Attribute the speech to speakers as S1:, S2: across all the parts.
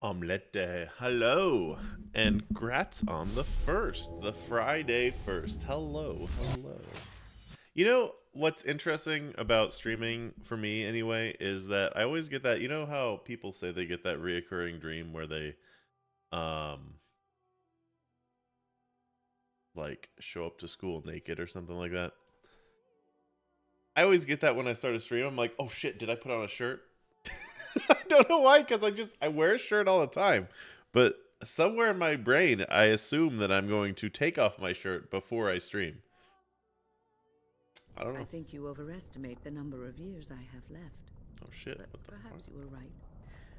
S1: Omelette. Hello. And grats on the first. The Friday first. Hello. Hello. You know what's interesting about streaming for me anyway is that I always get that, you know how people say they get that reoccurring dream where they um like show up to school naked or something like that. I always get that when I start a stream. I'm like, "Oh shit, did I put on a shirt?" I don't know why, because I wear a shirt all the time, but somewhere in my brain I assume that I'm going to take off my shirt before I stream. I don't
S2: I
S1: know.
S2: think you overestimate the number of years I have left.
S1: Oh shit!
S2: But
S1: What the
S2: perhaps
S1: fuck?
S2: you were right.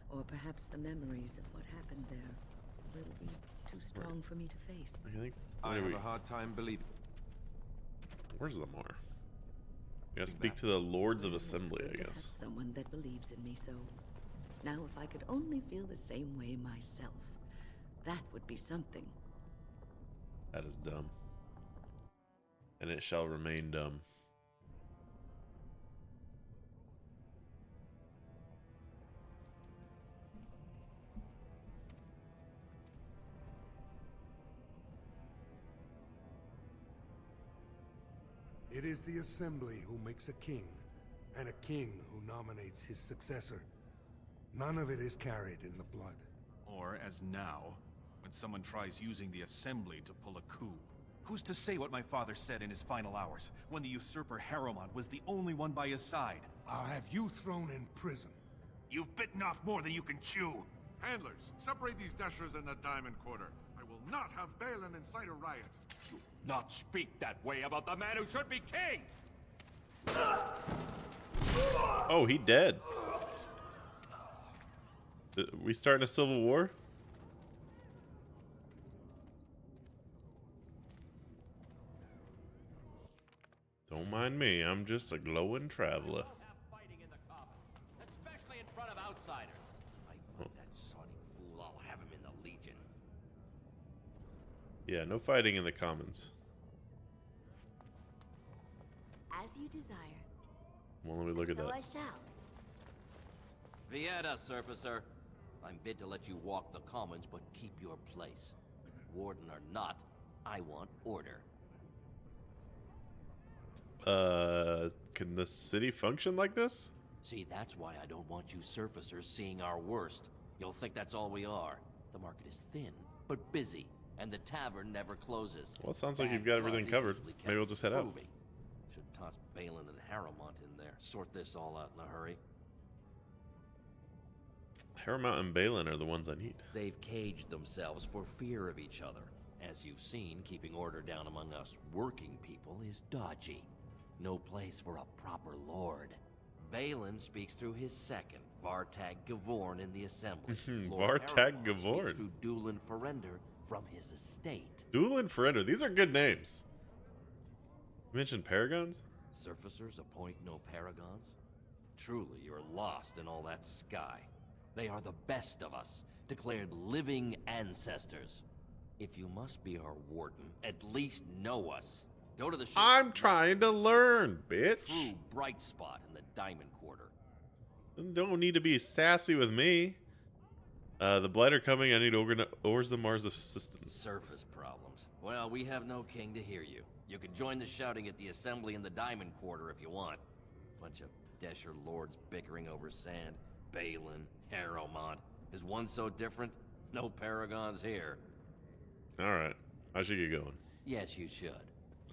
S2: Or perhaps the memories of what happened there will be too strong for me to face.
S1: I think.
S3: I have a hard time believing.
S1: Where's the more? I gotta speak to the Lords of Assembly, I guess.
S2: Someone that believes in me so. Now, if I could only feel the same way myself, that would be something.
S1: That is dumb, and it shall remain dumb.
S4: It is the Assembly who makes a king, and a king who nominates his successor. None of it is carried in the blood.
S5: Or, as now, when someone tries using the Assembly to pull a coup. Who's to say what my father said in his final hours, when the usurper Harrowmont was the only one by his side?
S4: I'll have you thrown in prison.
S5: You've bitten off more than you can chew!
S6: Handlers, separate these dashers in the diamond quarter. I will not have Balin incite a riot.
S7: Do not speak that way about the man who should be king!
S1: Oh, he dead. We starting a civil war? Don't mind me, I'm just a glowing traveler.
S7: Fighting in the commons, especially in front of outsiders. I find that sonic fool, I'll have him in the Legion.
S1: Yeah, no fighting in the commons.
S8: As you desire.
S1: Well, let me look at
S8: So
S1: that.
S8: I shall.
S7: Vieta, surfacer. I'm bid to let you walk the commons, but keep your place. Warden or not, I want order.
S1: Can the city function like this?
S7: See, that's why I don't want you surfacers seeing our worst. You'll think that's all we are. The market is thin, but busy, and the tavern never closes.
S1: Well, it sounds like you've got everything covered. Maybe we'll just head out.
S7: Should toss Balin and Harrowmont in there. Sort this all out in a hurry.
S1: Harrowmont and Balin are the ones I need.
S7: They've caged themselves for fear of each other. As you've seen, keeping order down among us working people is dodgy. No place for a proper lord. Balin speaks through his second, Vartag Gavorn, in the Assembly.
S1: Vartag Gavorn.
S7: Speaks through Dulin Ferender from his estate.
S1: Dulin Ferender. These are good names. You mentioned paragons?
S7: Surfacers appoint no paragons? Truly, you're lost in all that sky. They are the best of us, declared living ancestors. If you must be our warden, at least know us. Go to the ship.
S1: I'm trying to learn, bitch.
S7: True bright spot in the Diamond Quarter.
S1: Don't need to be sassy with me. The Blight are coming. I need Orzamar's assistance.
S7: Surface problems. Well, we have no king to hear you. You can join the shouting at the Assembly in the Diamond Quarter if you want. Bunch of Desher lords bickering over sand. Balin, Harrowmont. Is one so different? No paragons here.
S1: Alright. I should get going.
S7: Yes, you should.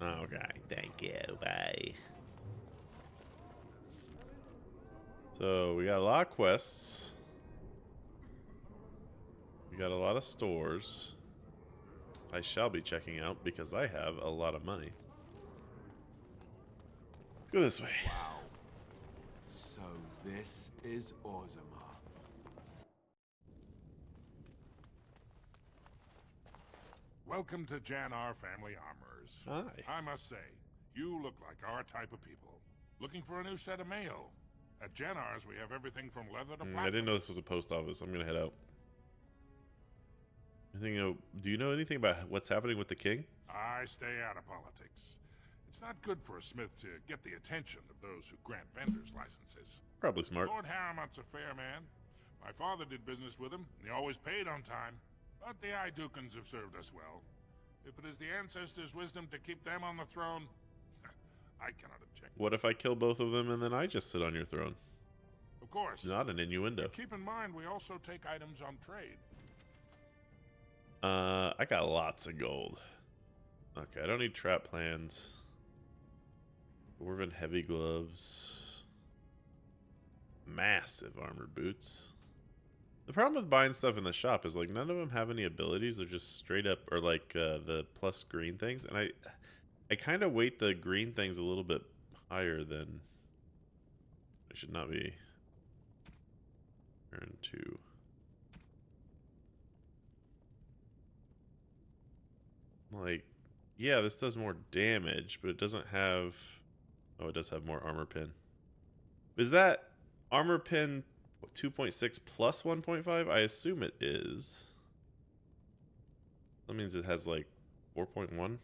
S1: Okay. Thank you. Bye. So, we got a lot of quests. We got a lot of stores. I shall be checking out because I have a lot of money. Let's go this way.
S3: Wow. So this is Orzammar.
S6: Welcome to Jannar Family Armorers.
S1: Hi.
S6: I must say, you look like our type of people. Looking for a new set of mail. At Jannar's, we have everything from leather to
S1: I didn't know this was a post office. I'm gonna head out. Do you know anything about what's happening with the king?
S6: I stay out of politics. It's not good for a smith to get the attention of those who grant vendors licenses.
S1: Probably smart.
S6: Lord Harrowmont's a fair man, My father did business with him, and he always paid on time. But the Idukans have served us well. If it is the ancestors' wisdom to keep them on the throne, I cannot object.
S1: What if I kill both of them and then I just sit on your throne?
S6: Of course.
S1: Not an innuendo.
S6: But keep in mind, we also take items on trade.
S1: I got lots of gold. Okay, I don't need trap plans. Dwarven heavy gloves. Massive armored boots. The problem with buying stuff in the shop is like none of them have any abilities. They're just straight up, or like the plus green things. And I kind of weight the green things a little bit higher than I should not be. Turn 2. Like, yeah, this does more damage, but it doesn't have... Oh, it does have more armor pin. Is that armor pin 2.6 plus 1.5? I assume it is. That means it has like 4.1. And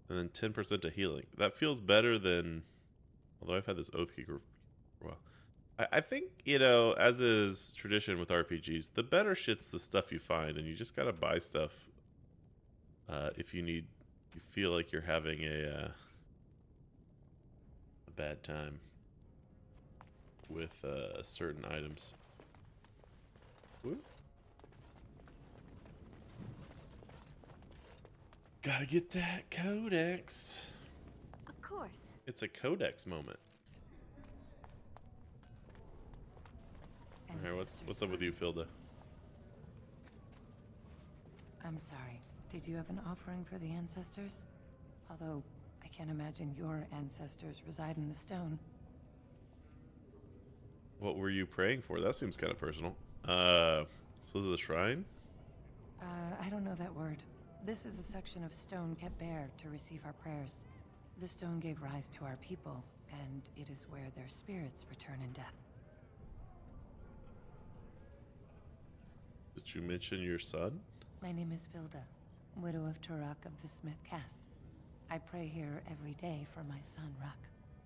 S1: then 10% to healing. That feels better than... Although I've had this Oathkeeper for a while. I think, you know, as is tradition with RPGs, the better shit's the stuff you find, and you just gotta buy stuff if you feel like you're having a bad time with certain items. Woo. Gotta get that codex.
S8: Of course.
S1: It's a codex moment. Alright, what's up with you, Filda?
S9: I'm sorry. Did you have an offering for the ancestors? Although, I can't imagine your ancestors reside in the stone.
S1: What were you praying for? That seems kind of personal. So this is a shrine?
S9: I don't know that word. This is a section of stone kept bare to receive our prayers. The stone gave rise to our people, and it is where their spirits return in death.
S1: Did you mention your son?
S9: My name is Filda, widow of Turok of the Smith caste. I pray here every day for my son, Ruck.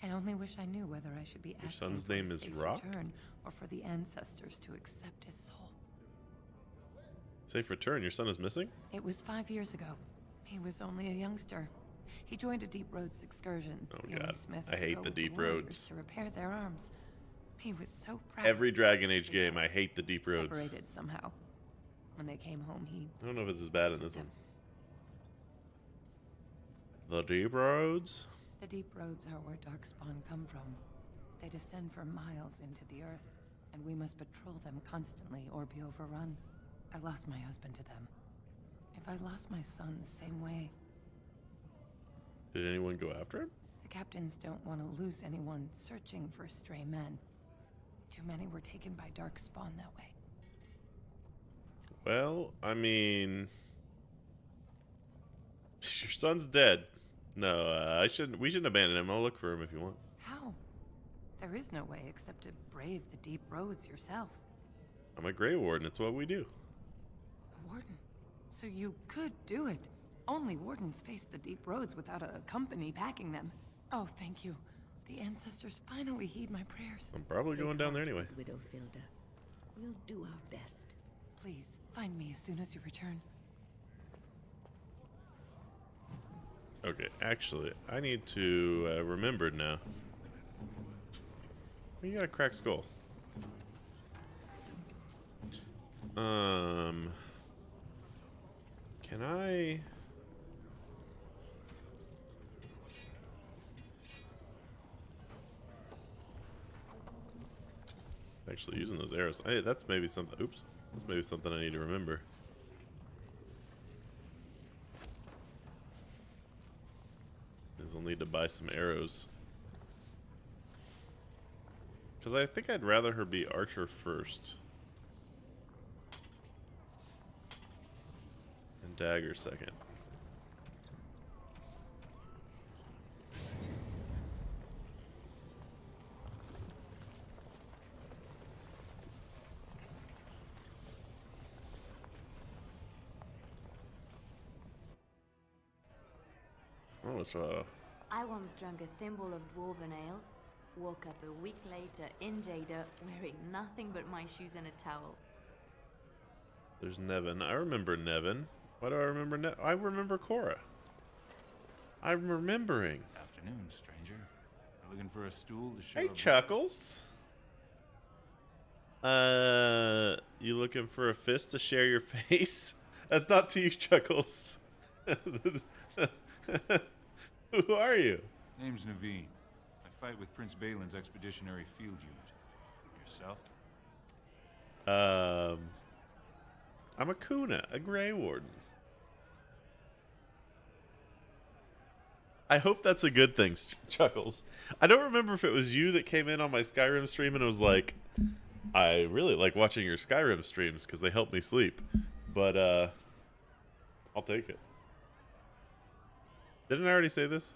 S9: I only wish I knew whether I should be asking
S1: Your son's
S9: for
S1: name
S9: his
S1: is
S9: safe
S1: Rock?
S9: return or for the ancestors to accept his soul.
S1: Safe return. Your son is missing?
S9: It was 5 years ago. He was only a youngster. He joined a Deep Roads excursion.
S1: Oh,
S9: the only
S1: God.
S9: smith
S1: I
S9: to
S1: hate
S9: go
S1: the
S9: with
S1: Deep
S9: warriors
S1: Roads.
S9: to repair their arms. He was so proud.
S1: Every Dragon Age game, I hate the Deep Roads.
S9: Separated somehow. When they came home, he...
S1: I don't know if it's as bad in this one. The Deep Roads?
S9: The Deep Roads are where Darkspawn come from. They descend for miles into the earth, and we must patrol them constantly or be overrun. I lost my husband to them. If I lost my son the same way...
S1: Did anyone go after him?
S9: The captains don't want to lose anyone searching for stray men. Too many were taken by Darkspawn that way.
S1: Well, I mean... Your son's dead. No, we shouldn't abandon him. I'll look for him if you want.
S9: How? There is no way except to brave the Deep Roads yourself.
S1: I'm a Grey Warden. It's what we do.
S9: A warden? So you could do it. Only wardens face the Deep Roads without a company backing them. Oh, thank you. The ancestors finally heed my prayers.
S1: I'm probably going down there anyway.
S2: Widow Filda. We'll do our best.
S9: Please, find me as soon as you return.
S1: Okay, actually, I need to remember now. You got a cracked skull. Can I... Actually using those arrows. That's maybe something... Oops. That's maybe something I need to remember. I'll need to buy some arrows. Because I think I'd rather her be archer first. And dagger second. Oh, it's
S8: I once drank a thimble of dwarven ale.
S10: Woke up a week later in Jada wearing nothing but my shoes and a towel.
S1: There's Nevin. I remember Nevin. Why do I remember I remember Cora. I'm remembering.
S5: Afternoon, stranger. Looking for a stool to share?
S1: Hey, Chuckles. You looking for a fist to share your face? That's not to you, Chuckles. Who are you?
S5: Name's Naveen. I fight with Prince Balin's Expeditionary Field Unit. Yourself?
S1: I'm a Kuna, a Grey Warden. I hope that's a good thing, Chuckles. I don't remember if it was you that came in on my Skyrim stream and was like, I really like watching your Skyrim streams because they help me sleep. But, I'll take it. Didn't I already say this?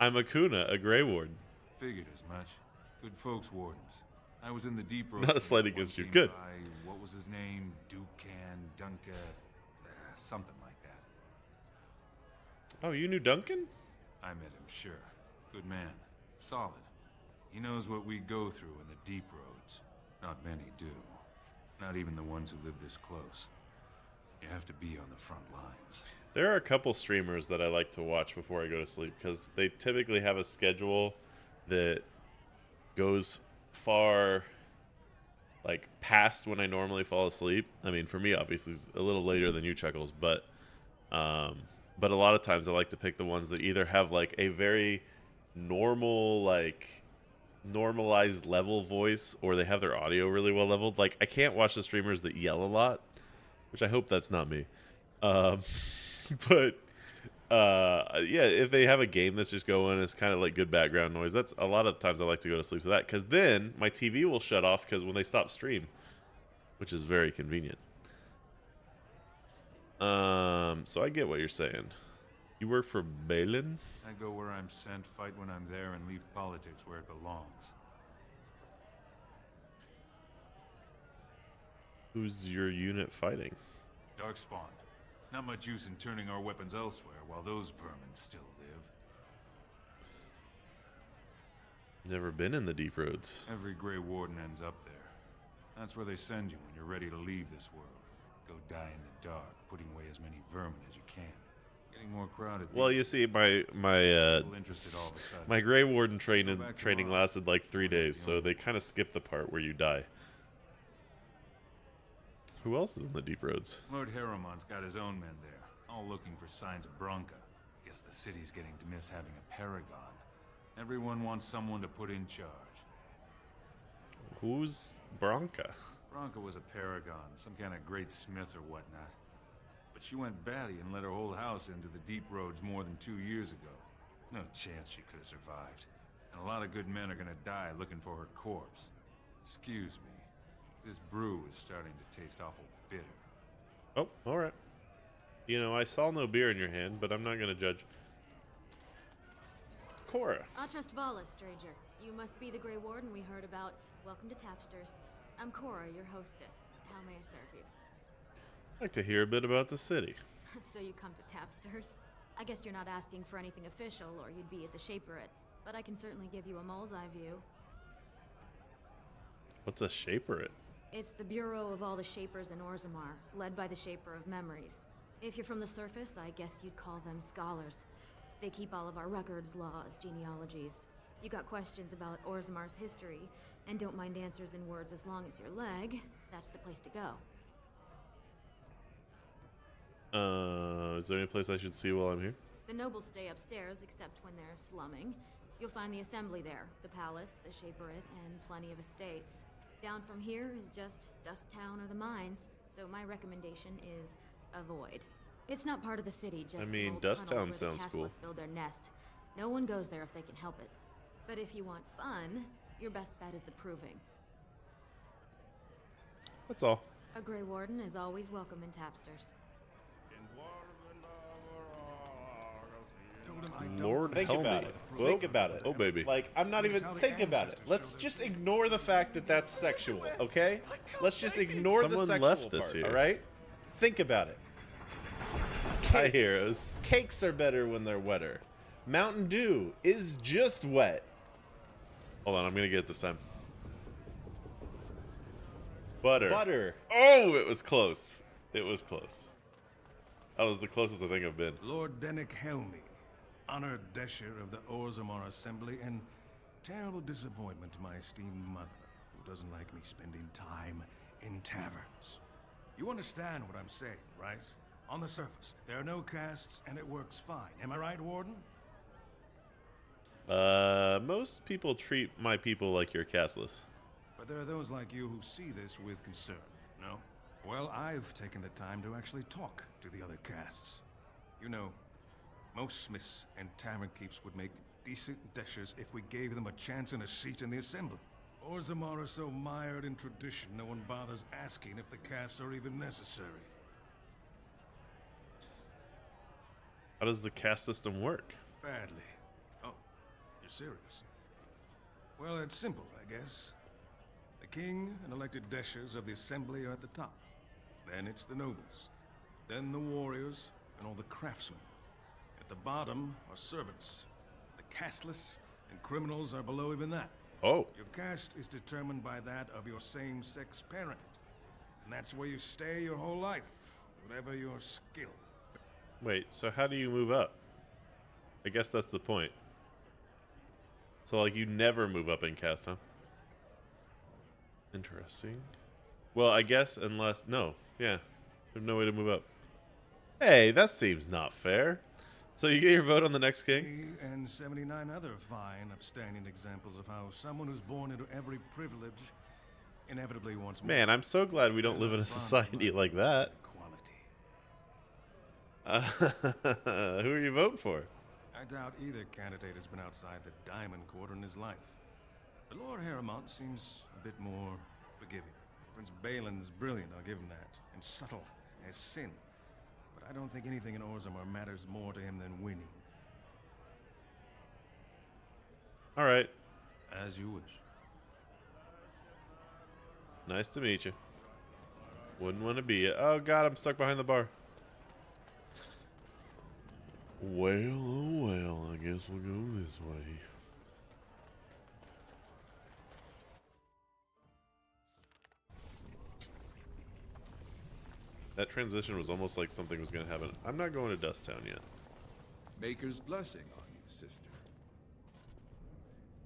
S1: I'm a Kuna, a Grey Warden.
S5: Figured as much. Good folks, wardens. I was in the deep road.
S1: Not a slight against you. Good.
S5: What was his name? Dunca, something like that.
S1: Oh, you knew Duncan?
S5: I met him, sure. Good man. Solid. He knows what we go through in the deep roads. Not many do. Not even the ones who live this close. You have to be on the front lines.
S1: There are a couple streamers that I like to watch before I go to sleep because they typically have a schedule that goes far, like, past when I normally fall asleep. I mean, for me, obviously, it's a little later than you, Chuckles, but a lot of times I like to pick the ones that either have, like, a very normal, like, normalized level voice, or they have their audio really well leveled. Like, I can't watch the streamers that yell a lot, which I hope that's not me. But yeah, if they have a game that's just going, it's kind of like good background noise. That's a lot of times I like to go to sleep to that, because then my TV will shut off because when they stop stream, which is very convenient. So I get what you're saying. You work for Balin?
S5: I go where I'm sent, fight when I'm there, and leave politics where it belongs.
S1: Who's your unit fighting?
S5: Darkspawn. Not much use in turning our weapons elsewhere while those vermin still live.
S1: Never been in the deep roads.
S5: Every Grey Warden ends up there. That's where they send you when you're ready to leave this world. Go die in the dark, putting away as many vermin as you can. Getting more crowded.
S1: Well, you see, my Grey Warden training lasted like 3 days, so they kind of skipped the part where you die. Who else is in the deep roads?
S5: Lord Harrowmont's got his own men there, all looking for signs of Bronca. Guess the city's getting to miss having a paragon. Everyone wants someone to put in charge.
S1: Who's Bronca?
S5: Bronca was a paragon, some kind of great smith or whatnot. But she went batty and let her whole house into the deep roads more than 2 years ago. No chance she could have survived. And a lot of good men are gonna die looking for her corpse. Excuse me. This brew is starting to taste awful bitter.
S1: Oh, alright. You know, I saw no beer in your hand, but I'm not going to judge. Cora.
S11: Atrust Vala, stranger. You must be the Grey Warden we heard about. Welcome to Tapsters. I'm Cora, your hostess. How may I serve you?
S1: I'd like to hear a bit about the city.
S11: So you come to Tapsters? I guess you're not asking for anything official, or you'd be at the Shaperate. But I can certainly give you a mole's eye view.
S1: What's a Shaperate?
S11: It's the bureau of all the Shapers in Orzammar, led by the Shaper of Memories. If you're from the surface, I guess you'd call them scholars. They keep all of our records, laws, genealogies. You got questions about Orzammar's history, and don't mind answers in words as long as your leg, that's the place to go.
S1: Is there any place I should see while I'm here?
S11: The nobles stay upstairs, except when they're slumming. You'll find the assembly there, the palace, the Shaperate, and plenty of estates. Down from here is just Dust Town or the mines, so my recommendation is avoid. It's not part of the city, just
S1: I mean,
S11: small
S1: Dust Town
S11: tunnels where the
S1: sounds cool.
S11: Castlists build their nest. No one goes there if they can help it. But if you want fun, your best bet is the Proving.
S1: That's all.
S11: A Grey Warden is always welcome in Tapsters.
S1: Lord,
S12: think
S1: help
S12: about
S1: me.
S12: it.
S1: Whoa.
S12: Think about it.
S1: Oh, baby.
S12: Like, I'm not even think about it. Let's just ignore the fact that that's sexual, okay? Let's just ignore the
S1: Someone
S12: sexual
S1: left this
S12: part,
S1: here.
S12: all right? Think about it.
S1: Hi, heroes.
S12: Cakes are better when they're wetter. Mountain Dew is just wet.
S1: Hold on, I'm gonna get it this time. Butter.
S12: Butter.
S1: Oh, it was close. It was close. That was the closest I think I've been.
S13: Lord Dennick Helmy, honored Desher of the Orzammar Assembly, and terrible disappointment to my esteemed mother, who doesn't like me spending time in taverns. You understand what I'm saying, right? On the surface, there are no castes, and it works fine. Am I right, Warden?
S1: Most people treat my people like you're casteless.
S13: But there are those like you who see this with concern, no? Well, I've taken the time to actually talk to the other castes. You know, most smiths and tavern keeps would make decent deshers if we gave them a chance and a seat in the assembly. Orzammar are so mired in tradition, no one bothers asking if the castes are even necessary.
S1: How does the caste system work?
S13: Badly. Oh, you're serious? Well, it's simple, I guess. The king and elected deshers of the assembly are at the top. Then it's the nobles. Then the warriors and all the craftsmen. At the bottom are servants. The casteless and criminals are below even that.
S1: Oh.
S13: Your caste is determined by that of your same-sex parent. And that's where you stay your whole life, whatever your skill.
S1: Wait, so how do you move up? I guess that's the point. So, like, you never move up in caste, huh? Interesting. Well, I guess unless... No. Yeah. There's no way to move up. Hey, that seems not fair. So you get your vote on the next king?
S13: Me and 79 other fine, upstanding examples of how someone who's born into every privilege inevitably wants more.
S1: Man, I'm so glad we don't live in a society like that. Who are you voting for?
S13: I doubt either candidate has been outside the Diamond Quarter in his life. But Lord Harrowmont seems a bit more forgiving. Prince Balin's brilliant, I'll give him that, and subtle as sin. But I don't think anything in Orzammar matters more to him than winning.
S1: All right.
S13: As you wish.
S1: Nice to meet you. Wouldn't want to be it. Oh god, I'm stuck behind the bar. Well, oh well, I guess we'll go this way. That transition was almost like something was going to happen. I'm not going to Dust Town yet.
S14: Maker's blessing on you, sister.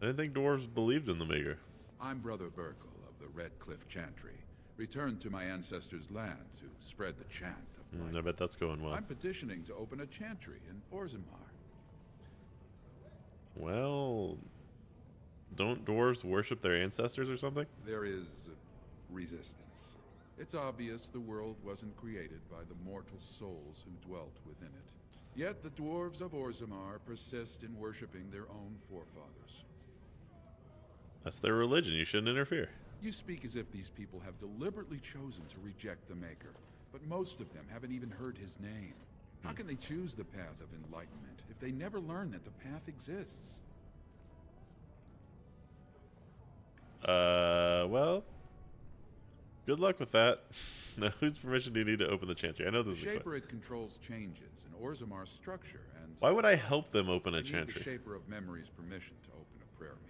S1: I didn't think dwarves believed in the Maker.
S14: I'm Brother Burkle of the Red Cliff Chantry, returned to my ancestors' land to spread the chant of light.
S1: I bet that's going well.
S14: I'm petitioning to open a chantry in Orzammar.
S1: Well, don't dwarves worship their ancestors or something?
S14: There is resistance. It's obvious the world wasn't created by the mortal souls who dwelt within it. Yet the dwarves of Orzammar persist in worshipping their own forefathers.
S1: That's their religion. You shouldn't interfere.
S14: You speak as if these people have deliberately chosen to reject the Maker, but most of them haven't even heard his name. How can they choose the path of enlightenment if they never learn that the path exists?
S1: Well, good luck with that. Now, whose permission do you need to open the chantry? I know this is a
S14: Shaper
S1: question.
S14: it controls changes in Orzammar's structure, and
S1: Why would I help them open a
S14: you need
S1: chantry?
S14: the Shaper of Memory's permission to open a prayer meeting.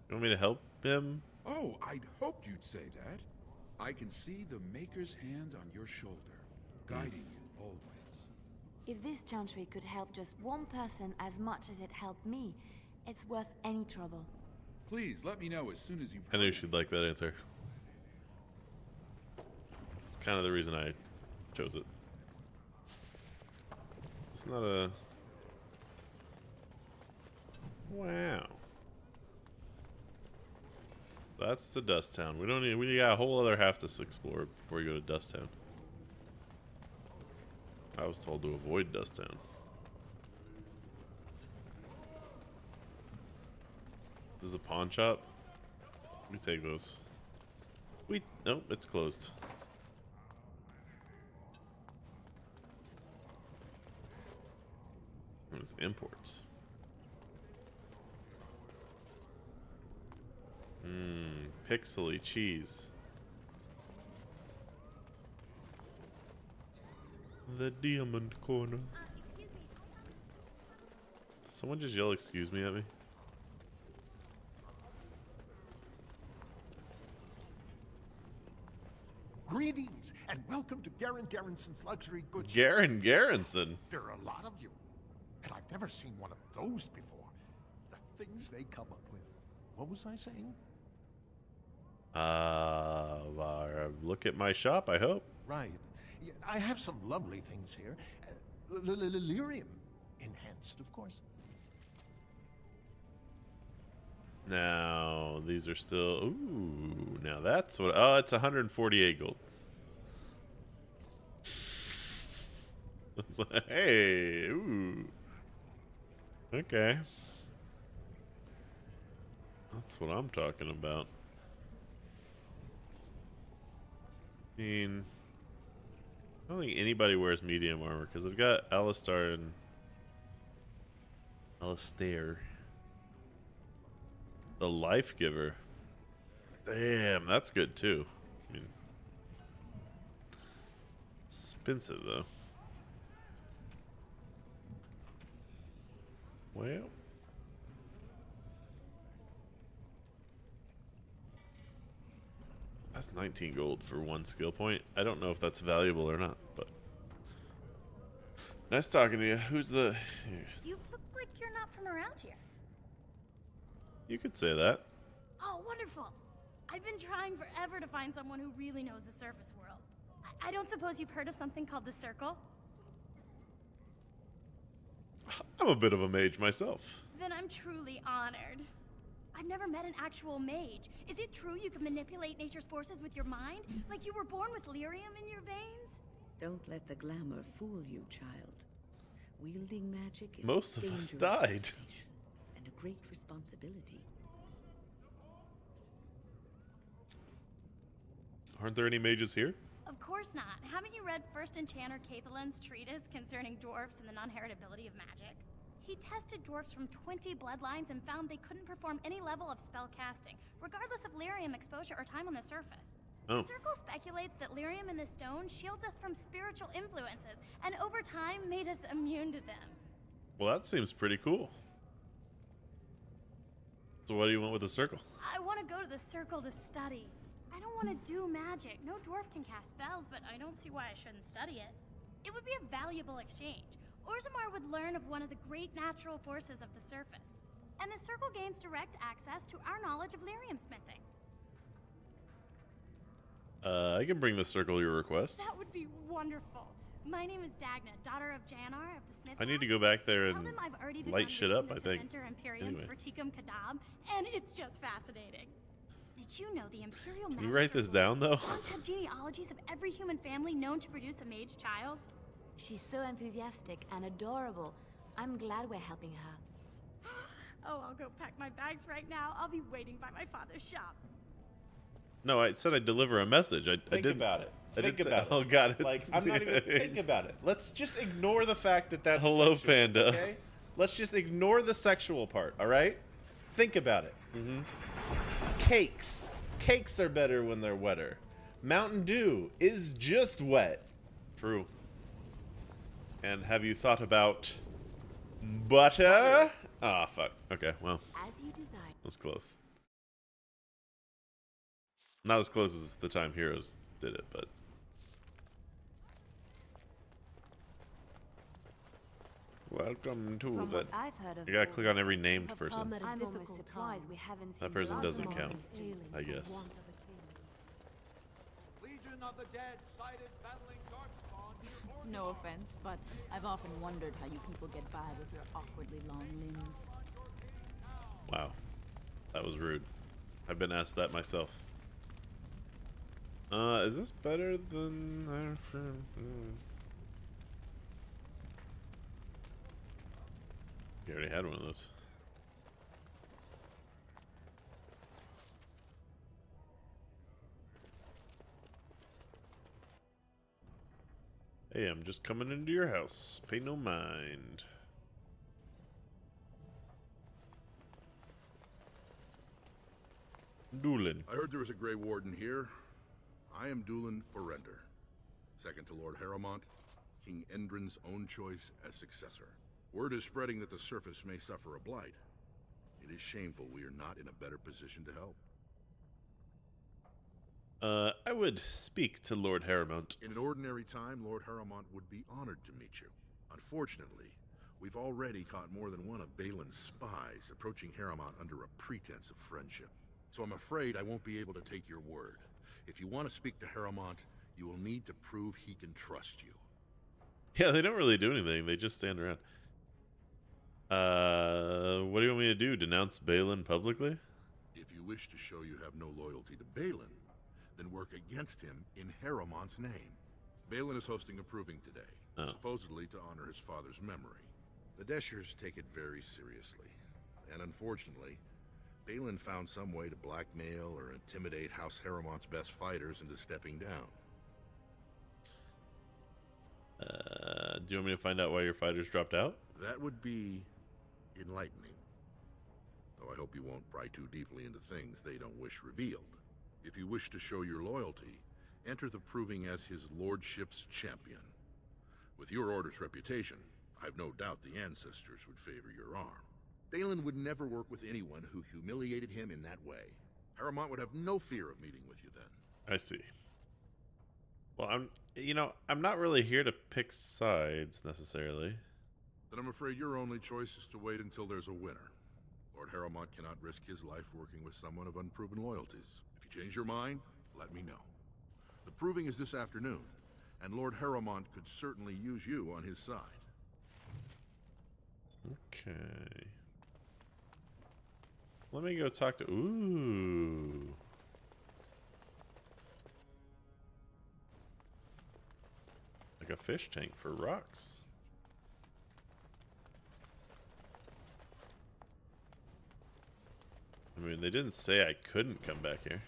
S1: You want me to help him?
S14: Oh, I'd hoped you'd say that. I can see the Maker's hand on your shoulder, guiding you always.
S8: If this chantry could help just one person as much as it helped me, it's worth any trouble.
S14: Please, let me know as soon as you've
S1: I knew she'd like that answer. It's kind of the reason I chose it. It's not a... Wow. That's the Dust Town. We don't need... We got a whole other half to explore before we go to Dust Town. I was told to avoid Dust Town. This is a pawn shop. Let me take those. Nope, it's closed. There's imports. Pixely cheese. The diamond corner. Did someone just yell excuse me at me?
S15: Greetings, and welcome to Garen Garrison's luxury goods.
S1: Garen Garrison?
S15: There are a lot of you, and I've never seen one of those before. The things they come up with. What was I saying?
S1: Look at my shop, I hope.
S15: Right. Yeah, I have some lovely things here. Lyrium enhanced, of course.
S1: Now, these are still... Ooh, now that's what... Oh, it's 148 gold. It's like, hey, ooh. Okay. That's what I'm talking about. I mean... I don't think anybody wears medium armor, because I've got Alistair and... Alistair. The Life Giver. Damn, that's good too. I mean, expensive though. Well, that's 19 gold for one skill point. I don't know if that's valuable or not, but nice talking to you. Who's the... Here.
S16: You look like you're not from around here.
S1: You could say that.
S16: Oh, wonderful. I've been trying forever to find someone who really knows the surface world. I don't suppose you've heard of something called the Circle?
S1: I'm a bit of a mage myself.
S16: Then I'm truly honored. I've never met an actual mage. Is it true you can manipulate nature's forces with your mind? Like you were born with lyrium in your veins?
S2: Don't let the glamour fool you, child. Wielding magic is
S1: Most
S2: a
S1: of us
S2: dangerous
S1: died.
S2: and a great responsibility.
S1: Aren't there any mages here?
S16: Of course not. Haven't you read First Enchanter Cathalin's treatise concerning dwarfs and the non-heritability of magic? He tested dwarfs from 20 bloodlines and found they couldn't perform any level of spell casting, regardless of lyrium exposure or time on the surface.
S1: Oh.
S16: The Circle speculates that lyrium in the stone shields us from spiritual influences, and over time made us immune to them.
S1: Well, that seems pretty cool. So what do you want with the circle?
S16: I want to go to the Circle to study. I don't want to do magic. No dwarf can cast spells, but I don't see why I shouldn't study it. It would be a valuable exchange. Orzammar would learn of one of the great natural forces of the surface. And the Circle gains direct access to our knowledge of lyrium smithing.
S1: I can bring the circle your request.
S16: That would be wonderful. My name is Dagna, daughter of Janar of the Smith
S1: I need to
S16: House.
S1: go back there
S16: Tell
S1: and
S16: them I've already
S1: light
S16: begun
S1: shit up,
S16: reading
S1: I
S16: the
S1: think.
S16: Teventer Imperiums
S1: Anyway.
S16: for Tikum Kadab, and it's just fascinating. Did you know the Imperial
S1: Can you write this down, though?
S16: once had genealogies of every human family known to produce a mage child?
S8: She's so enthusiastic and adorable. I'm glad we're helping her.
S16: Oh, I'll go pack my bags right now. I'll be waiting by my father's shop.
S1: No, I said I'd deliver a message. I
S12: Think
S1: didn't.
S12: about it.
S1: I
S12: Think
S1: didn't
S12: about
S1: say,
S12: it.
S1: Oh, got it.
S12: Like, I'm not even... Think about it. Let's just ignore the fact that that's
S1: Hello,
S12: sexual,
S1: Panda.
S12: Okay? Let's just ignore the sexual part, all right? Think about it.
S1: Mm-hmm.
S12: Cakes. Cakes are better when they're wetter. Mountain Dew is just wet.
S1: True. And have you thought about butter? Ah, fuck. Okay, well,
S8: As you desire.
S1: that's close. Not as close as the time Heroes did it, but... Welcome to
S8: From
S1: the...
S8: what I've heard of
S1: You gotta click on every named person.
S8: I'm almost surprised we haven't seen
S1: That person doesn't
S8: Orzammar
S1: count,
S8: failing
S1: I
S8: for
S1: guess.
S8: want of a king.
S17: Legion of the Dead sighted battling Darkspawn.
S18: No offense, but I've often wondered how you people get by with your awkwardly long limbs.
S1: Wow. That was rude. I've been asked that myself. Is this better than... You already had one of those. Hey, I'm just coming into your house. Pay no mind. Doolin.
S19: I heard there was a Grey Warden here. I am Doolin Forrender, second to Lord Harrowmont, King Endrin's own choice as successor. Word is spreading that the surface may suffer a blight. It is shameful we are not in a better position to help.
S1: I would speak to Lord Harrowmont.
S19: In an ordinary time, Lord Harrowmont would be honored to meet you. Unfortunately, we've already caught more than one of Balin's spies approaching Harrowmont under a pretense of friendship. So I'm afraid I won't be able to take your word. If you want to speak to Harrowmont, you will need to prove he can trust you.
S1: Yeah, they don't really do anything. They just stand around. What do you want me to do? Denounce Balin publicly?
S19: If you wish to show you have no loyalty to Balin, then work against him in Harrowmont's name. Balin is hosting a proving today, supposedly to honor his father's memory. The Deshers take it very seriously, and unfortunately, Balin found some way to blackmail or intimidate House Harrowmont's best fighters into stepping down.
S1: Do you want me to find out why your fighters dropped out?
S19: That would be enlightening. Though I hope you won't pry too deeply into things they don't wish revealed. If you wish to show your loyalty, enter the proving as his lordship's champion. With your order's reputation, I've no doubt the ancestors would favor your arm. Balin would never work with anyone who humiliated him in that way. Harrowmont would have no fear of meeting with you then.
S1: I see. Well, I'm not really here to pick sides, necessarily.
S19: Then I'm afraid your only choice is to wait until there's a winner. Lord Harrowmont cannot risk his life working with someone of unproven loyalties. If you change your mind, let me know. The proving is this afternoon, and Lord Harrowmont could certainly use you on his side.
S1: Okay. Let me go talk to... Ooh. Like a fish tank for rocks. I mean, they didn't say I couldn't come back here.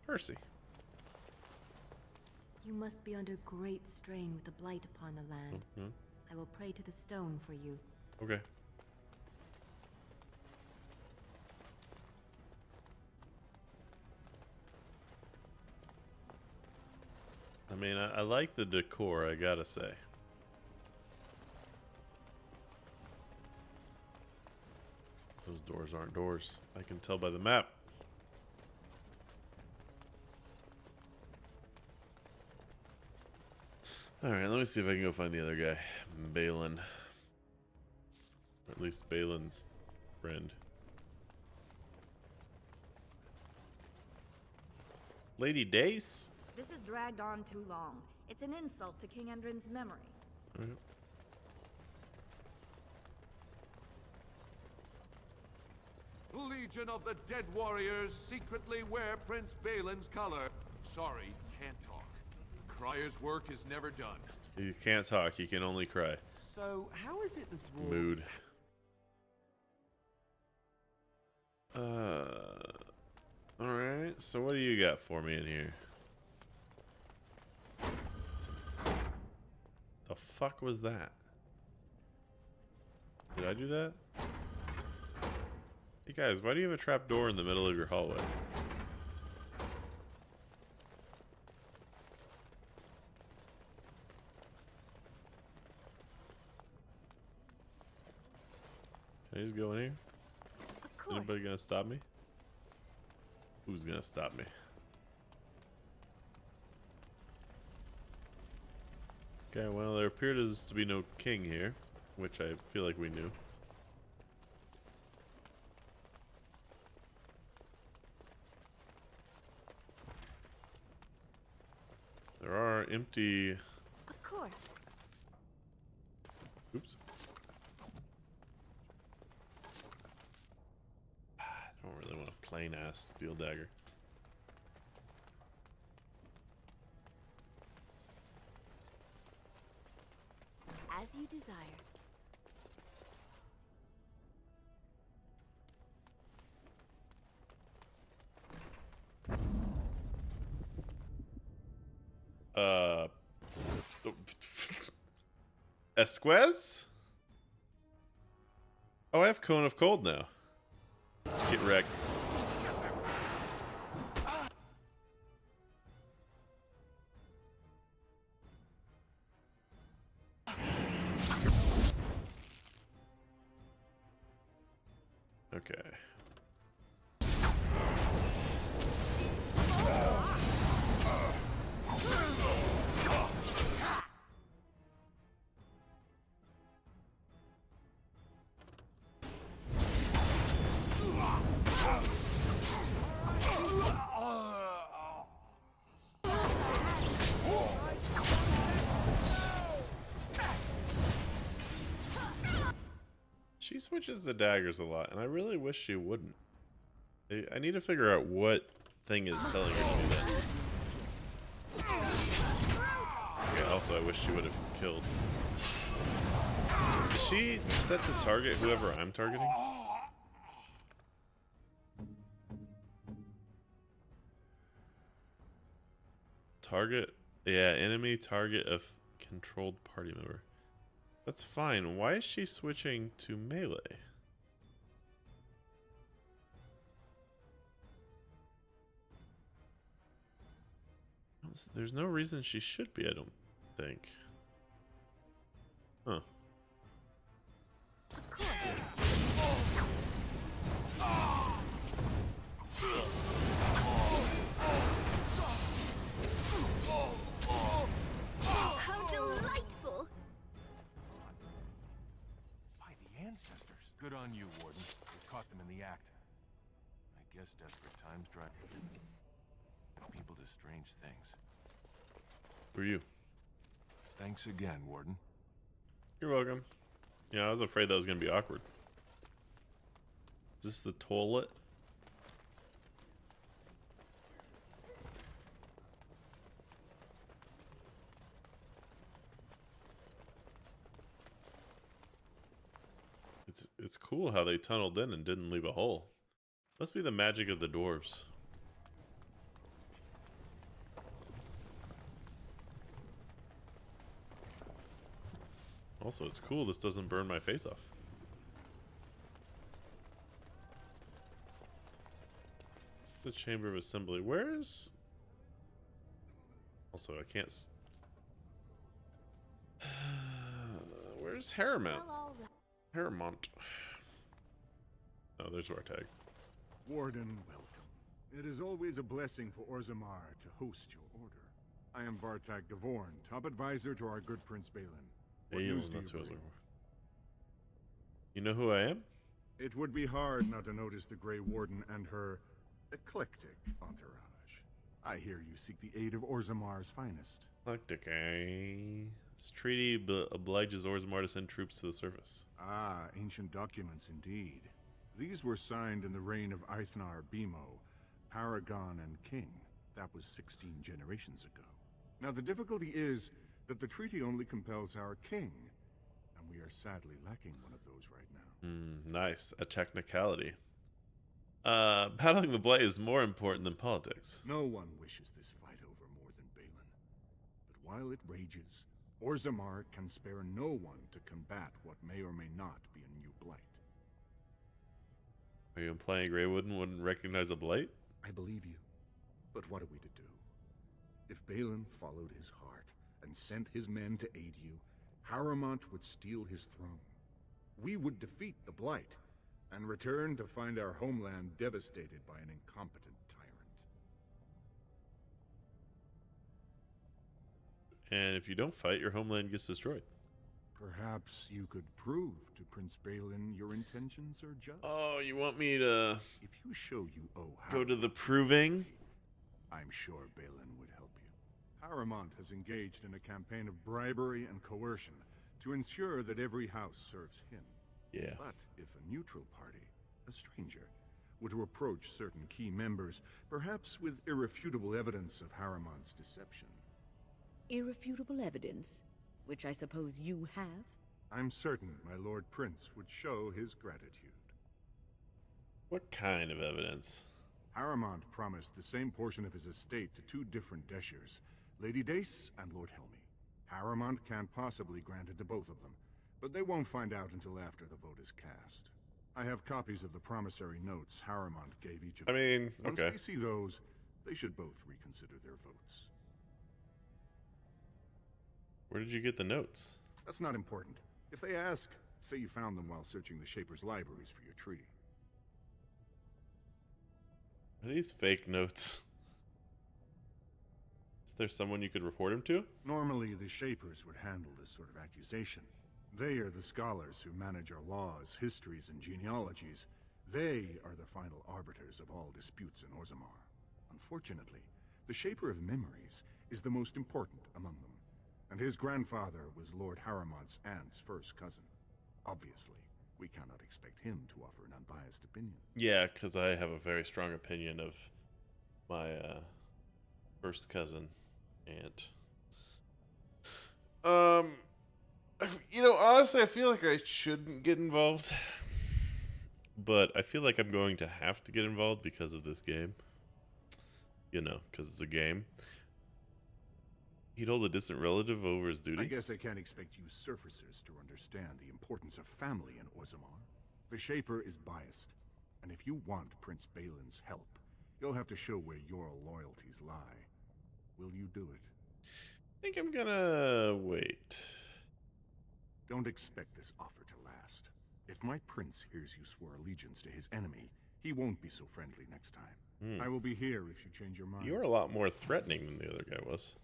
S1: Percy.
S20: You must be under great strain with the blight upon the land.
S1: Mm-hmm.
S20: I will pray to the stone for you.
S1: Okay. I mean, I like the decor, I gotta say. Those doors aren't doors. I can tell by the map. Alright, let me see if I can go find the other guy. Balin. Or at least Balin's friend. Lady Dace?
S21: This has dragged on too long. It's an insult to King Endrin's memory.
S1: Alright.
S17: Legion of the Dead Warriors secretly wear Prince Balin's color. Sorry, can't talk. Crier's work is never done.
S1: He can't talk, he can only cry.
S17: So, how is it the dwarves...
S1: Mood. Alright, so what do you got for me in here? The fuck was that? Did I do that? Hey guys, why do you have a trap door in the middle of your hallway? Can I just go in here?
S21: Of course.
S1: Anybody gonna stop me? Who's gonna stop me? Okay, well, there appears to be no king here, which I feel like we knew. There are empty...
S21: Of course.
S1: Oops. I don't really want a plain-ass steel dagger.
S21: As you desire.
S1: Esquez? Oh, I have Cone of Cold now. Get wrecked. Okay. She switches the daggers a lot, and I really wish she wouldn't. I need to figure out what thing is telling her to do that. Okay, also, I wish she would have killed. Is she set to target whoever I'm targeting? Target, yeah, enemy target of controlled party member. That's fine. Why is she switching to melee? There's no reason she should be, I don't think. Huh.
S21: How delightful!
S3: By the ancestors. Good on you, Warden. You caught them in the act. I guess desperate times drive people to strange things.
S1: Who are you?
S3: Thanks again, Warden.
S1: You're welcome. Yeah, I was afraid that was going to be awkward. Is this the toilet? It's cool how they tunneled in and didn't leave a hole. Must be the magic of the dwarves. Also, it's cool this doesn't burn my face off. The Chamber of Assembly. Where is... Also, I can't... Where's Harrimount? Harrimount. Oh, there's Wartag.
S4: Warden, welcome. It is always a blessing for Orzammar to host your order. I am Vartag Gavorn, top advisor to our good Prince Balin. What news do you bring?
S1: You know who I am?
S4: It would be hard not to notice the Grey Warden and her eclectic entourage. I hear you seek the aid of Orzammar's finest.
S1: Eclectic, eh? This treaty obliges Orzammar to send troops to the surface.
S4: Ah, ancient documents indeed. These were signed in the reign of Eithnar Bimo, Paragon and King. That was 16 generations ago. Now the difficulty is that the treaty only compels our king, and we are sadly lacking one of those right now.
S1: Nice. A technicality. Battling the Blight is more important than politics.
S4: No one wishes this fight over more than Balin. But while it rages, Orzammar can spare no one to combat what may or may not be a new blight.
S1: Are you implying Greywood wouldn't recognize a blight?
S4: I believe you. But what are we to do? If Balin followed his heart and sent his men to aid you, Harrimount would steal his throne. We would defeat the blight and return to find our homeland devastated by an incompetent tyrant.
S1: And if you don't fight, your homeland gets destroyed.
S4: Perhaps you could prove to Prince Balin your intentions are just.
S1: Oh, you want me to...
S4: If you show you owe
S1: go to the proving?
S4: I'm sure Balin would help you. Harrimount has engaged in a campaign of bribery and coercion to ensure that every house serves him.
S1: Yeah.
S4: But if a neutral party, a stranger, were to approach certain key members, perhaps with irrefutable evidence of Harrimount's deception.
S2: Irrefutable evidence? Which I suppose you have?
S4: I'm certain my Lord Prince would show his gratitude.
S1: What kind of evidence?
S4: Harrimount promised the same portion of his estate to two different Deshers, Lady Dace and Lord Helmy. Harrimount can't possibly grant it to both of them, but they won't find out until after the vote is cast. I have copies of the promissory notes Harrimount gave each of them.
S1: I mean,
S4: Once
S1: okay.
S4: they see those, they should both reconsider their votes.
S1: Where did you get the notes?
S4: That's not important. If they ask, say you found them while searching the Shaper's libraries for your treaty.
S1: Are these fake notes? Is there someone you could report him to?
S4: Normally, the Shapers would handle this sort of accusation. They are the scholars who manage our laws, histories, and genealogies. They are the final arbiters of all disputes in Orzammar. Unfortunately, the Shaper of Memories is the most important among them, and his grandfather was Lord Harrimant's aunt's first cousin. Obviously, we cannot expect him to offer an unbiased opinion.
S1: Yeah, because I have a very strong opinion of my first cousin aunt. You know, honestly, I feel like I shouldn't get involved, but I feel like I'm going to have to get involved because of this game. You know, because it's a game. He'd hold a distant relative over his duty.
S4: I guess I can't expect you surfacers to understand the importance of family in Orzammar. The Shaper is biased, and if you want Prince Balin's help, you'll have to show where your loyalties lie. Will you do it?
S1: I think I'm gonna wait.
S4: Don't expect this offer to last. If my prince hears you swore allegiance to his enemy, he won't be so friendly next time. I will be here if you change your mind.
S1: You're a lot more threatening than the other guy was.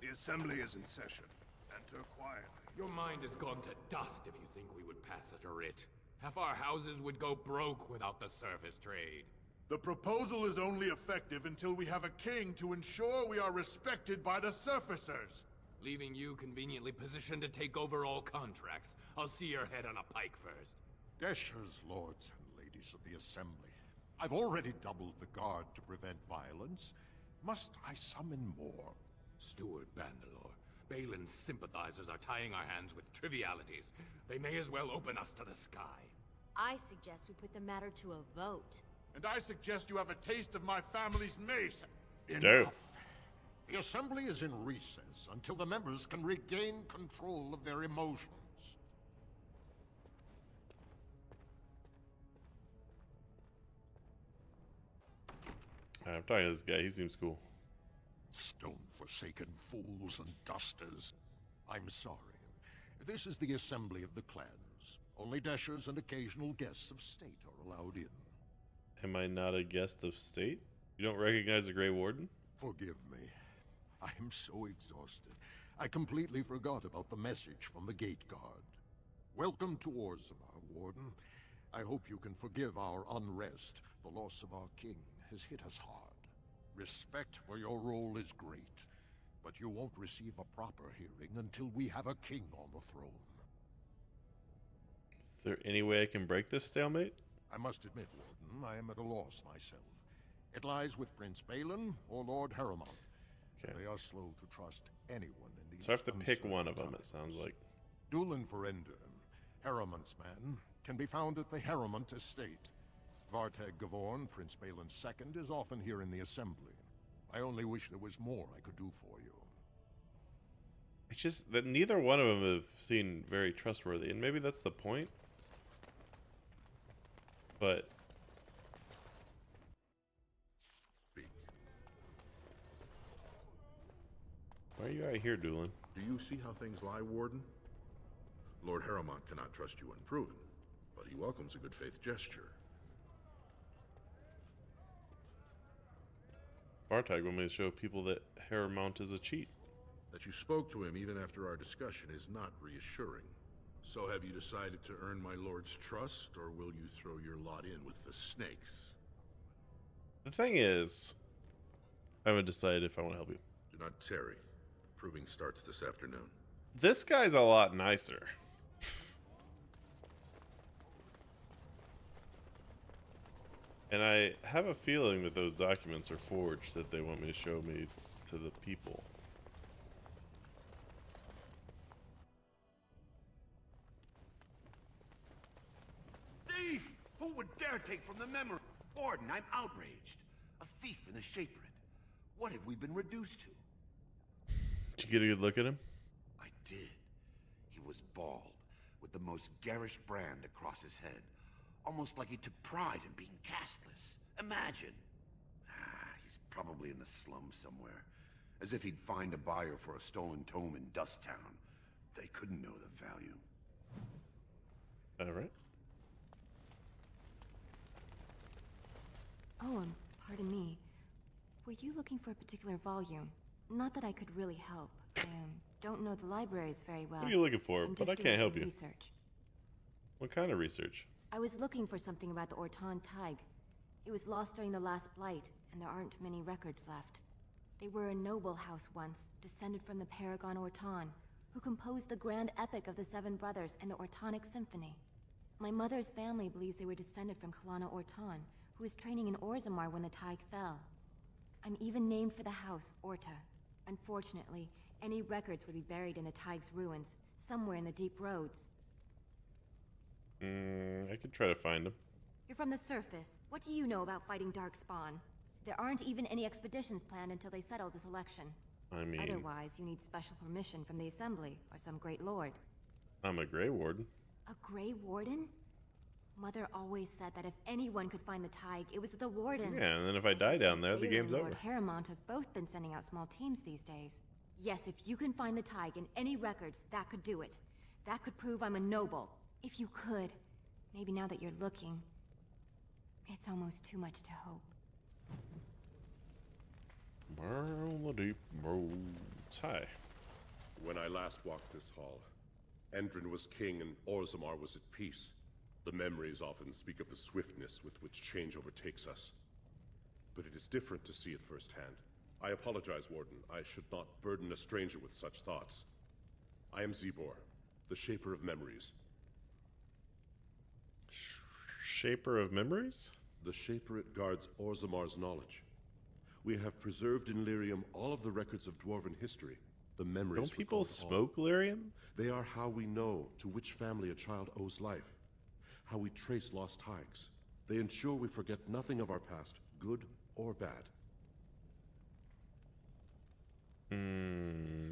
S7: The assembly is in session. Enter quietly.
S17: Your mind has gone to dust if you think we would pass such a writ. Half our houses would go broke without the surface trade.
S6: The proposal is only effective until we have a king to ensure we are respected by the surfacers.
S17: Leaving you conveniently positioned to take over all contracts. I'll see your head on a pike first.
S15: Deshers, lords and ladies of the assembly. I've already doubled the guard to prevent violence. Must I summon more?
S17: Steward Bandalore, Balin's sympathizers are tying our hands with trivialities. They may as well open us to the sky.
S11: I suggest we put the matter to a vote.
S6: And I suggest you have a taste of my family's mace.
S15: Enough. The assembly is in recess until the members can regain control of their emotions.
S1: I'm talking to this guy. He seems cool.
S15: Stone-forsaken fools and dusters. I'm sorry. This is the assembly of the clans. Only Deshers and occasional guests of state are allowed in.
S1: Am I not a guest of state? You don't recognize the Grey Warden?
S15: Forgive me. I am so exhausted. I completely forgot about the message from the gate guard. Welcome to Orzammar, Warden. I hope you can forgive our unrest. The loss of our king has hit us hard. Respect for your role is great, but you won't receive a proper hearing until we have a king on the throne.
S1: Is there any way I can break this stalemate?
S15: I must admit, Warden, I am at a loss myself. It lies with Prince Balin or Lord Harrimant.
S1: Okay.
S15: They are slow to trust anyone in these
S1: So I have to pick one of them,
S15: times.
S1: it sounds like.
S15: Dulin Ferender, Harrimant's man, can be found at the Harrimant estate. Vartag Gavorn, Prince Balin's second, is often here in the assembly. I only wish there was more I could do for you.
S1: It's just that neither one of them have seemed very trustworthy, and maybe that's the point. But why are you out here, Dulin?
S19: Do you see how things lie, Warden? Lord Harrimant cannot trust you unproven, but he welcomes a good faith gesture.
S1: Vartag want me to show people that Harrimant is a cheat.
S19: That you spoke to him even after our discussion is not reassuring. So have you decided to earn my lord's trust, or will you throw your lot in with the snakes?
S1: The thing is, I haven't decided if I want to help you.
S19: Do not tarry. Proving starts this afternoon.
S1: This guy's a lot nicer. And I have a feeling that those documents are forged that they want me to show me to the people.
S22: Thief! Who would dare take from the memory? Warden, I'm outraged. A thief in the Shaperate. What have we been reduced to?
S1: Did you get a good look at him?
S22: I did. He was bald, with the most garish brand across his head. Almost like he took pride in being castless. Imagine. He's probably in the slums somewhere. As if he'd find a buyer for a stolen tome in Dust Town. They couldn't know the value.
S1: All right.
S20: Oh, pardon me. Were you looking for a particular volume? Not that I could really help. I don't know the libraries very well.
S1: What are you looking for?
S20: I'm
S1: But
S20: just
S1: I
S20: doing
S1: can't help
S20: some
S1: you.
S20: research.
S1: What kind of research?
S20: I was looking for something about the Orton Tig. It was lost during the last blight, and there aren't many records left. They were a noble house once, descended from the Paragon Orton, who composed the grand epic of the Seven Brothers and the Ortonic Symphony. My mother's family believes they were descended from Kalana Orton, who was training in Orzammar when the Tig fell. I'm even named for the house, Orta. Unfortunately, any records would be buried in the Tig's ruins, somewhere in the deep roads.
S1: I could try to find them.
S20: You're from the surface. What do you know about fighting Darkspawn? There aren't even any expeditions planned until they settle this election.
S1: I mean...
S20: Otherwise, you need special permission from the Assembly, or some great lord.
S1: I'm a Grey Warden.
S20: A Grey Warden? Mother always said that if anyone could find the Tig, it was the Wardens.
S1: Yeah, and then if I die down there, the game's over.
S20: Lord Harrimont have both been sending out small teams these days. Yes, if you can find the Tig in any records, that could do it. That could prove I'm a noble. If you could. Maybe now that you're looking, it's almost too much to hope.
S1: Burl the deep roads. Hi.
S9: When I last walked this hall, Endrin was king and Orzammar was at peace. The memories often speak of the swiftness with which change overtakes us. But it is different to see it firsthand. I apologize, Warden. I should not burden a stranger with such thoughts. I am Zebor, the Shaper of Memories.
S1: Shaper of Memories?
S9: The Shaperate guards Orzammar's knowledge. We have preserved in Lyrium all of the records of Dwarven history. The memories.
S1: Don't people smoke lyrium?
S9: They are how we know to which family a child owes life. How we trace lost Tigs. They ensure we forget nothing of our past, good or bad.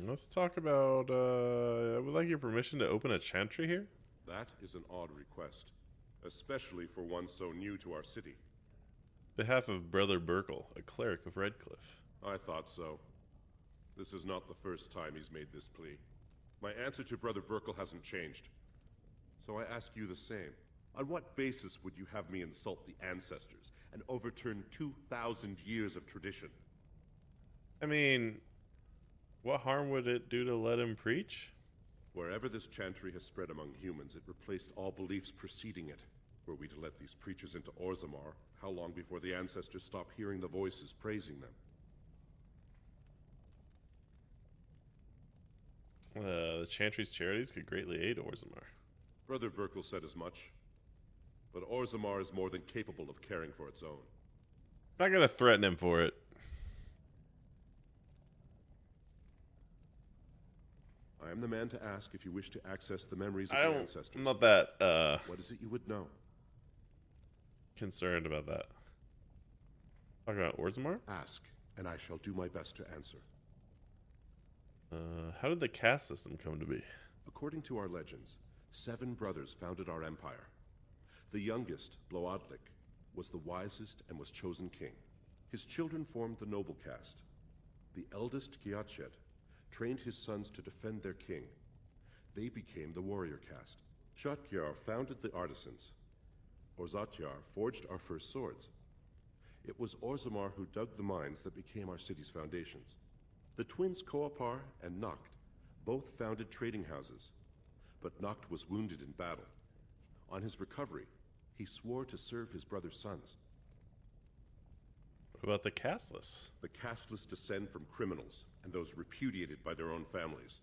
S1: Let's talk about, I would like your permission to open a chantry here?
S9: That is an odd request, especially for one so new to our city.
S1: Behalf of Brother Burkle, a cleric of Redcliffe.
S9: I thought so. This is not the first time he's made this plea. My answer to Brother Burkle hasn't changed. So I ask you the same. On what basis would you have me insult the ancestors and overturn 2,000 years of tradition?
S1: I mean, what harm would it do to let him preach?
S9: Wherever this chantry has spread among humans, it replaced all beliefs preceding it. Were we to let these preachers into Orzammar, how long before the ancestors stop hearing the voices praising them?
S1: The chantry's charities could greatly aid Orzammar.
S9: Brother Burkle said as much. But Orzammar is more than capable of caring for its own.
S1: I'm not gonna threaten him for it.
S9: I am the man to ask if you wish to access the memories of the ancestors.
S1: I'm not that,
S9: What is it you would know?
S1: Concerned about that. Talking about Orzammar?
S9: Ask, and I shall do my best to answer.
S1: How did the caste system come to be?
S9: According to our legends, 7 brothers founded our empire. The youngest, Bloadlik, was the wisest and was chosen king. His children formed the noble caste. The eldest, Giachet, trained his sons to defend their king. They became the warrior caste. Shotgyar founded the artisans. Orzatyar forged our first swords. It was Orzammar who dug the mines that became our city's foundations. The twins Koapar and Noct both founded trading houses, but Noct was wounded in battle. On his recovery, he swore to serve his brother's sons.
S1: What about the casteless?
S9: The casteless descend from criminals and those repudiated by their own families,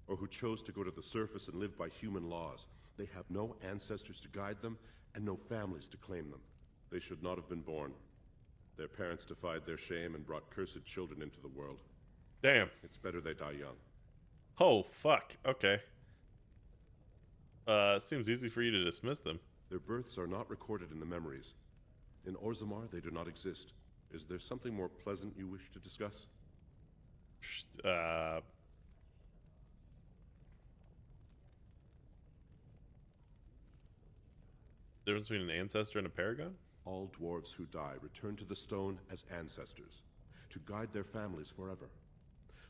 S9: or who chose to go to the surface and live by human laws. They have no ancestors to guide them and no families to claim them. They should not have been born. Their parents defied their shame and brought cursed children into the world.
S1: Damn.
S9: It's better they die young.
S1: Oh, fuck. Okay. Seems easy for you to dismiss them.
S9: Their births are not recorded in the memories. In Orzammar, they do not exist. Is there something more pleasant you wish to discuss?
S1: Difference between an ancestor and a paragon?
S9: All dwarves who die return to the stone as ancestors, to guide their families forever.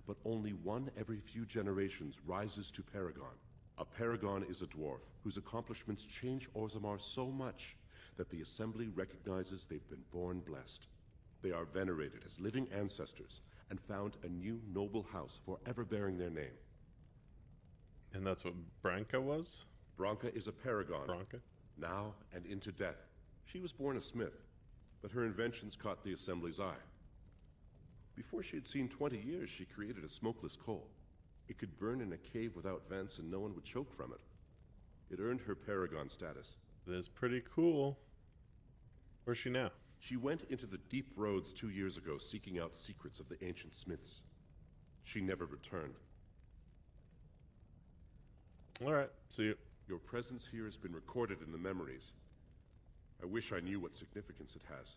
S9: But only one every few generations rises to paragon. A paragon is a dwarf whose accomplishments change Orzammar so much that the Assembly recognizes they've been born blessed. They are venerated as living ancestors and found a new noble house forever bearing their name.
S1: And that's what Branka was?
S9: Branka is a paragon.
S1: Branka?
S9: Now and into death. She was born a smith, but her inventions caught the Assembly's eye. Before she had seen 20 years, she created a smokeless coal. It could burn in a cave without vents and no one would choke from it. It earned her paragon status.
S1: It is pretty cool. Where's she now?
S9: She went into the deep roads 2 years ago seeking out secrets of the ancient smiths. She never returned.
S1: Alright, see you.
S9: Your presence here has been recorded in the memories. I wish I knew what significance it has.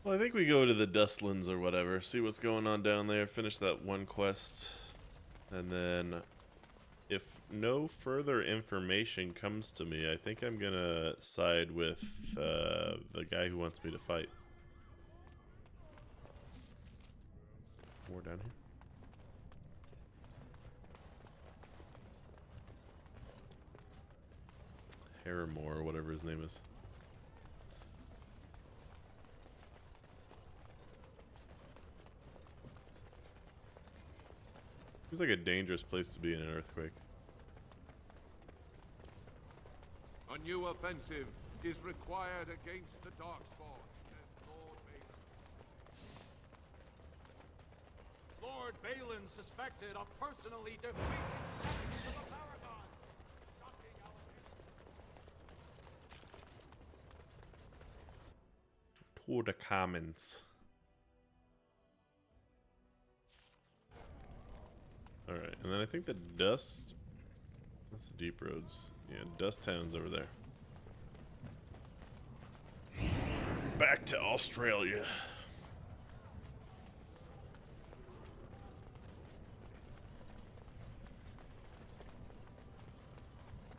S1: Well, I think we go to the Dustlands or whatever, see what's going on down there, finish that one quest, and then if no further information comes to me, I think I'm gonna side with the guy who wants me to fight. More down here. Harrimore, or whatever his name is. Seems like a dangerous place to be in an earthquake.
S17: A new offensive is required against the Darkspawn, says Lord Balin.
S5: Lord Balin suspected of personally defeating sections of the Paragon. Shocking allegation.
S1: To the comments. Alright, and then I think the Dust... That's the Deep Roads. Yeah, Dust Town's over there. Back to Australia.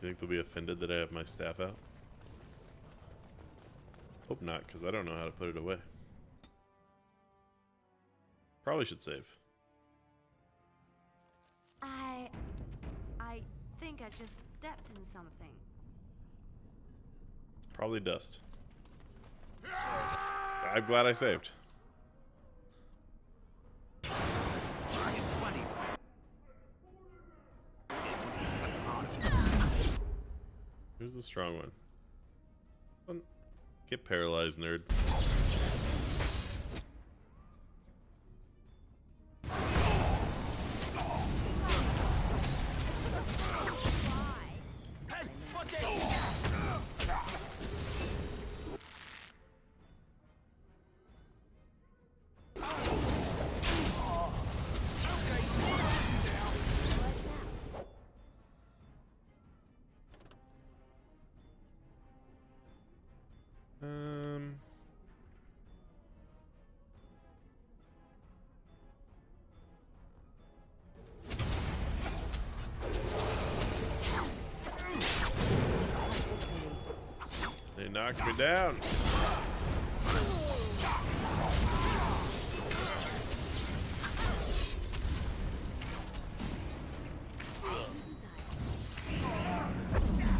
S1: You think they'll be offended that I have my staff out? Hope not, because I don't know how to put it away. Probably should save.
S8: I think I just stepped in something.
S1: Probably dust. I'm glad I saved. Who's the strong one? Get paralyzed, nerd. They knocked me down.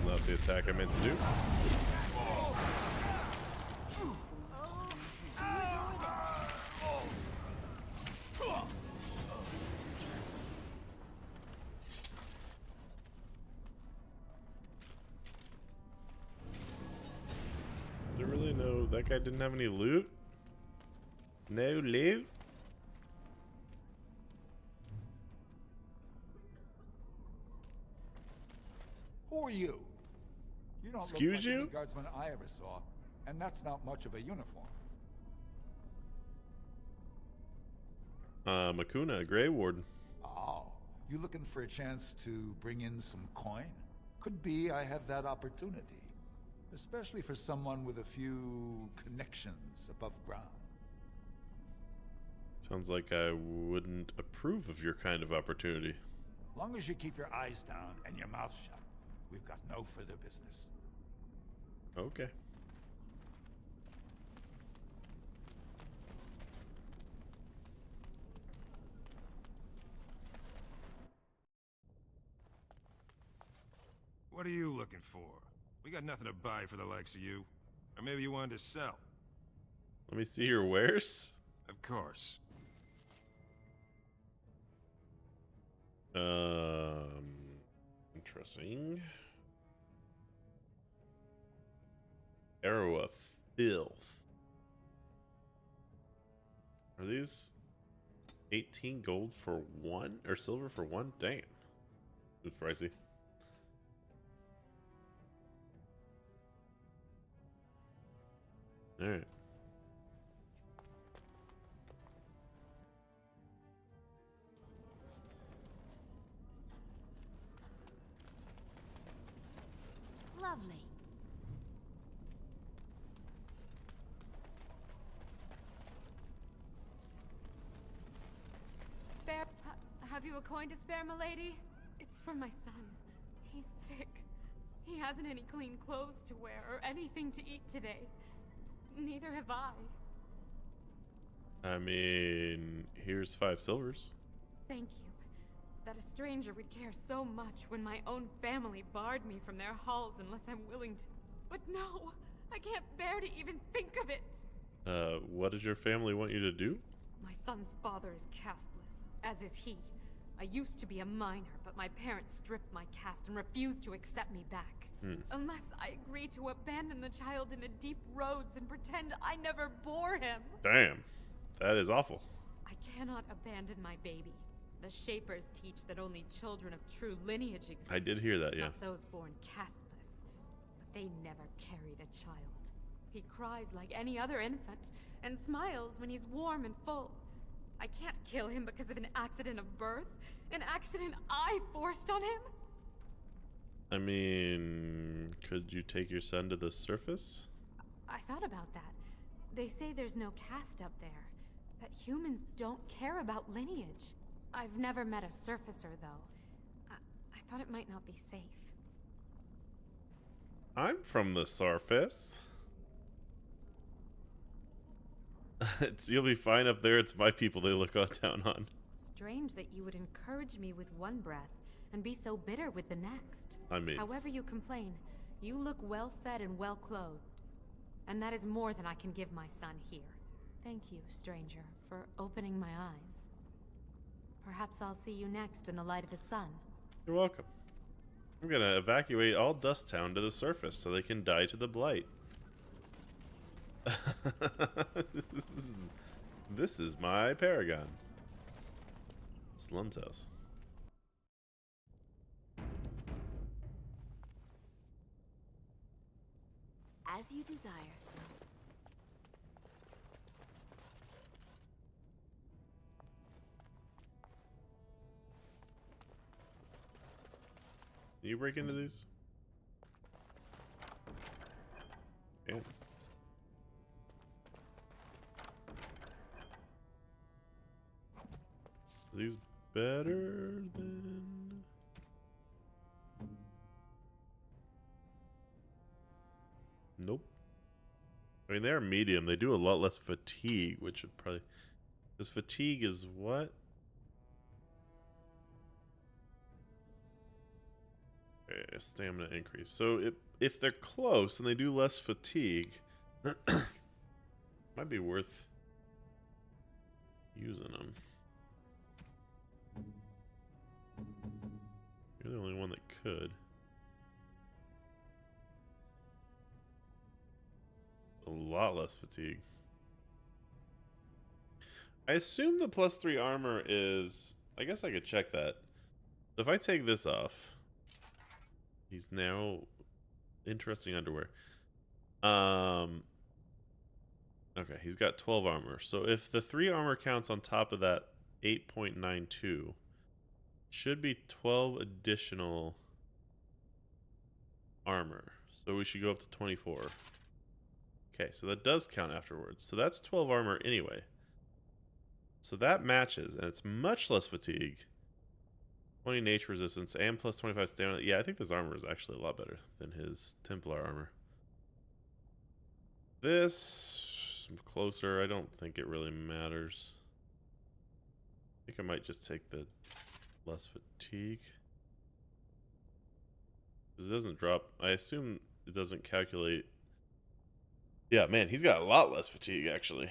S1: Love the attack I meant to do. That guy didn't have any loot? No loot?
S10: Who are you? You don't
S1: Excuse
S10: look like
S1: you?
S10: any guardsman I ever saw, and that's not much of a uniform.
S1: Makuna, Grey Warden.
S10: Oh, you looking for a chance to bring in some coin? Could be I have that opportunity. Especially for someone with a few connections above ground.
S1: Sounds like I wouldn't approve of your kind of opportunity.
S10: Long as you keep your eyes down and your mouth shut, we've got no further business.
S1: Okay.
S13: What are you looking for? We got nothing to buy for the likes of you. Or maybe you wanted to sell.
S1: Let me see your wares.
S13: Of course.
S1: Interesting. Arrow of Filth. Are these 18 gold for one? Or silver for one? Damn. It's pricey. Alright.
S20: Lovely.
S14: Spare... have you a coin to spare, milady? It's for my son. He's sick. He hasn't any clean clothes to wear or anything to eat today. Neither have I.
S1: I mean, here's 5 silvers.
S14: Thank you. That a stranger would care so much when my own family barred me from their halls unless I'm willing to. But no! I can't bear to even think of it!
S1: What does your family want you to do?
S14: My son's father is casteless, as is he. I used to be a minor, but my parents stripped my caste and refused to accept me back. Unless I agree to abandon the child in the deep roads and pretend I never bore him.
S1: Damn. That is awful.
S14: I cannot abandon my baby. The Shapers teach that only children of true lineage exist.
S1: I did hear that, yeah.
S14: Not those born casteless. But they never carried a child. He cries like any other infant, and smiles when he's warm and full. I can't kill him because of an accident of birth. An accident I forced on him?
S1: I mean, could you take your son to the surface?
S14: I thought about that. They say there's no caste up there. That humans don't care about lineage. I've never met a surfacer, though. I thought it might not be safe.
S1: I'm from the surface. You'll be fine up there. It's my people they look down on.
S14: Strange that you would encourage me with one breath and be so bitter with the next.
S1: I mean...
S14: However you complain, you look well-fed and well-clothed. And that is more than I can give my son here. Thank you, stranger, for opening my eyes. Perhaps I'll see you next in the light of the sun.
S1: You're welcome. I'm gonna evacuate all Dust Town to the surface so they can die to the blight. This is my Paragon. Slum's house.
S20: As you desire.
S1: Can you break into these? Yeah. Are these better than... Nope. I mean, they are medium. They do a lot less fatigue, which would probably... Because fatigue is what? Okay, stamina increase. So if they're close and they do less fatigue, might be worth using them. You're the only one that could. A lot less fatigue. I assume the +3 armor is... I guess I could check that. So if I take this off... He's now... Interesting underwear. Okay, he's got 12 armor. So if the 3 armor counts on top of that 8.92... Should be 12 additional armor. So we should go up to 24. Okay, so that does count afterwards. So that's 12 armor anyway. So that matches, and it's much less fatigue. 20 nature resistance and plus 25 stamina. Yeah, I think this armor is actually a lot better than his Templar armor. This, closer, I don't think it really matters. I think I might just take the less fatigue. It doesn't drop. I assume it doesn't calculate. Yeah, man, he's got a lot less fatigue, actually.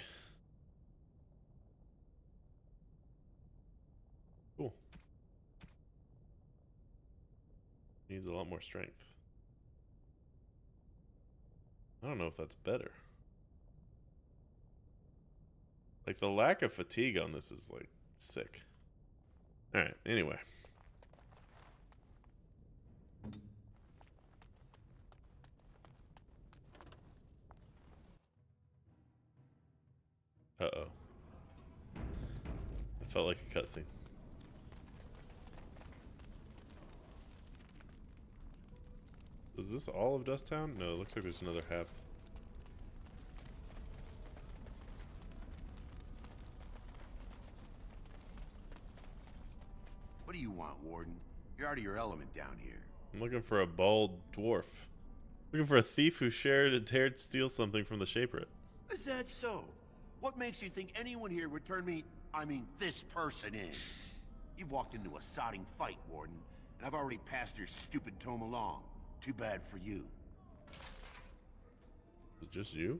S1: Cool. Needs a lot more strength. I don't know if that's better. Like, the lack of fatigue on this is, like, sick. Alright, anyway. Uh-oh. It felt like a cutscene. Is this all of Dusttown? No, it looks like there's another half.
S22: What do you want, Warden? You're out of your element down here.
S1: I'm looking for a bald dwarf. Looking for a thief who dared steal something from the Shaperate.
S22: Is that so? What makes you think anyone here would turn me, this person in? You've walked into a sodding fight, Warden, and I've already passed your stupid tome along. Too bad for you.
S1: Is it just you?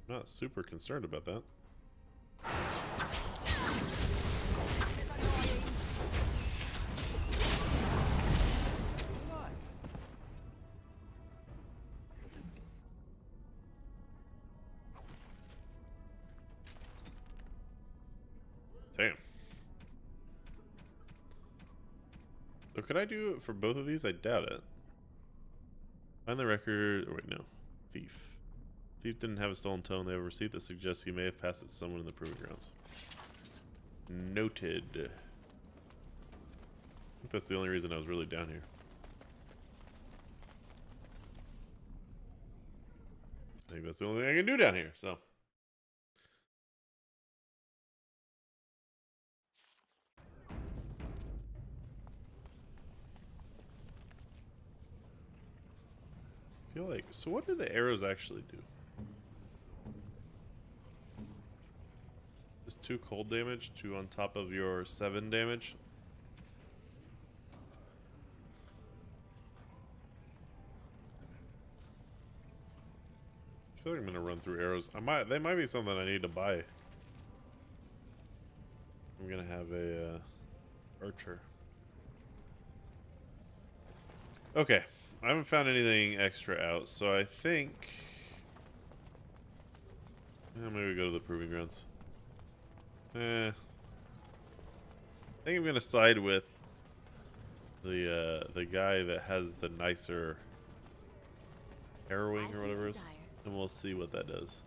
S1: I'm not super concerned about that. Damn. So could I do it for both of these? I doubt it. Find the record. Oh, wait, no. Thief. Thief didn't have a stolen tome. They have a receipt that suggests he may have passed it to someone in the proving grounds. Noted. I think that's the only reason I was really down here. I think that's the only thing I can do down here, so. I feel like, so what do the arrows actually do? Just 2 cold damage, 2 on top of your 7 damage. I feel like I'm gonna run through arrows. They might be something I need to buy. I'm gonna have a archer. Okay. I haven't found anything extra out, so I think maybe we go to the proving grounds. I think I'm gonna side with the guy that has the nicer arrowing or whatever it is, and we'll see what that does.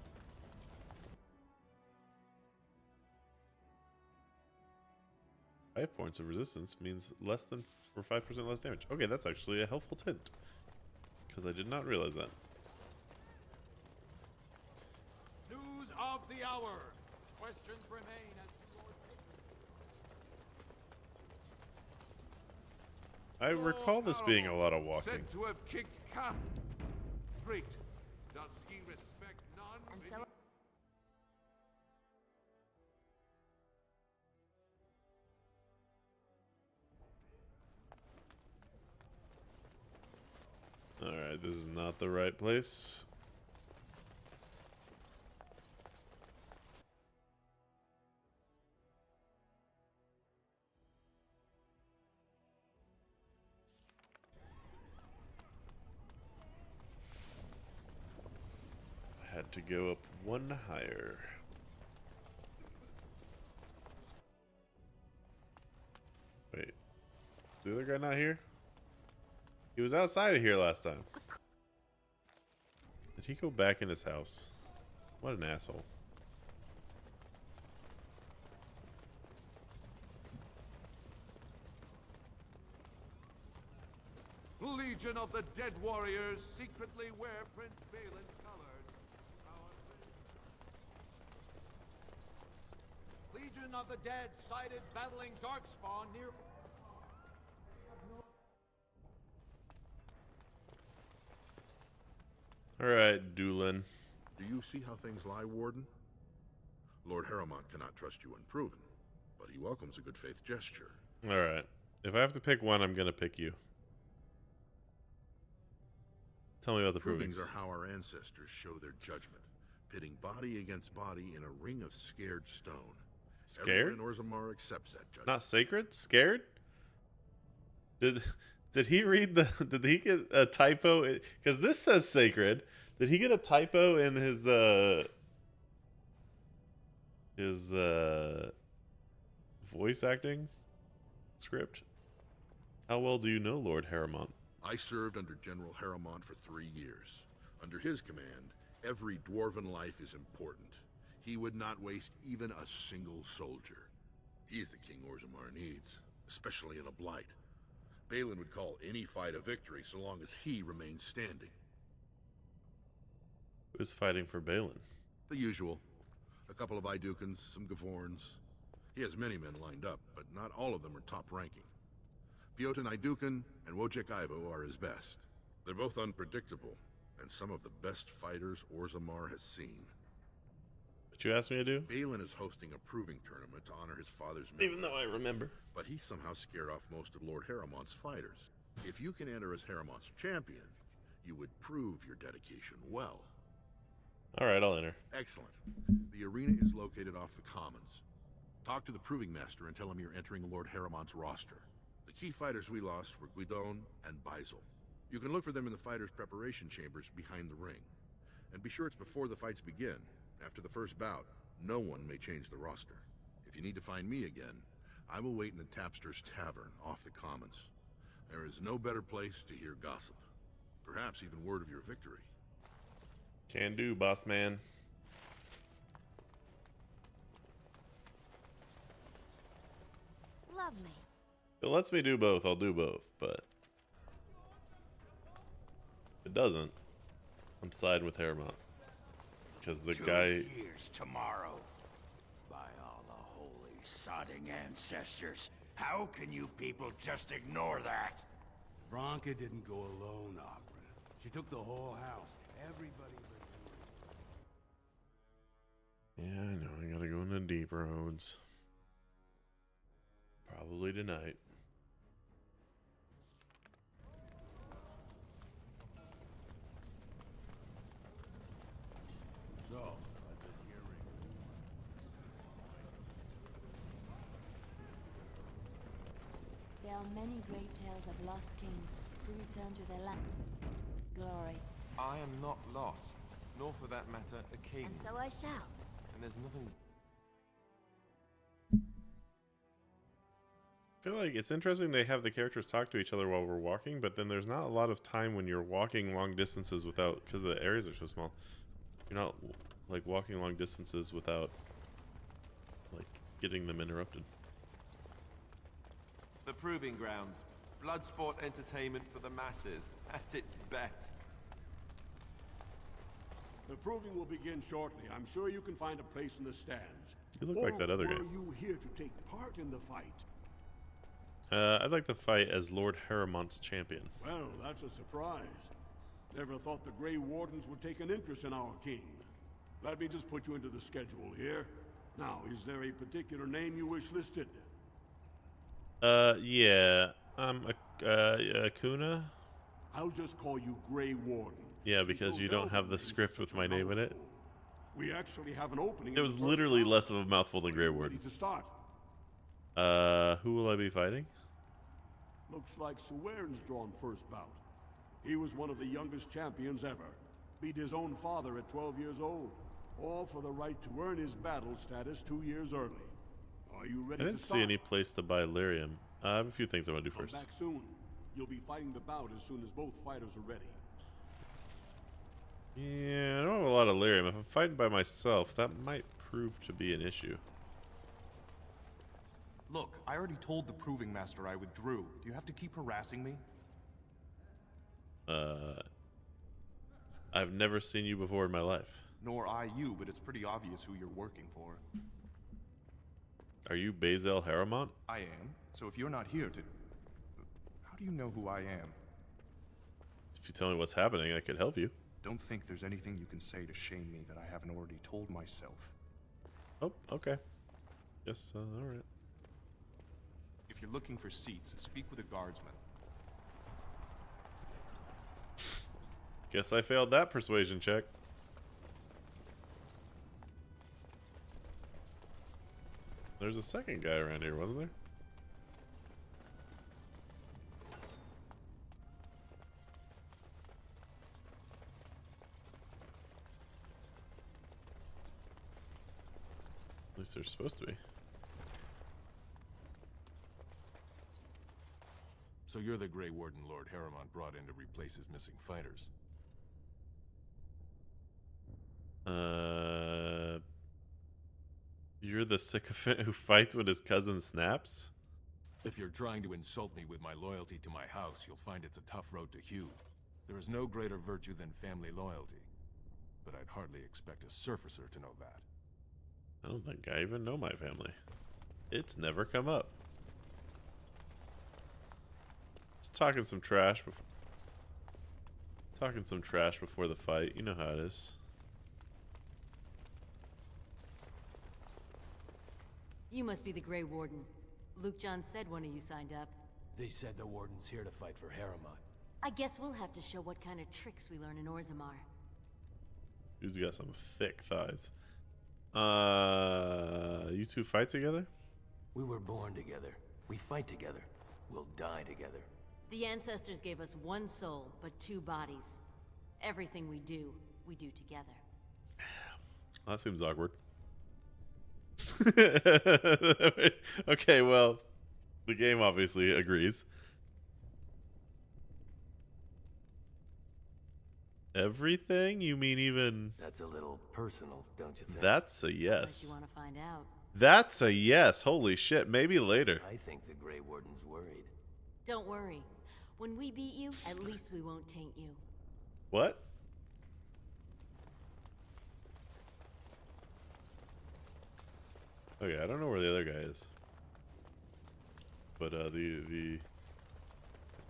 S1: 5 points of resistance means less than 5% less damage. Okay, that's actually a helpful hint, because I did not realize that.
S5: News of the hour. Questions remain as
S1: I recall this being a lot of walking.
S17: Said to have kicked Cap. Great. Does he respect none?
S20: And so
S1: Alright, this is not the right place. I had to go up 1 higher. Wait, the other guy not here? He was outside of here last time. Did he go back in his house? What an asshole.
S17: Legion of the Dead Warriors secretly wear Prince Balin's colors.
S5: Legion of the Dead sighted battling Darkspawn near...
S1: Alright, Doolin.
S19: Do you see how things lie, Warden? Lord Harrowmont cannot trust you unproven, but he welcomes a good faith gesture.
S1: Alright. If I have to pick one, I'm gonna pick you. Tell me about the
S19: Provings
S1: provings.
S19: are how our ancestors show their judgment, pitting body against body in a ring of scared stone.
S1: Scared?
S19: Everyone in Orzammar accepts that judgment.
S1: Not sacred? Scared? Did he read the? Did he get a typo? Because this says sacred. Did he get a typo in his voice acting script? How well do you know Lord Harrimont?
S19: I served under General Harrimont for 3 years. Under his command, every dwarven life is important. He would not waste even a single soldier. He's the king Orzammar needs, especially in a blight. Balin would call any fight a victory so long as he remains standing.
S1: Who's fighting for Balin?
S19: The usual. A couple of Idukans, some Gavorns. He has many men lined up, but not all of them are top-ranking. Piotin Idukan and Wojciech Ivo are his best. They're both unpredictable, and some of the best fighters Orzammar has seen.
S1: What you asked me to do?
S19: Balin is hosting a proving tournament to honor his father's memory.
S1: Even though I remember.
S19: But he somehow scared off most of Lord Harrimon's fighters. If you can enter as Harrimon's champion, you would prove your dedication well.
S1: Alright, I'll enter.
S19: Excellent. The arena is located off the Commons. Talk to the Proving Master and tell him you're entering Lord Harrimon's roster. The key fighters we lost were Guidon and Beisel. You can look for them in the fighters' preparation chambers behind the ring. And be sure it's before the fights begin. After the first bout, no one may change the roster. If you need to find me again, I will wait in the Tapster's Tavern off the Commons. There is no better place to hear gossip. Perhaps even word of your victory.
S1: Can do, boss man.
S8: Lovely.
S1: If it lets me do both, I'll do both, but if it doesn't, I'm siding with Harrimont. Because the
S22: 2
S1: guy...
S22: years tomorrow. By all the holy sodding ancestors, how can you people just ignore that?
S5: Bronca didn't go alone, Ogren. She took the whole house. Everybody but
S1: Yeah, I know. I gotta go into deep roads. Probably tonight.
S5: So, I've been hearing.
S8: There are many great tales of lost kings who return to their land. Glory.
S3: I am not lost, nor for that matter, a king.
S20: And so I shall.
S3: And there's nothing...
S1: I feel like it's interesting they have the characters talk to each other while we're walking, but then there's not a lot of time when you're walking long distances without, because the areas are so small, you're not like walking long distances without like getting them interrupted.
S3: The Proving Grounds. Blood sport entertainment for the masses, at its best.
S7: The proving will begin shortly. I'm sure you can find a place in the stands.
S1: You look like that other guy.
S7: Or are you here to take part in the fight?
S1: I'd like to fight as Lord Harrimont's champion.
S7: Well, that's a surprise. Never thought the Grey Wardens would take an interest in our king. Let me just put you into the schedule here. Now, is there a particular name you wish listed?
S1: Yeah. Akuna?
S7: I'll just call you Grey Warden.
S1: Yeah, because you don't have the script with my name in it.
S7: We actually have an opening.
S1: It was literally less of a mouthful than Grey Warden.
S7: To start.
S1: Who will I be fighting?
S7: Looks like Suwern's drawn first bout. He was one of the youngest champions ever. Beat his own father at 12 years old. All for the right to earn his battle status 2 years early. Are you ready
S1: I
S7: to
S1: didn't
S7: start?
S1: see any place to buy lyrium. I have a few things I want to do
S7: Come
S1: first.
S7: back soon. You'll be fighting the bout as soon as both fighters are ready.
S1: Yeah, I don't have a lot of lyrium. If I'm fighting by myself, that might prove to be an issue.
S12: Look, I already told the Proving Master I withdrew. Do you have to keep harassing me?
S1: I've never seen you before in my life.
S12: Nor I you, but it's pretty obvious who you're working for.
S1: Are you Bazel Harrimont?
S12: I am. So if you're not here to... How do you know who I am?
S1: If you tell me what's happening, I could help you.
S12: Don't think there's anything you can say to shame me that I haven't already told myself.
S1: Oh, okay. Yes, alright.
S12: If you're looking for seats, speak with a guardsman.
S1: Guess I failed that persuasion check. There's a second guy around here, wasn't there? At least there's supposed to be.
S3: So you're the Grey Warden Lord Harriman brought in to replace his missing fighters.
S1: You're the sycophant who fights when his cousin snaps?
S3: If you're trying to insult me with my loyalty to my house, you'll find it's a tough road to hew. There is no greater virtue than family loyalty. But I'd hardly expect a surfacer to know that.
S1: I don't think I even know my family. It's never come up. Just talking some trash before the fight. You know how it is.
S16: You must be the Grey Warden. Luke John said one of you signed up.
S18: They said the Warden's here to fight for Harriman.
S16: I guess we'll have to show what kind of tricks we learn in Orzammar.
S1: Dude's got some thick thighs. You two fight together?
S18: We were born together. We fight together. We'll die together.
S16: The ancestors gave us one soul, but two bodies. Everything we do together.
S1: That seems awkward. Okay, well, the game obviously agrees. Everything? You mean even...
S18: That's a little personal, don't you think?
S1: That's a yes.
S16: Unless you want to find out.
S1: That's a yes. Holy shit. Maybe later.
S18: I think the Grey Warden's worried.
S16: Don't worry. When we beat you, at least we won't taint you.
S1: What? Okay, I don't know where the other guy is. But I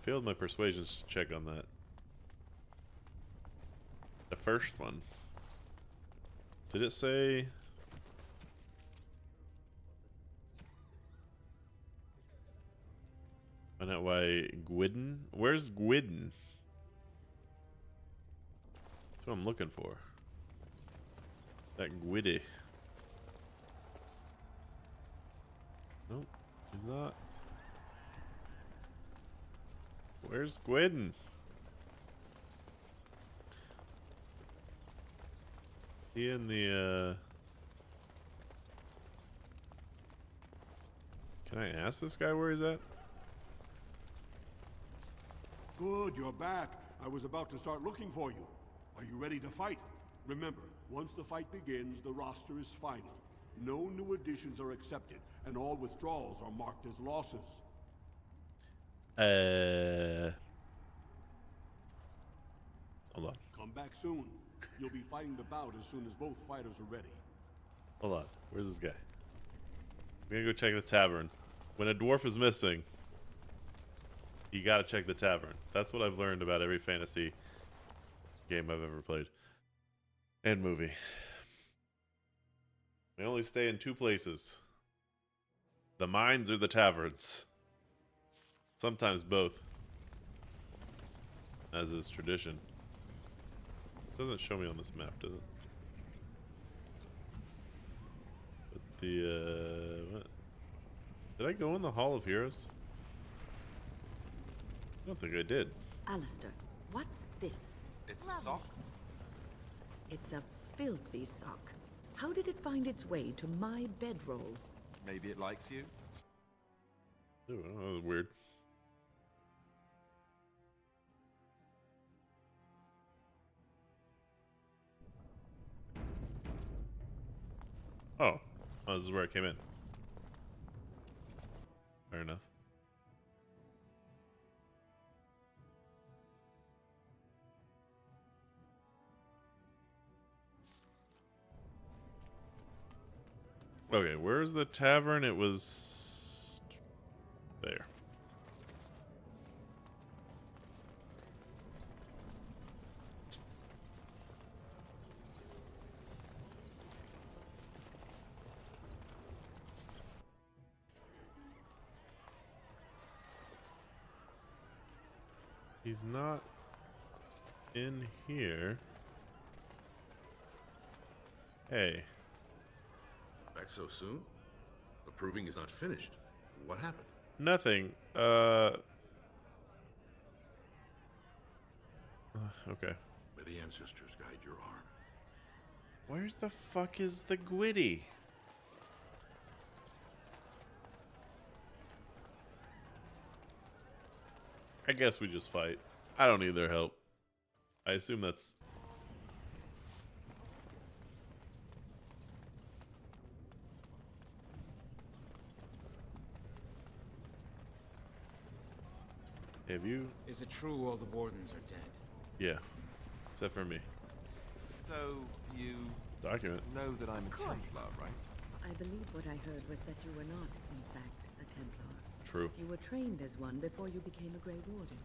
S1: failed my persuasion check on that. The first one. Did it say... Find out why Gwydden? Where's Gwydden? That's what I'm looking for. That Gwyddy. Nope, he's not. Where's Gwydden? He in the, Can I ask this guy where he's at?
S7: Good, you're back. I was about to start looking for you. Are you ready to fight? Remember, once the fight begins, the roster is final. No new additions are accepted, and all withdrawals are marked as losses.
S1: Hold on.
S7: Come back soon. You'll be fighting the bout as soon as both fighters are ready.
S1: Hold on. Where's this guy? I'm gonna go check the tavern. When a dwarf is missing, you gotta check the tavern. That's what I've learned about every fantasy game I've ever played. And movie. They only stay in two places. The mines or the taverns. Sometimes both. As is tradition. It doesn't show me on this map, does it? But the, what? Did I go in the Hall of Heroes? I don't think I did.
S2: Alistair, what's this?
S12: It's a sock.
S2: It's a filthy sock. How did it find its way to my bedroll?
S12: Maybe it likes you.
S1: Ooh, that was weird. Oh, this is where I came in. Fair enough. Okay, where's the tavern? It was there. He's not in here. Hey.
S19: Back so soon? The proving is not finished. What happened?
S1: Nothing. Okay.
S19: May the ancestors guide your arm.
S1: Where's the fuck is the Gwitty? I guess we just fight. I don't need their help. I assume that's... Have you?
S4: Is it true all the Wardens are dead?
S1: Yeah. Except for me.
S12: So, you...
S1: Document.
S12: know that I'm a Templar, right?
S2: I believe what I heard was that you were not, in fact, a Templar.
S1: True.
S2: You were trained as one before you became a Grey Warden.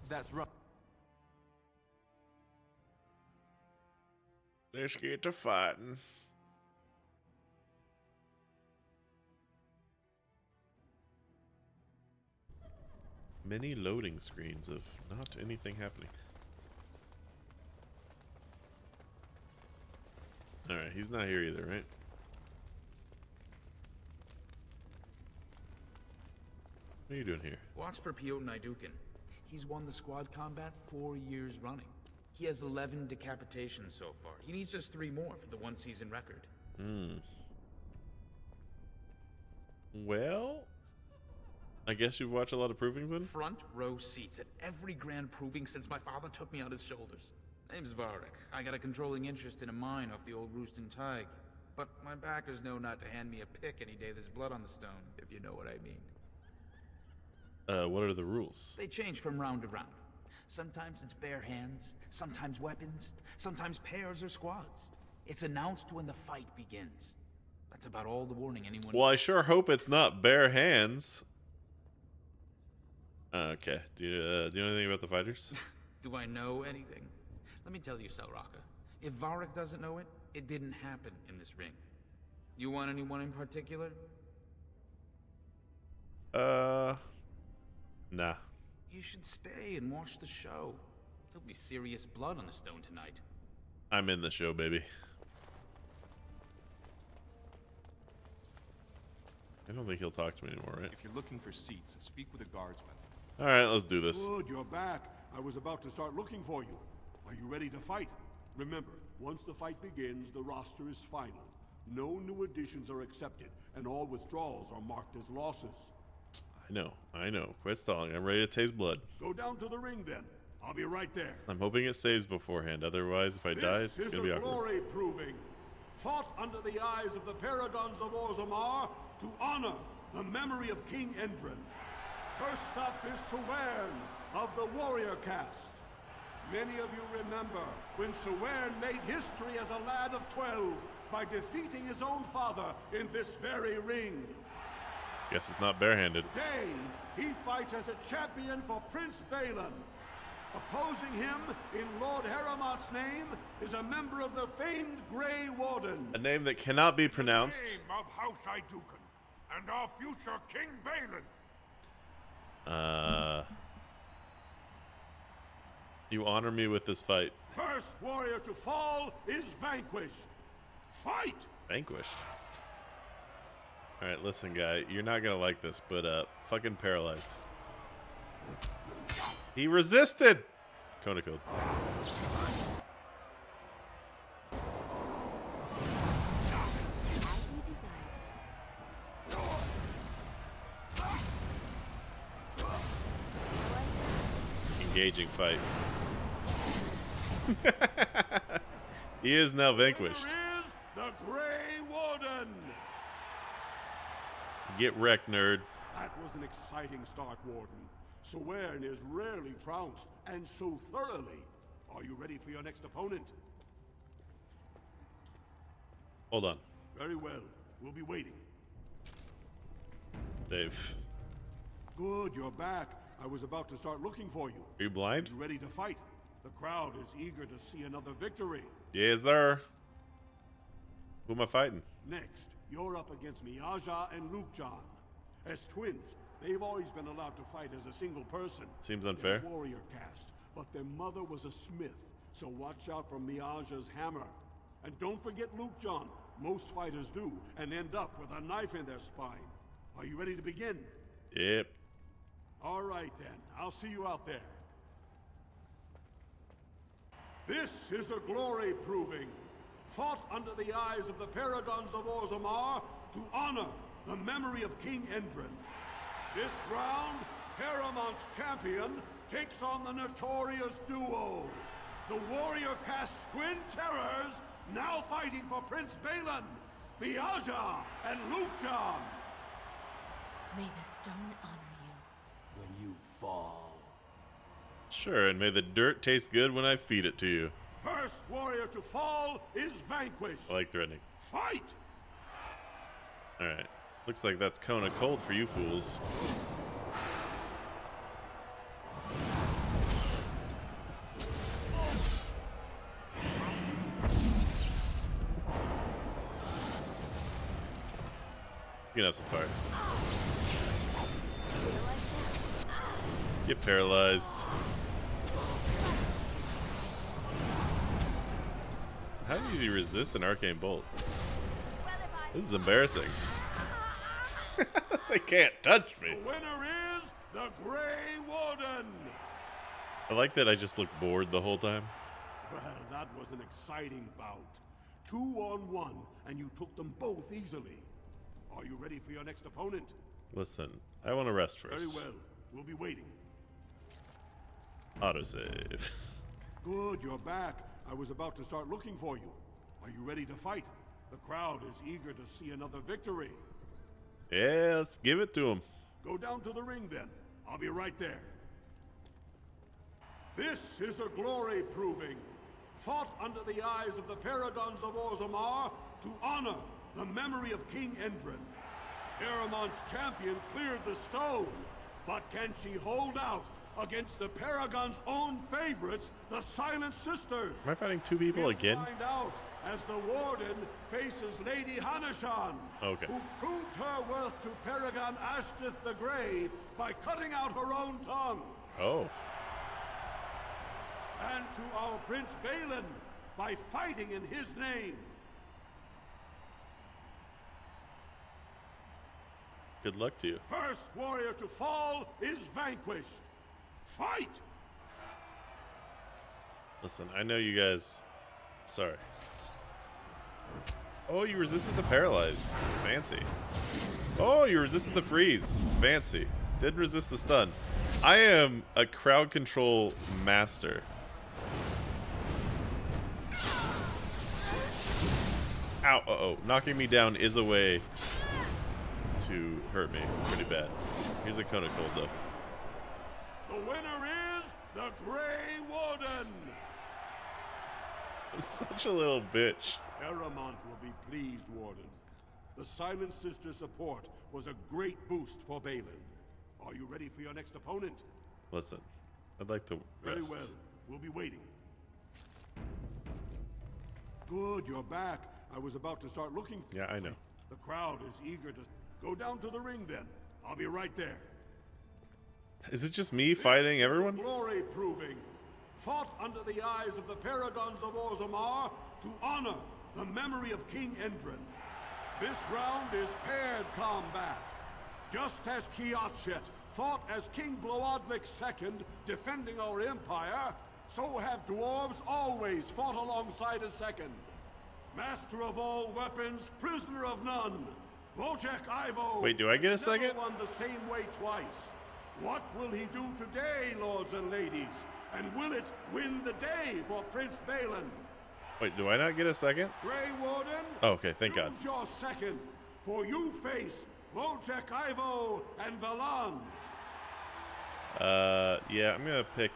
S12: That's right.
S1: Let's get to fighting. Many loading screens of not anything happening. Alright, he's not here either, right? What are you doing here?
S4: Watch for Piotr Naidukin. He's won the squad combat 4 years running. He has 11 decapitations so far. He needs just 3 more for the one-season record.
S1: Well, I guess you've watched a lot of provings then?
S4: Front row seats at every grand proving since my father took me on his shoulders. Name's Varric. I got a controlling interest in a mine off the old Rooston Tig. But my backers know not to hand me a pick any day there's blood on the stone, if you know what I mean.
S1: What are the rules?
S4: They change from round to round. Sometimes it's bare hands, sometimes weapons, sometimes pairs or squads. It's announced when the fight begins. That's about all the warning anyone...
S1: Well, I sure hope it's not bare hands. Okay. Do you know anything about the fighters?
S4: Do I know anything? Let me tell you, Selraka. If Varric doesn't know it, it didn't happen in this ring. You want anyone in particular?
S1: Nah.
S4: You should stay and watch the show. There'll be serious blood on the stone tonight.
S1: I'm in the show, baby. I don't think he'll talk to me anymore, right?
S12: If you're looking for seats, speak with a guardsman.
S1: Alright, let's do this.
S7: Good, you're back. I was about to start looking for you. Are you ready to fight? Remember, once the fight begins, the roster is final. No new additions are accepted, and all withdrawals are marked as losses.
S1: I know. Quit stalling. I'm ready to taste blood.
S7: Go down to the ring, then. I'll be right there.
S1: I'm hoping it saves beforehand. Otherwise, if I die, it's gonna be awkward.
S7: Glory proving. Fought under the eyes of the Paragons of Orzammar to honor the memory of King Endrin. First up is Sewern of the Warrior Caste. Many of you remember when Sewern made history as a lad of 12 by defeating his own father in this very ring.
S1: Guess it's not barehanded.
S7: Today, he fights as a champion for Prince Balin. Opposing him, in Lord Heramont's name, is a member of the famed Grey Warden.
S1: A name that cannot be pronounced.
S6: In the name of House Idukan and our future King Balin.
S1: You honor me with this fight.
S7: First warrior to fall is vanquished. Fight!
S1: Vanquished? Alright, listen, guy. You're not gonna like this, but, fucking paralyzed. He resisted! Kona code. Engaging fight. He is now vanquished.
S7: There is the Grey Warden!
S1: Get wrecked, nerd.
S7: That was an exciting start, Warden. Sewern is rarely trounced, and so thoroughly. Are you ready for your next opponent?
S1: Hold on.
S7: Very well. We'll be waiting.
S1: Dave.
S7: Good, you're back. I was about to start looking for you.
S1: Are you blind?
S7: You ready to fight? The crowd is eager to see another victory.
S1: Yes, sir. Who am I fighting?
S7: Next, you're up against Miaja and Lukejan. As twins, they've always been allowed to fight as a single person.
S1: Seems unfair.
S7: They're warrior caste, but their mother was a smith, so watch out for Miaja's hammer. And don't forget Luke John. Most fighters do, and end up with a knife in their spine. Are you ready to begin?
S1: Yep.
S7: All right, then. I'll see you out there. This is a glory proving, fought under the eyes of the Paragons of Orzammar to honor the memory of King Endrin. This round, Paramount's champion takes on the notorious duo, the warrior caste twin terrors, now fighting for Prince Balin, Miaja, and Luke John.
S16: May the stone honor you.
S18: When you fall.
S1: Sure, and may the dirt taste good when I feed it to you.
S7: First warrior to fall is vanquished.
S1: I like threatening.
S7: Fight!
S1: Alright. Looks like that's Kona cold for you fools. You can have some fire. Get paralyzed. How do you resist an arcane bolt? This is embarrassing. They can't touch me.
S7: The winner is the Grey Warden.
S1: I like that I just look bored the whole time.
S7: Well, that was an exciting bout. 2-on-1, and you took them both easily. Are you ready for your next opponent?
S1: Listen, I want to rest first.
S7: Very well. We'll be waiting.
S1: Autosave.
S7: Good, you're back. I was about to start looking for you. Are you ready to fight? The crowd is eager to see another victory.
S1: Yeah, let's give it to him.
S7: Go down to the ring then. I'll be right there. This is a glory proving, fought under the eyes of the Paragons of Orzammar to honor the memory of King Endrin. Paramount's champion cleared the stone, but can she hold out against the Paragon's own favorites, the Silent Sisters?
S1: Am I fighting two people again?
S7: Find out as the Warden faces Lady Hanashan,
S1: okay,
S7: who proves her worth to Paragon Ashtith the Grey by cutting out her own tongue.
S1: Oh.
S7: And to our Prince Balin by fighting in his name.
S1: Good luck to you.
S7: First warrior to fall is vanquished. Fight!
S1: Listen, I know you guys... Sorry. Oh, you resisted the paralyze. Fancy. Oh, you resisted the freeze. Fancy. Did resist the stun. I am a crowd control master. Ow, uh-oh. Knocking me down is a way to hurt me pretty bad. Here's a Kona cold, though.
S7: The winner is the Grey Warden!
S1: I'm such a little bitch.
S7: Paramount will be pleased, Warden. The Silent Sister support was a great boost for Balin. Are you ready for your next opponent?
S1: Listen, I'd like to rest.
S7: Very well. We'll be waiting. Good, you're back. I was about to start looking.
S1: Yeah, I know.
S7: The crowd is eager to... Go down to the ring, then. I'll be right there.
S1: Is it just me fighting everyone?
S7: Glory proving, fought under the eyes of the Paragons of Orzammar to honor the memory of King Endrin. This round is paired combat. Just as Kiatchet fought as King Bloodlick II, defending our empire, so have dwarves always fought alongside a second. Master of all weapons, prisoner of none, Wojciech Ivo.
S1: Wait, do I get a second?
S7: Never won the same way twice. What will he do today, lords and ladies? And will it win the day for Prince Balin?
S1: Wait, do I not get a second?
S7: Grey Warden?
S1: Oh, okay, thank God.
S7: Choose your second, for you face Wojciech Ivo and Valans.
S1: Yeah, I'm gonna pick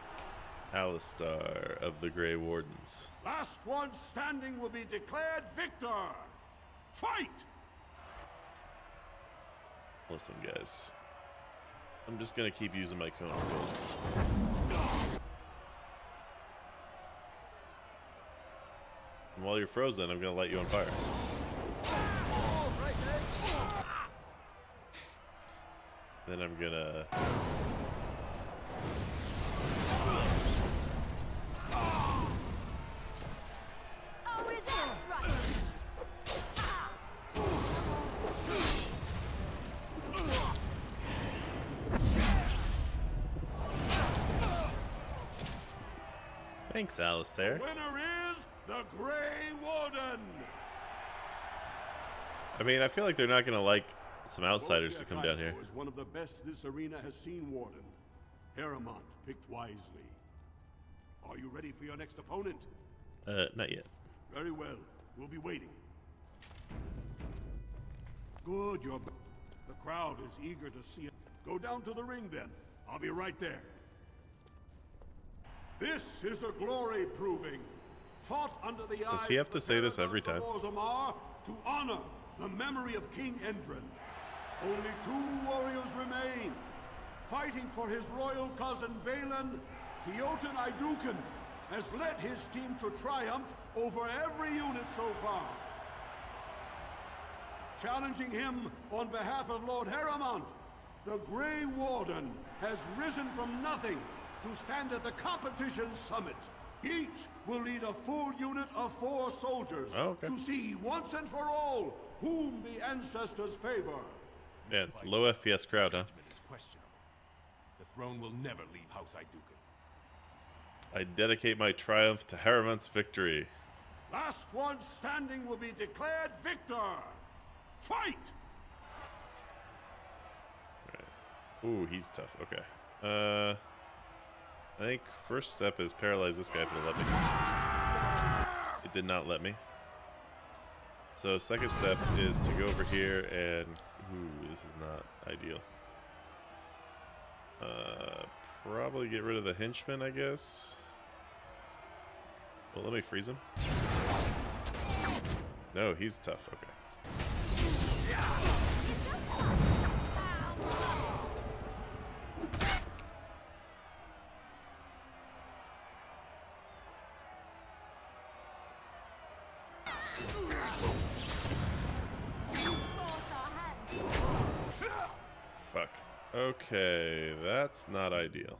S1: Alistar of the Grey Wardens.
S7: Last one standing will be declared victor. Fight!
S1: Listen, guys. I'm just gonna keep using my Kona. And while you're frozen, I'm gonna light you on fire. Then I'm gonna... Thanks, Alistair.
S7: The winner is the Grey Warden.
S1: I mean, I feel like they're not going to like some outsiders to come down here.
S7: Was one of the best this arena has seen, Warden. Paramount picked wisely. Are you ready for your next opponent?
S1: Not yet.
S7: Very well. We'll be waiting. Good, the crowd is eager to see it. Go down to the ring then. I'll be right there. This is a glory proving. Fought under the
S1: Does he have to say this every time?
S7: Orzammar to honor the memory of King Endrin. Only 2 warriors remain. Fighting for his royal cousin Balin, the Jotun Iduken has led his team to triumph over every unit so far. Challenging him on behalf of Lord Harrimont, the Grey Warden has risen from nothing to stand at the competition summit. Each will lead a full unit of 4 soldiers to see once and for all whom the ancestors favor.
S1: Yeah, low FPS crowd, huh?
S3: The throne will never leave House Iduken.
S1: I dedicate my triumph to Harriman's victory.
S7: Last one standing will be declared victor. Fight!
S1: Right. Ooh, he's tough. Okay. I think first step is paralyze this guy if it'll let me. It did not let me. So second step is to go over here and... Ooh, this is not ideal. Probably get rid of the henchman, I guess. Well, let me freeze him. No, he's tough. Okay. Fuck. Okay, that's not ideal.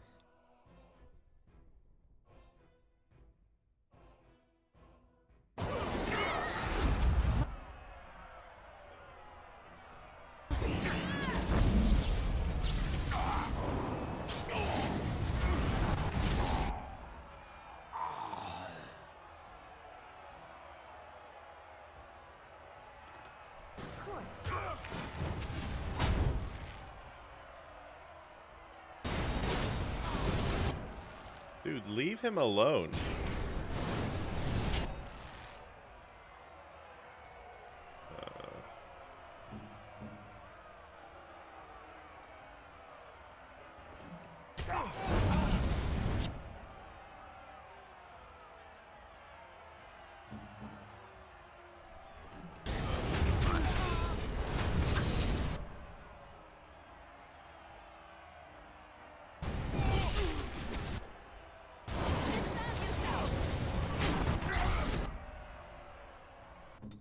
S1: Dude, leave him alone.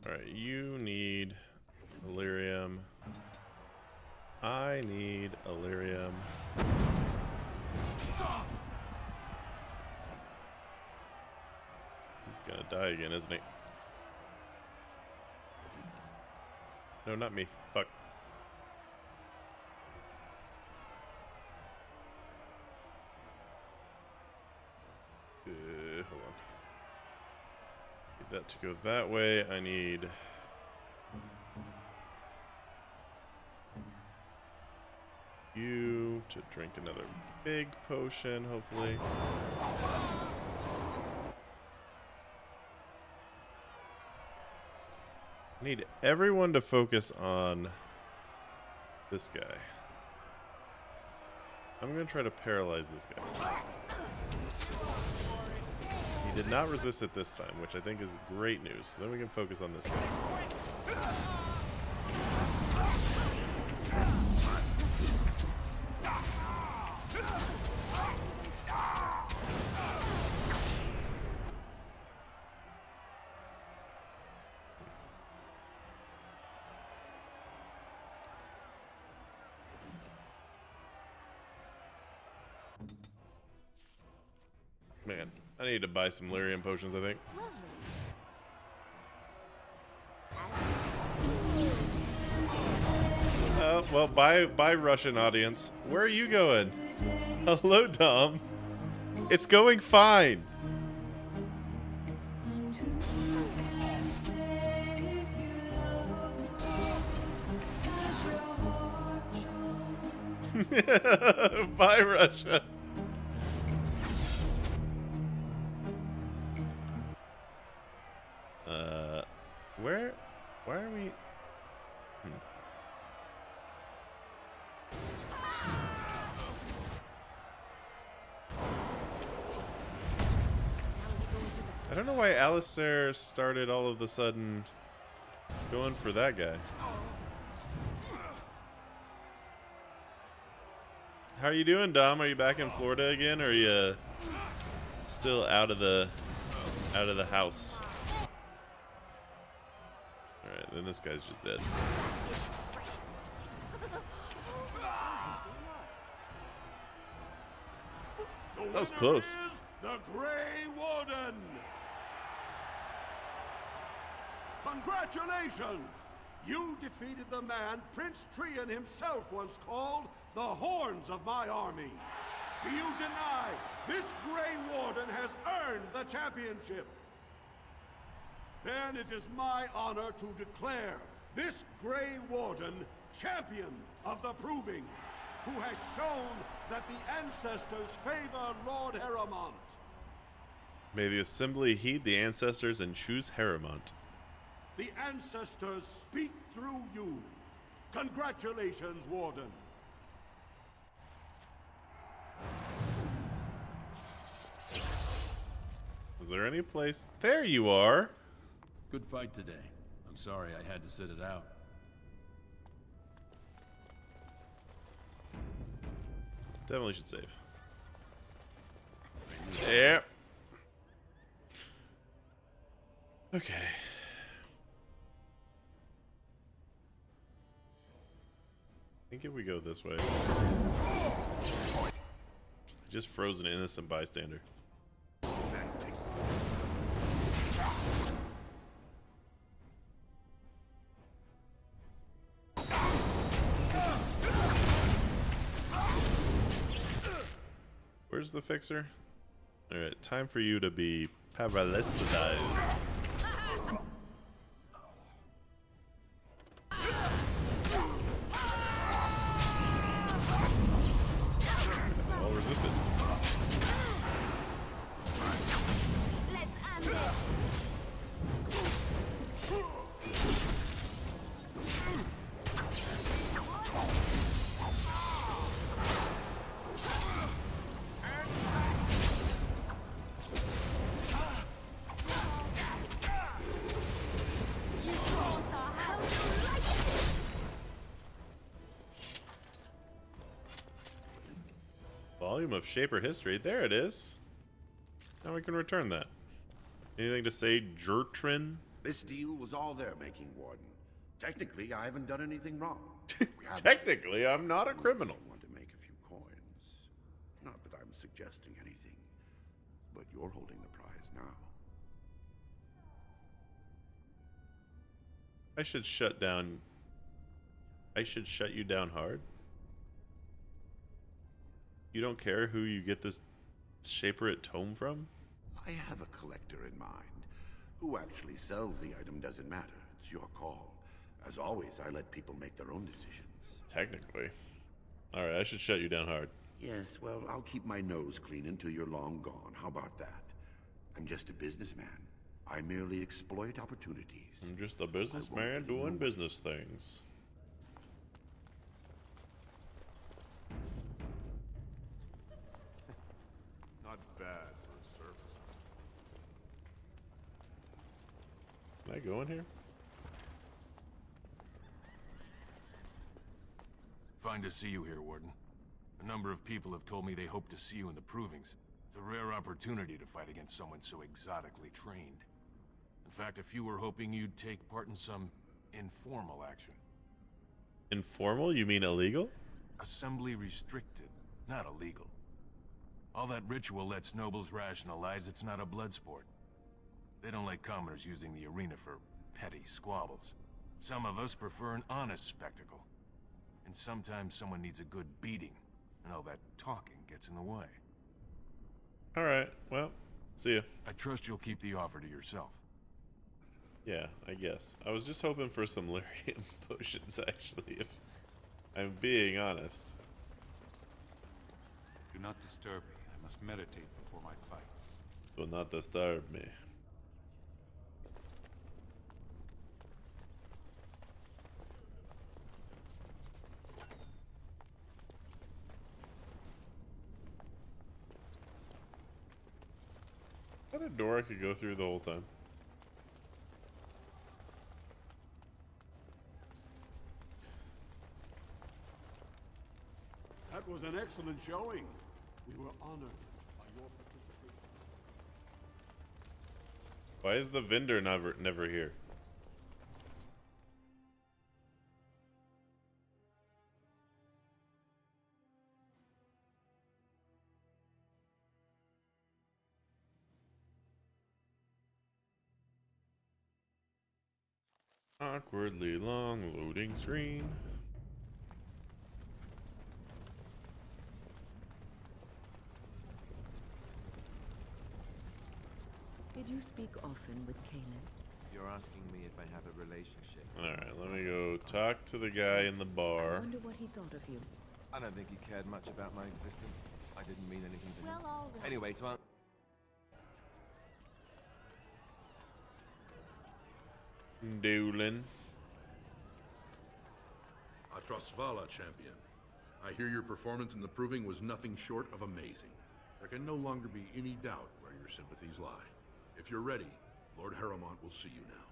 S1: Alright, you need Illyrium. I need Illyrium. He's gonna die again, isn't he? No, not me. Fuck. Hold on. Need that to go that way. I need... you to drink another big potion, hopefully. I need everyone to focus on this guy. I'm going to try to paralyze this guy. He did not resist it this time, which I think is great news. So then we can focus on this guy. Man, I need to buy some lyrium potions, I think. Well, bye Russian audience. Where are you going? Hello, Dom. It's going fine. Bye, Russia. Why are we? I don't know why Alistair started all of a sudden going for that guy. How are you doing, Dom? Are you back in Florida again, or are you still out of the house? All right, then this guy's just dead. That was close.
S7: The Grey Warden! Congratulations! You defeated the man Prince Trian himself once called the Horns of my army. Do you deny this Grey Warden has earned the championship? Then it is my honor to declare this Grey Warden champion of the Proving, who has shown that the ancestors favor Lord Harrowmont.
S1: May the assembly heed the ancestors and choose Harrowmont.
S7: The ancestors speak through you. Congratulations, Warden.
S1: Is there any place? There you are.
S11: Good fight today. I'm sorry I had to sit it out.
S1: Definitely should save. Yep. Okay. I think if we go this way, I just froze an innocent bystander. Where's the fixer? Alright, time for you to be paralyzed. All resistant. Volume of Shaper history. There it is. Now we can return that. Anything to say, Jertrin?
S22: This deal was all their making, Warden. Technically, I haven't done anything wrong.
S1: Technically, I'm not a criminal.
S22: Want to make a few coins. Not that I'm suggesting anything, but you're holding the prize now.
S1: I should shut down. I should shut you down hard. You don't care who you get this Shaper-it tome from?
S22: I have a collector in mind. Who actually sells the item doesn't matter. It's your call. As always, I let people make their own decisions.
S1: Technically. Alright, I should shut you down hard.
S22: Yes, well, I'll keep my nose clean until you're long gone. How about that? I'm just a businessman. I merely exploit opportunities.
S1: I'm just a businessman doing business things.
S6: Not bad for a surface.
S1: Can I go in here?
S3: Fine to see you here, Warden. A number of people have told me they hope to see you in the Provings. It's a rare opportunity to fight against someone so exotically trained. In fact, a few were hoping you'd take part in some informal action.
S1: Informal? You mean illegal?
S3: Assembly restricted, not illegal. All that ritual lets nobles rationalize it's not a blood sport. They don't like commoners using the arena for petty squabbles. Some of us prefer an honest spectacle. And sometimes someone needs a good beating, and all that talking gets in the way.
S1: Alright, well, see ya.
S3: I trust you'll keep the offer to yourself.
S1: Yeah, I guess. I was just hoping for some lyrium potions, actually, if I'm being honest.
S5: Do not disturb me. I must meditate before my fight.
S1: Do not disturb me. Is that a door I could go through the whole time?
S7: That was an excellent showing. We were honored by your participation.
S1: Why is the vendor never here? Awkwardly long loading screen.
S2: Did you speak often with Caleb?
S15: You're asking me if I have a relationship.
S1: Alright, let me go talk to the guy in the
S2: I
S1: bar.
S2: wonder what he thought of you.
S15: I don't think he cared much about my existence. I didn't mean anything to him.
S8: Well, all right.
S15: Anyway, to answer...
S1: Doolin.
S19: Atrasvala, champion. I hear your performance in the proving was nothing short of amazing. There can no longer be any doubt where your sympathies lie. If you're ready, Lord Harrowmont will see you now.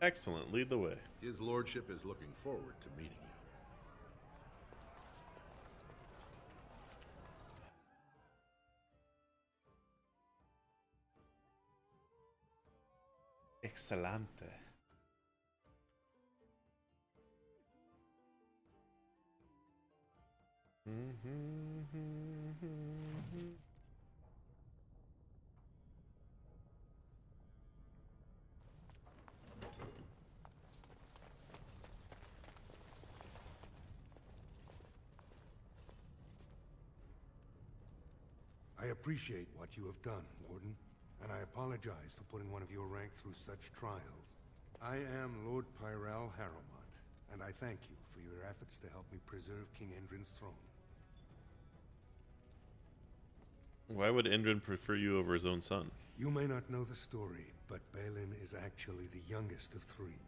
S1: Excellent, lead the way.
S19: His lordship is looking forward to meeting you.
S1: Excelente.
S21: I appreciate what you have done, Warden, and I apologize for putting one of your rank through such trials. I am Lord Pyral Harrowmont, and I thank you for your efforts to help me preserve King Endrin's throne.
S1: Why would Endrin prefer you over his own son?
S21: You may not know the story, but Balin is actually the youngest of three.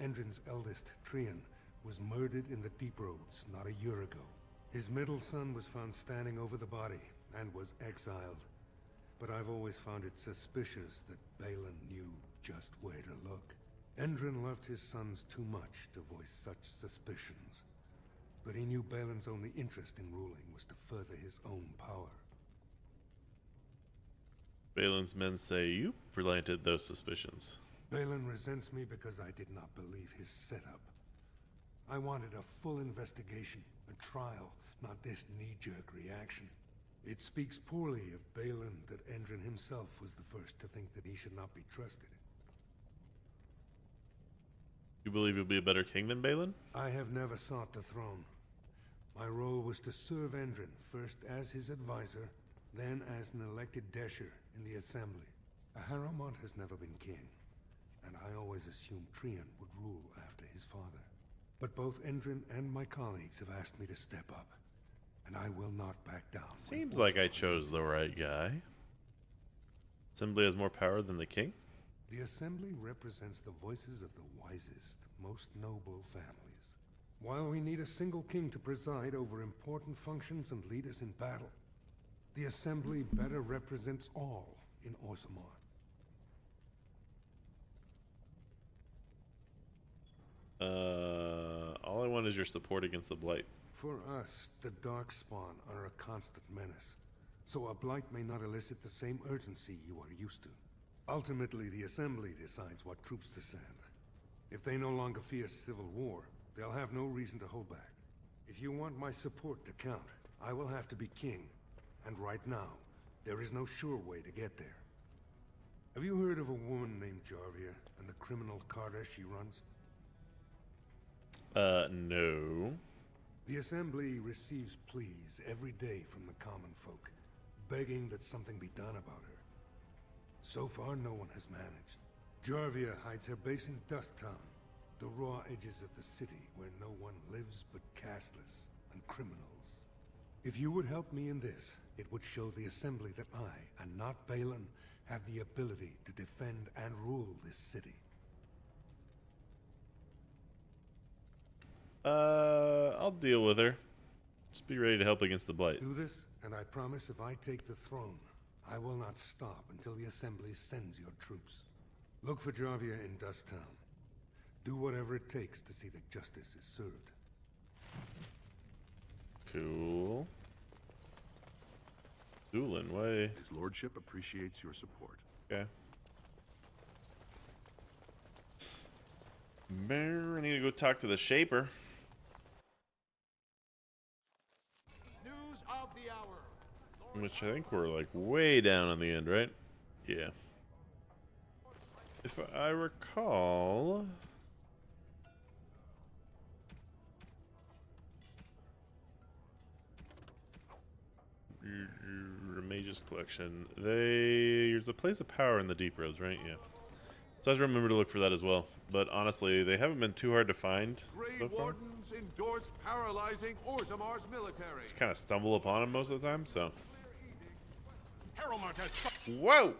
S21: Endrin's eldest, Trian, was murdered in the Deep Roads not a year ago. His middle son was found standing over the body and was exiled. But I've always found it suspicious that Balin knew just where to look. Endrin loved his sons too much to voice such suspicions. But he knew Balin's only interest in ruling was to further his own power.
S1: Balin's men say you planted those suspicions.
S21: Balin resents me because I did not believe his setup. I wanted a full investigation, a trial, not this knee-jerk reaction. It speaks poorly of Balin that Endrin himself was the first to think that he should not be trusted.
S1: You believe you'll be a better king than Balin?
S21: I have never sought the throne. My role was to serve Endrin, first as his advisor, then as an elected Desher in the Assembly. Harrowmont has never been king, and I always assumed Trian would rule after his father. But both Endrin and my colleagues have asked me to step up, and I will not back down.
S1: Seems like I chose the right guy. Assembly has more power than the king?
S21: The Assembly represents the voices of the wisest, most noble families. While we need a single king to preside over important functions and lead us in battle, the Assembly better represents all in Orzammar.
S1: All I want is your support against the Blight.
S21: For us, the Darkspawn are a constant menace, so a Blight may not elicit the same urgency you are used to. Ultimately, the Assembly decides what troops to send. If they no longer fear civil war, they'll have no reason to hold back. If you want my support to count, I will have to be king. And right now, there is no sure way to get there. Have you heard of a woman named Jarvia and the criminal carter she runs?
S1: No.
S21: The Assembly receives pleas every day from the common folk, begging that something be done about her. So far, no one has managed. Jarvia hides her base in Dust Town, the raw edges of the city where no one lives but castless and criminals. If you would help me in this, it would show the Assembly that I, and not Balin, have the ability to defend and rule this city.
S1: I'll deal with her. Just be ready to help against the Blight.
S21: Do this, and I promise if I take the throne, I will not stop until the Assembly sends your troops. Look for Javia in Dust Town. Do whatever it takes to see that justice is served.
S1: Cool. Doolin, why?
S19: His lordship appreciates your support.
S1: Okay. I need to go talk to the Shaper.
S5: News of the hour.
S1: Which I think we're like way down on the end, right? Yeah. If I recall... Mage's Collection. There's a place of power in the Deep Roads, right? Yeah. So I just remember to look for that as well. But honestly, they haven't been too hard to find so far.
S17: Wardens endorse paralyzing Orzamar's military.
S1: Just kind of stumble upon them most of the time, so.
S6: Harrowmont has...
S1: Whoa!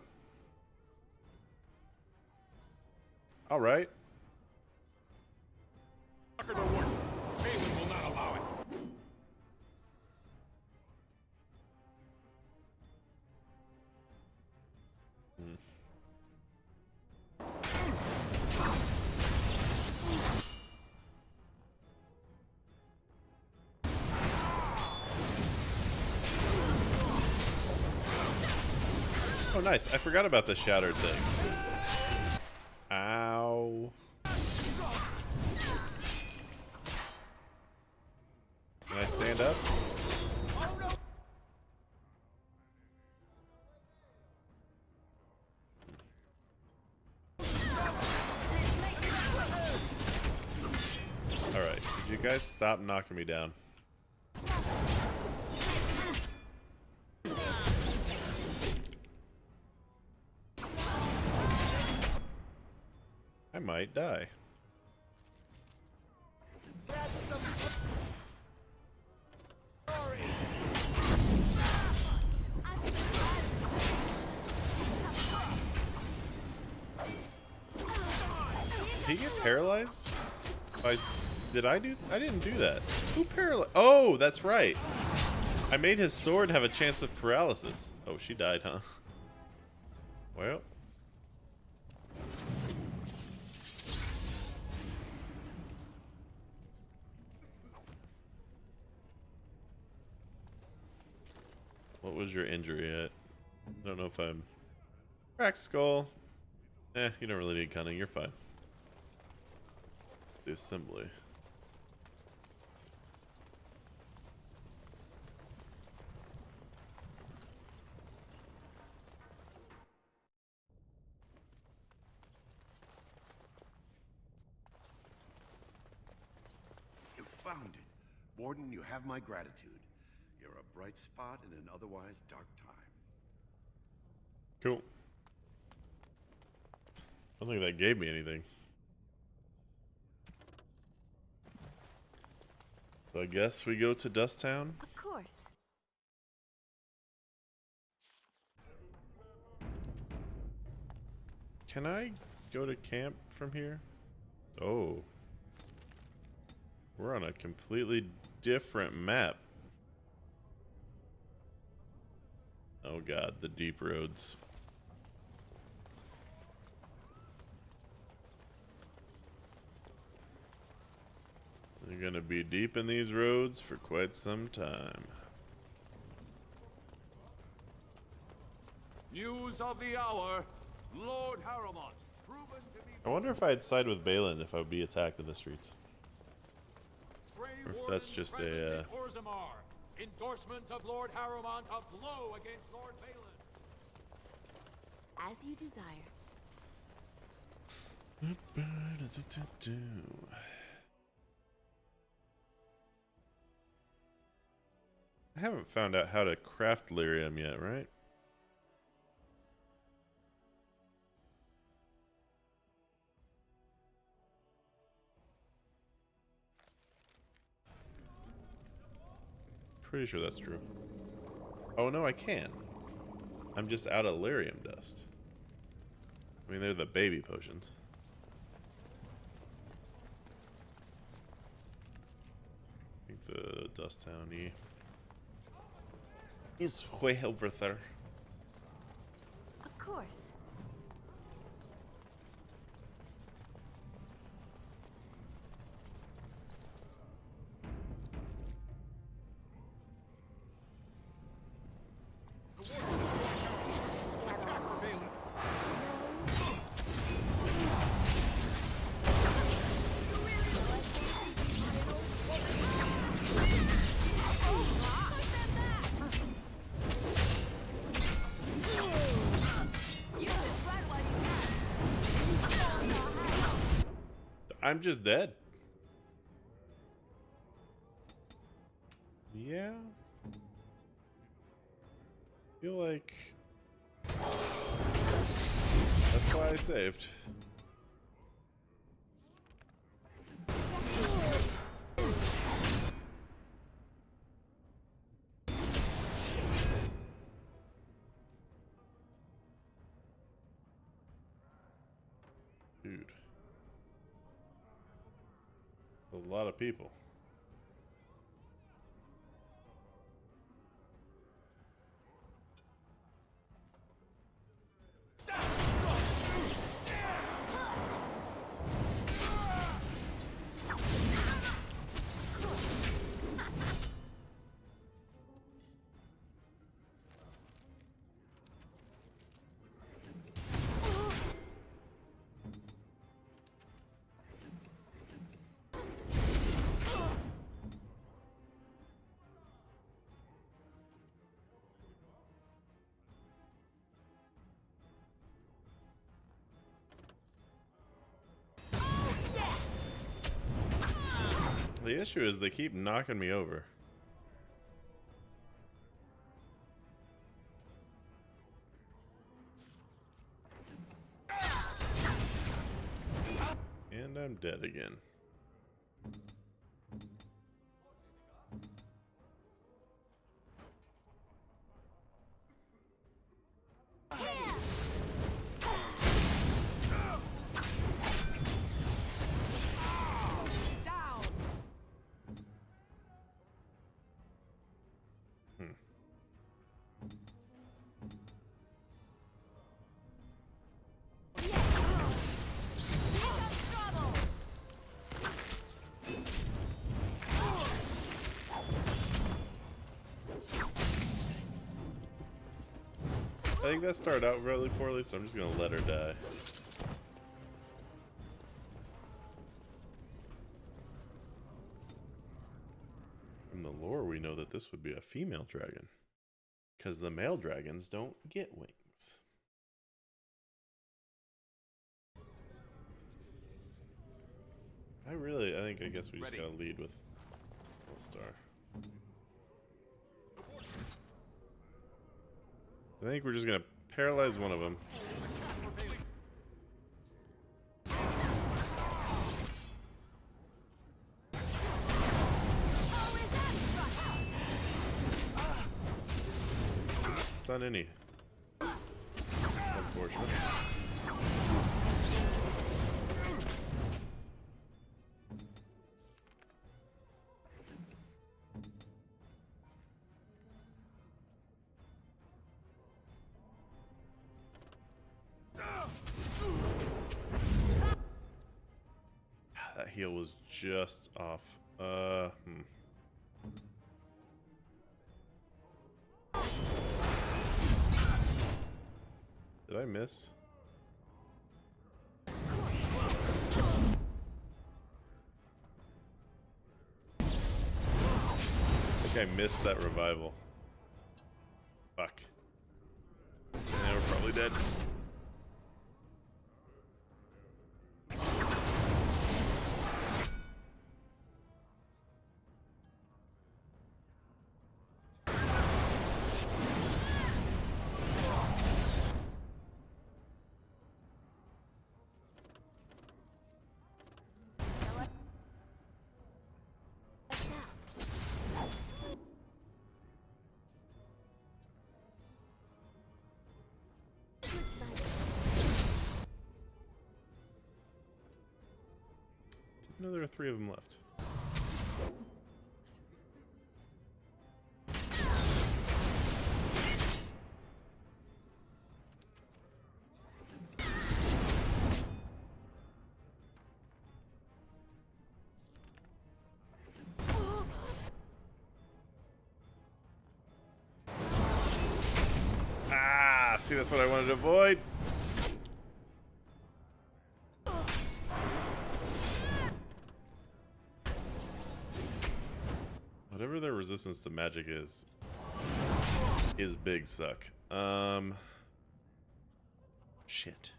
S1: All right.
S6: Sucker the warden. Balin will not allow it.
S1: Oh, nice. I forgot about the shattered thing. Ow. Can I stand up? Alright, could you guys stop knocking me down? I might die. Did he get paralyzed? Did I do? I didn't do that. Who paralyzed? Oh, that's right. I made his sword have a chance of paralysis. Oh, she died, huh? Well. What was your injury at? I don't know if I'm... Cracked skull. You don't really need cunning. You're fine. The assembly.
S22: You found it. Warden, you have my gratitude. You're a bright spot in an otherwise dark time.
S1: Cool. I don't think that gave me anything. So I guess we go to Dust Town.
S20: Of course.
S1: Can I go to camp from here? Oh. We're on a completely different map. Oh god, the deep roads. They're gonna be deep in these roads for quite some time.
S17: News of the hour. Lord Harrowmont, proven to be...
S1: I wonder if I'd side with Balin if I would be attacked in the streets. Or if that's just a...
S5: Orzammar. Endorsement of Lord Harrowmont, a blow against Lord Balin.
S20: As you desire.
S1: I haven't found out how to craft lyrium yet, right? Pretty sure that's true. Oh no, I can. I'm just out of lyrium dust. I mean, they're the baby potions. I think the dust townie is way over there.
S20: Of course.
S1: I'm just dead. Yeah. Feel like that's why I saved. Dude. A lot of people. The issue is they keep knocking me over. And I'm dead again. I think that started out really poorly, so I'm just gonna let her die. From the lore, we know that this would be a female dragon, because the male dragons don't get wings. I guess we just gotta lead with All-Star. I think we're just gonna paralyze one of them. Stun any. Unfortunate. That heal was just off. Did I miss? I think I missed that revival. Fuck. Yeah, we're probably dead. No, there are 3 of them left. Ah, see, that's what I wanted to avoid. Whatever their resistance to magic is big suck. Shit.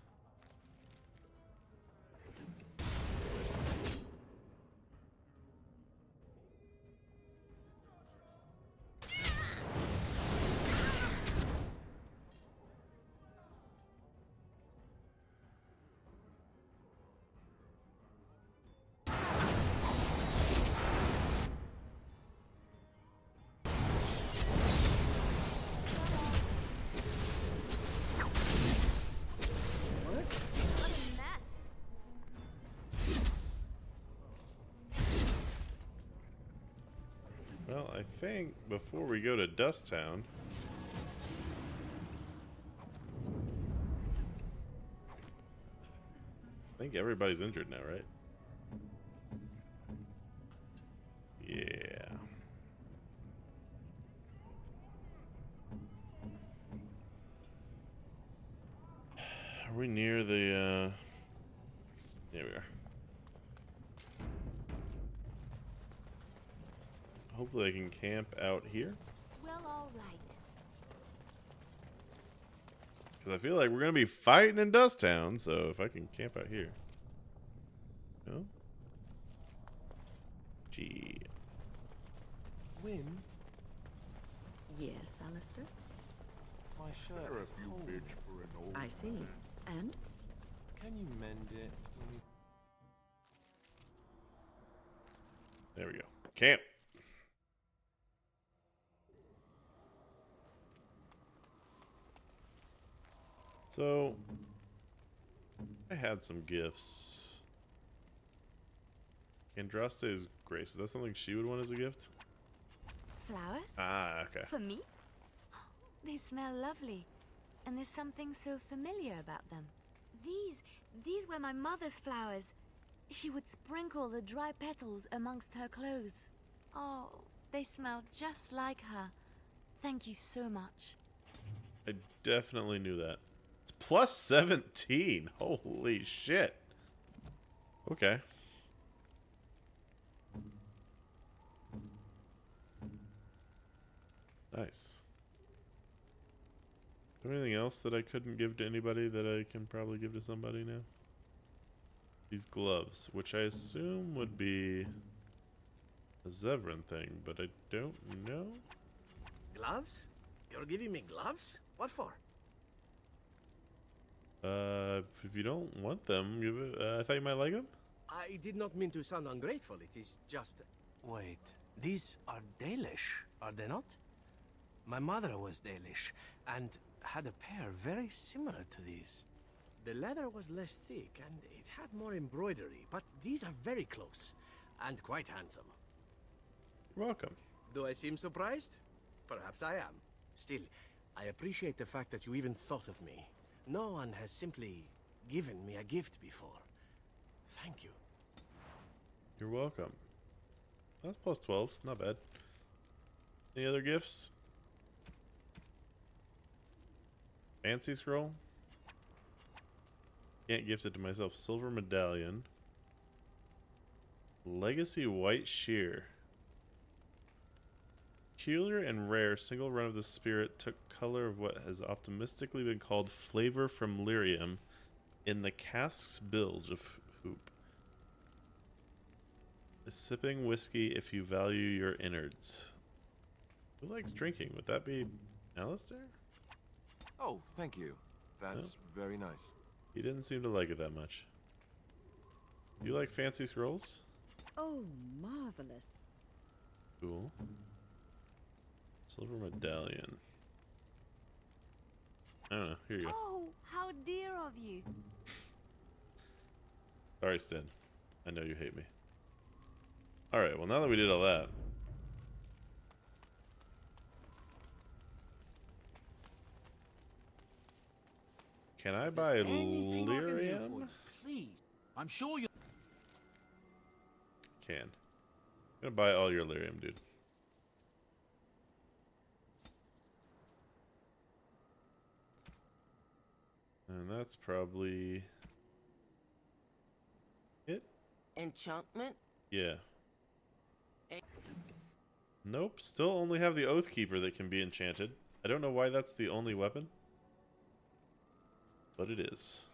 S1: Well, I think before we go to Dust Town, I think everybody's injured now, right? Yeah. Are we near the, there we are. Hopefully I can camp out here.
S20: Well, all right.
S1: Because I feel like we're going to be fighting in Dust Town, so if I can camp out here. No? Gee.
S15: Win?
S2: Yes, Alistair?
S15: My shirt is cold.
S7: For an old
S2: I see. And?
S15: Can you mend it?
S1: There we go. Camp. So, I had some gifts. Andraste's Grace. Is that something she would want as a gift?
S8: Flowers?
S1: Ah, okay.
S8: For me? They smell lovely. And there's something so familiar about them. These were my mother's flowers. She would sprinkle the dry petals amongst her clothes. Oh, they smell just like her. Thank you so much.
S1: I definitely knew that. It's plus 17. Holy shit. Okay. Nice. Is there anything else that I couldn't give to anybody that I can probably give to somebody now? These gloves, which I assume would be a Zevran thing, but I don't know.
S9: Gloves? You're giving me gloves? What for?
S1: If you don't want them, give it. I thought you might like them.
S9: I did not mean to sound ungrateful. It is just... Wait, these are Dalish, are they not? My mother was Dalish, and had a pair very similar to these. The leather was less thick, and it had more embroidery, but these are very close, and quite handsome.
S1: You're welcome.
S9: Do I seem surprised? Perhaps I am. Still, I appreciate the fact that you even thought of me. No one has simply given me a gift before. Thank you.
S1: You're welcome. That's plus 12. Not bad. Any other gifts? Fancy scroll? Can't gift it to myself. Silver medallion. Legacy white shear. Peculiar and rare single run of the spirit took color of what has optimistically been called flavor from lyrium in the cask's bilge of hoop. Sipping whiskey if you value your innards. Who likes drinking? Would that be Alistair?
S15: Oh, thank you. That's very nice.
S1: He didn't seem to like it that much. You like fancy scrolls?
S2: Oh, marvelous.
S1: Cool. Silver medallion. I don't know. Here you go.
S8: Oh, how dear of you.
S1: Sorry, Stin. I know you hate me. Alright, well now that we did all that. Can I buy
S5: Anything I can do for you,
S1: lyrium?
S5: please. I'm sure you.
S1: Can. I'm gonna buy all your lyrium, dude. And that's probably it.
S10: Enchantment?
S1: Yeah. Nope, still only have the Oath Keeper that can be enchanted. I don't know why that's the only weapon, but it is.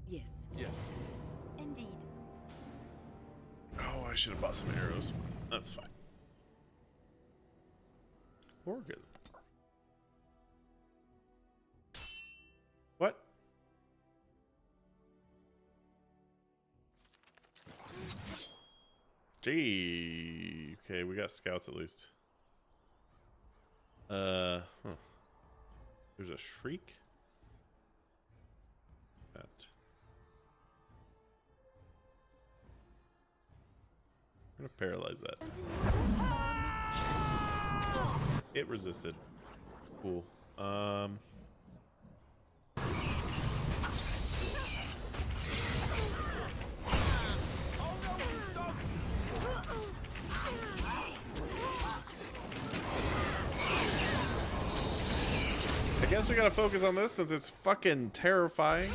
S2: Yes.
S1: Yes.
S14: Indeed.
S1: Oh, I should have bought some arrows. That's fine. Organ. What? Gee. Okay, we got scouts at least. Huh. There's a shriek? That. I'm gonna paralyze that. It resisted. Cool. I guess we gotta focus on this since it's fucking terrifying.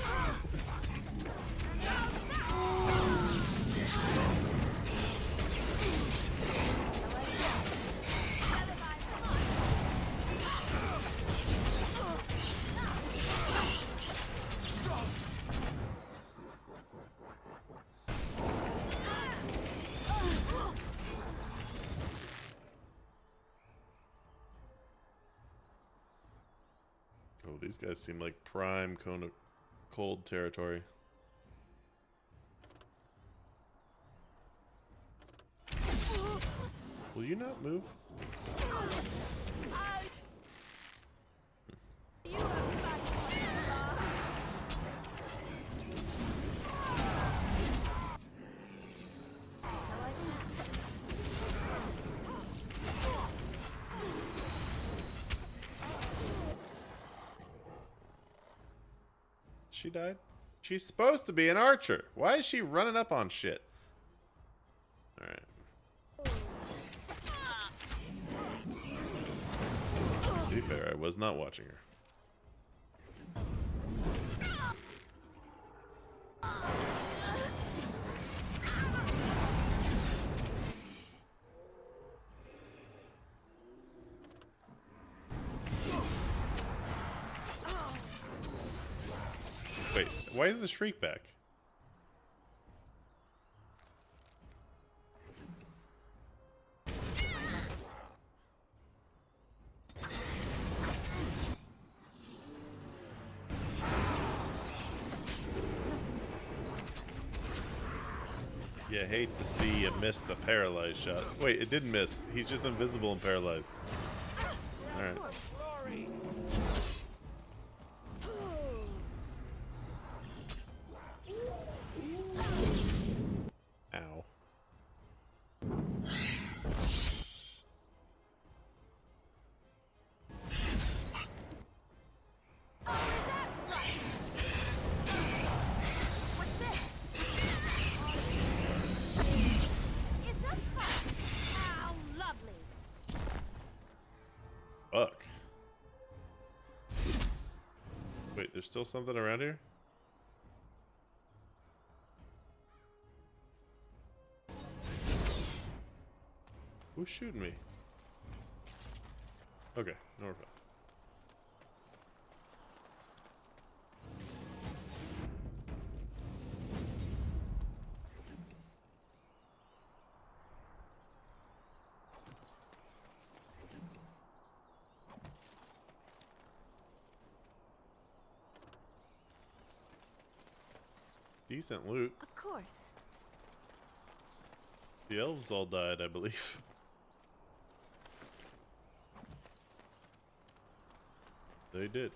S1: Oh, these guys seem like prime cone of cold territory. Will you not move? She died? She's supposed to be an archer. Why is she running up on shit? Alright. To be fair, I was not watching her. Wait, why is the shriek back? You hate to see you miss the paralyzed shot. Wait, it didn't miss. He's just invisible and paralyzed. Alright. Ow. Fuck. Wait, there's still something around here? Who's shooting me? Okay, no, we're fine. Decent loot.
S8: Of course.
S1: The elves all died, I believe. They did.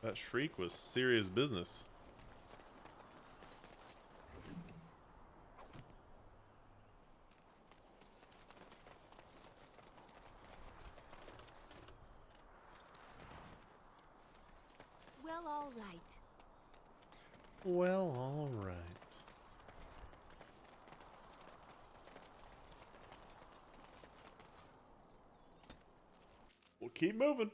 S1: That shriek was serious business.
S8: Well, all right.
S1: Well, all right. We'll keep moving.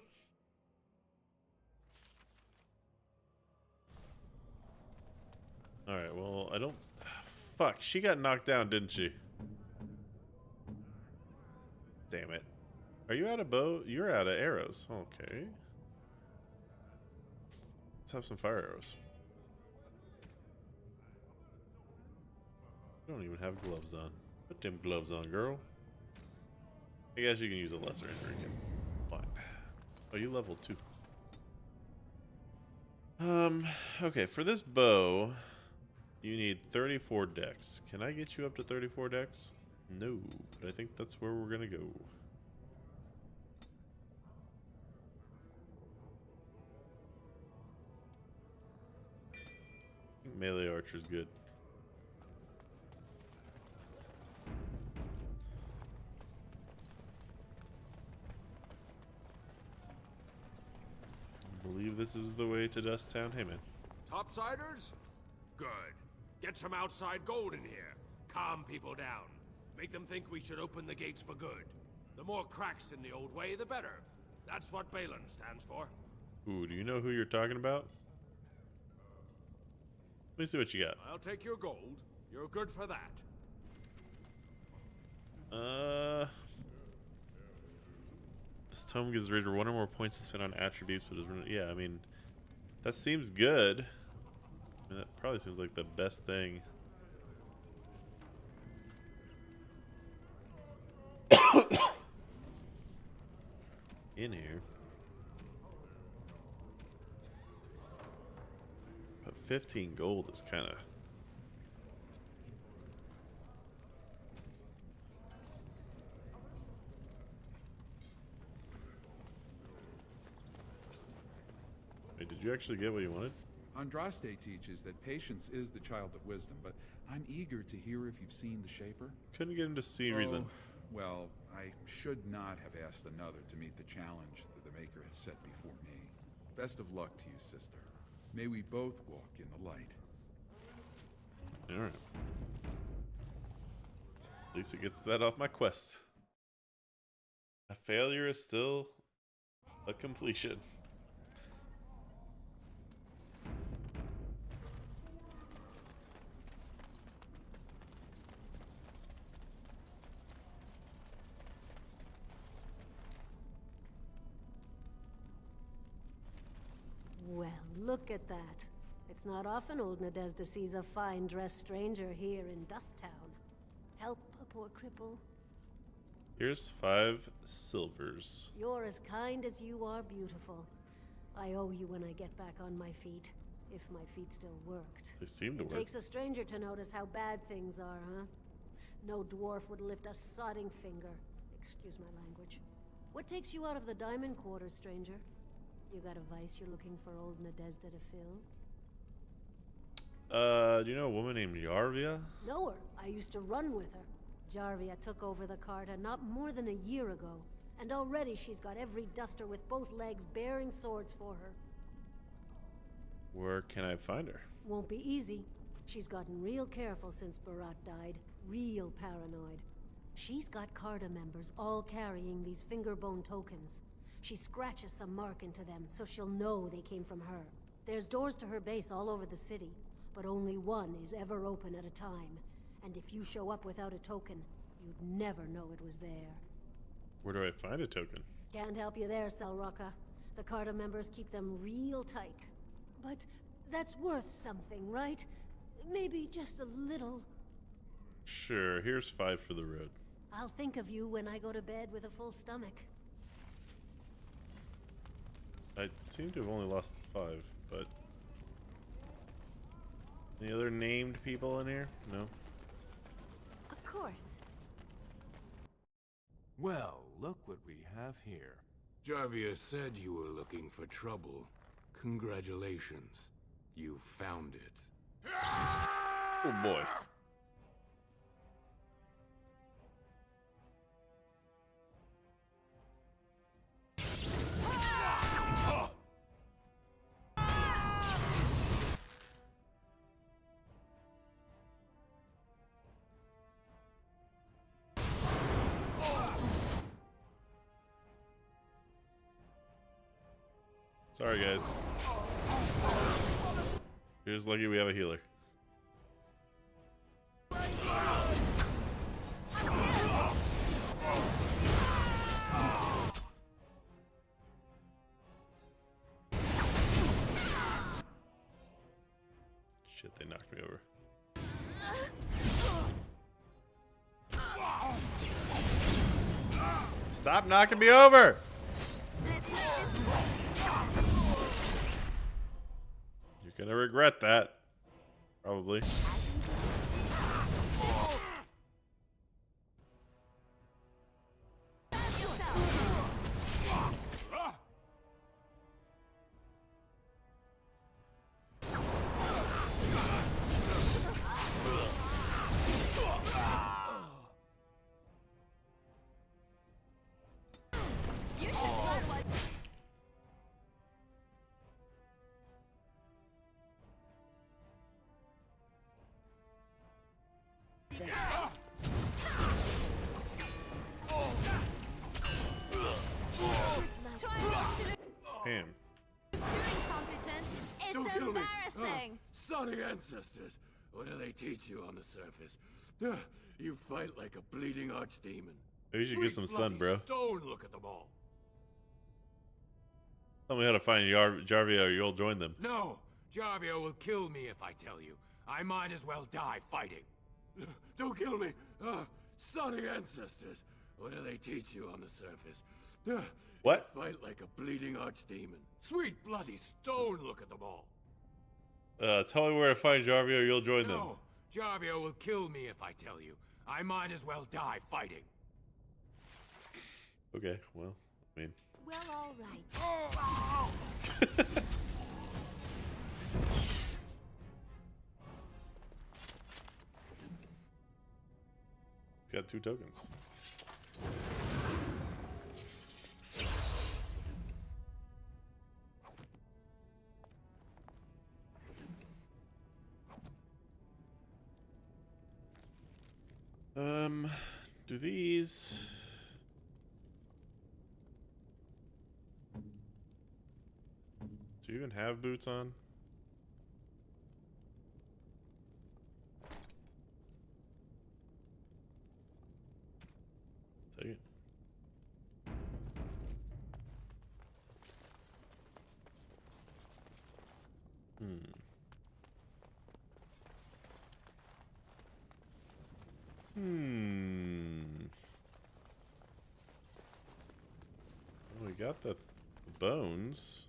S1: Alright, well, I don't... Fuck, she got knocked down, didn't she? Damn it. Are you out of bow? You're out of arrows. Okay. Let's have some fire arrows. You don't even have gloves on. Put them gloves on, girl. I guess you can use a lesser injury. Fine. Oh, you level 2. Okay, for this bow, you need 34 dex. Can I get you up to 34 dex? No, but I think that's where we're gonna go. I think melee archer's good. I believe this is the way to Dust Town. Hey, man.
S5: Topsiders? Good. Get some outside gold in here. Calm people down. Make them think we should open the gates for good. The more cracks in the old way, the better. That's what Balin stands for.
S1: Ooh, do you know who you're talking about? Let me see what you got.
S5: I'll take your gold. You're good for that.
S1: This tome gives the reader one or more points to spend on attributes, but yeah, I mean, that seems good. I mean, that probably seems like the best thing. In here. But 15 gold is kind of... Wait, did you actually get what you wanted?
S10: Andraste teaches that patience is the child of wisdom, but I'm eager to hear if you've seen the Shaper.
S1: Couldn't get into see reason.
S10: Well, I should not have asked another to meet the challenge that the Maker has set before me. Best of luck to you, sister. May we both walk in the light.
S1: Alright. At least it gets that off my quest. A failure is still a completion.
S13: Well, look at that. It's not often old Nadezda sees a fine-dressed stranger here in Dust Town. Help a poor cripple.
S1: Here's 5 silvers.
S13: You're as kind as you are beautiful. I owe you when I get back on my feet. If my feet still worked.
S1: They seem to
S13: It
S1: work.
S13: takes a stranger to notice how bad things are, huh? No dwarf would lift a sodding finger. Excuse my language. What takes you out of the diamond quarters, stranger? You got a vice you're looking for old Nadezda to fill?
S1: Do you know a woman named Yarvia?
S13: Know her. I used to run with her. Jarvia took over the Carta not more than a year ago, and already she's got every duster with both legs bearing swords for her.
S1: Where can I find her?
S13: Won't be easy. She's gotten real careful since Barat died. Real paranoid. She's got Carta members all carrying these fingerbone tokens. She scratches some mark into them so she'll know they came from her. There's doors to her base all over the city, but only one is ever open at a time. And if you show up without a token, you'd never know it was there.
S1: Where do I find a token?
S13: Can't help you there, Selrocka. The Carta members keep them real tight. But that's worth something, right? Maybe just a little.
S1: Sure, here's 5 for the road.
S13: I'll think of you when I go to bed with a full stomach.
S1: I seem to have only lost 5, but... Any other named people in here? No?
S8: Of course.
S3: Well, look what we have here.
S4: Jarvia said you were looking for trouble. Congratulations. You found it.
S1: Oh boy. Sorry, guys. You're just lucky we have a healer. Shit, they knocked me over. Stop knocking me over! You're gonna regret that. Probably. Damn.
S8: It's
S4: Don't kill me.
S8: embarrassing.
S4: Sorry ancestors. What do they teach you on the surface? You fight like a bleeding archdemon.
S1: Maybe you should get some sun, bro.
S4: Don't look at them all.
S1: Tell me how to find Jarvia or you'll join them.
S4: No, Jarvia will kill me if I tell you. I might as well die fighting. Don't kill me. Sorry ancestors. What do they teach you on the surface?
S1: What?
S4: Fight like a bleeding archdemon. Sweet bloody stone, look at them all.
S1: Tell me where to find Jarvia or you'll join them.
S4: No, Jarvia will kill me if I tell you. I might as well die fighting.
S1: Okay, well, I mean...
S8: Well, all right.
S1: Got 2 tokens. Do these... Do you even have boots on? Take it. Well, we got the bones.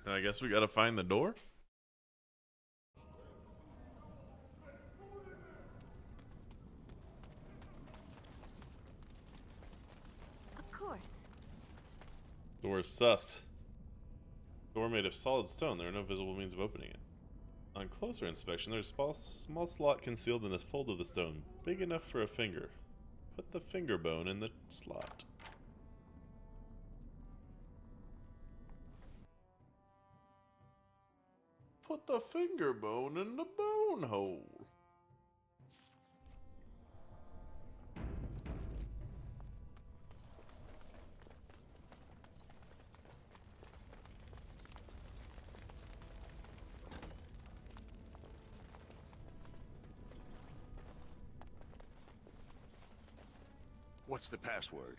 S1: I guess we gotta find the door?
S8: Of course.
S1: Door is sus. Door made of solid stone. There are no visible means of opening it. On closer inspection, there's a small slot concealed in the fold of the stone, big enough for a finger. Put the finger bone in the slot. Put the finger bone in the bone hole.
S12: What's the password?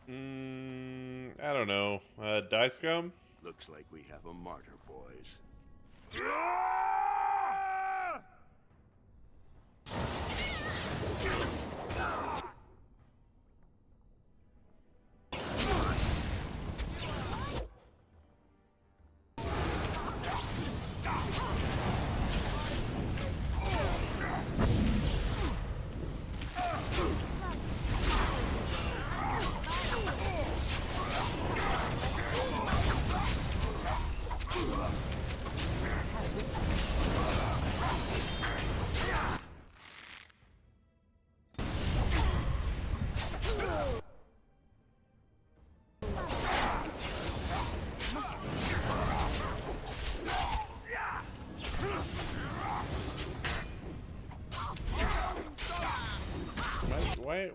S1: I don't know. Dice gum?
S12: Looks like we have a martyr, boys.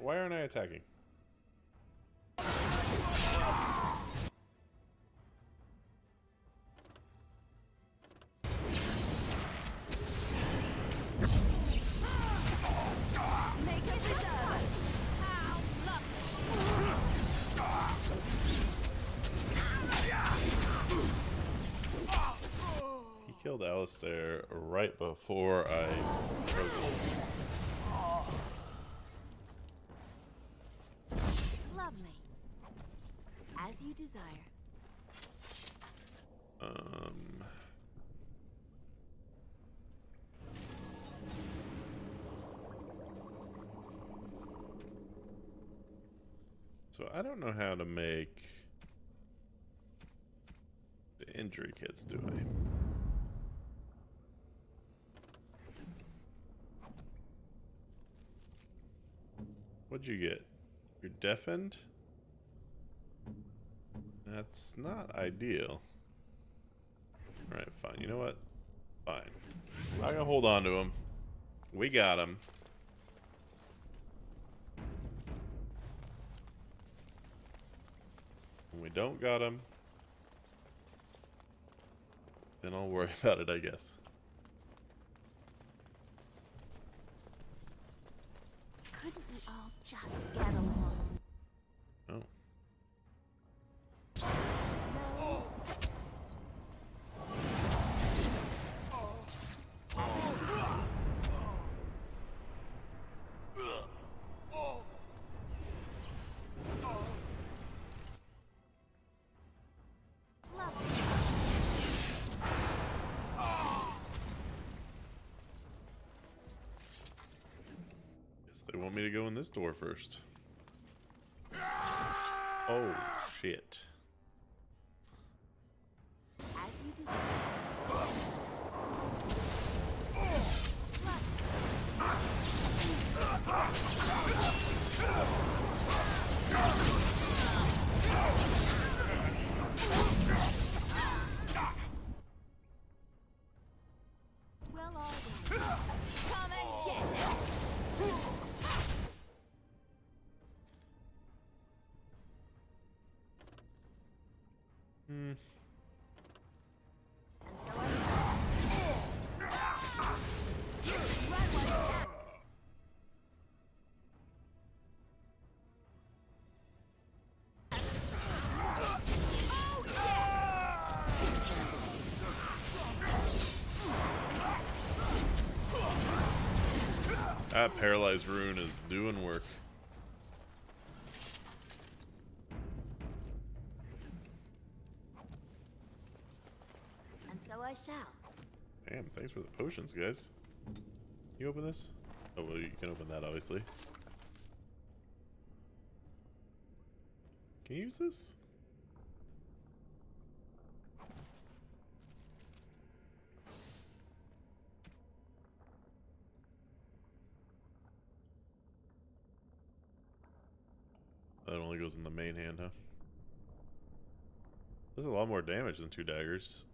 S1: Why aren't I attacking? He killed Alistair right before I froze him.
S8: Lovely. As you desire.
S1: So I don't know how to make the injury kits, do I? What'd you get? You're deafened? That's not ideal. Alright, fine. You know what? Fine. I'm not gonna hold on to him. We got him. When we don't got him, then I'll worry about it, I guess.
S8: Couldn't we all just get along?
S1: Oh. Guess they want me to go in this door first. Oh, shit.
S8: As you desire. Well, all right. Come and get it.
S1: Hmm. That paralyzed rune is doing work.
S8: And so I shall.
S1: Damn, thanks for the potions, guys. Can you open this? Oh, well, you can open that, obviously. Can you use this? That only goes in the main hand, huh? Does a lot more damage than 2 daggers.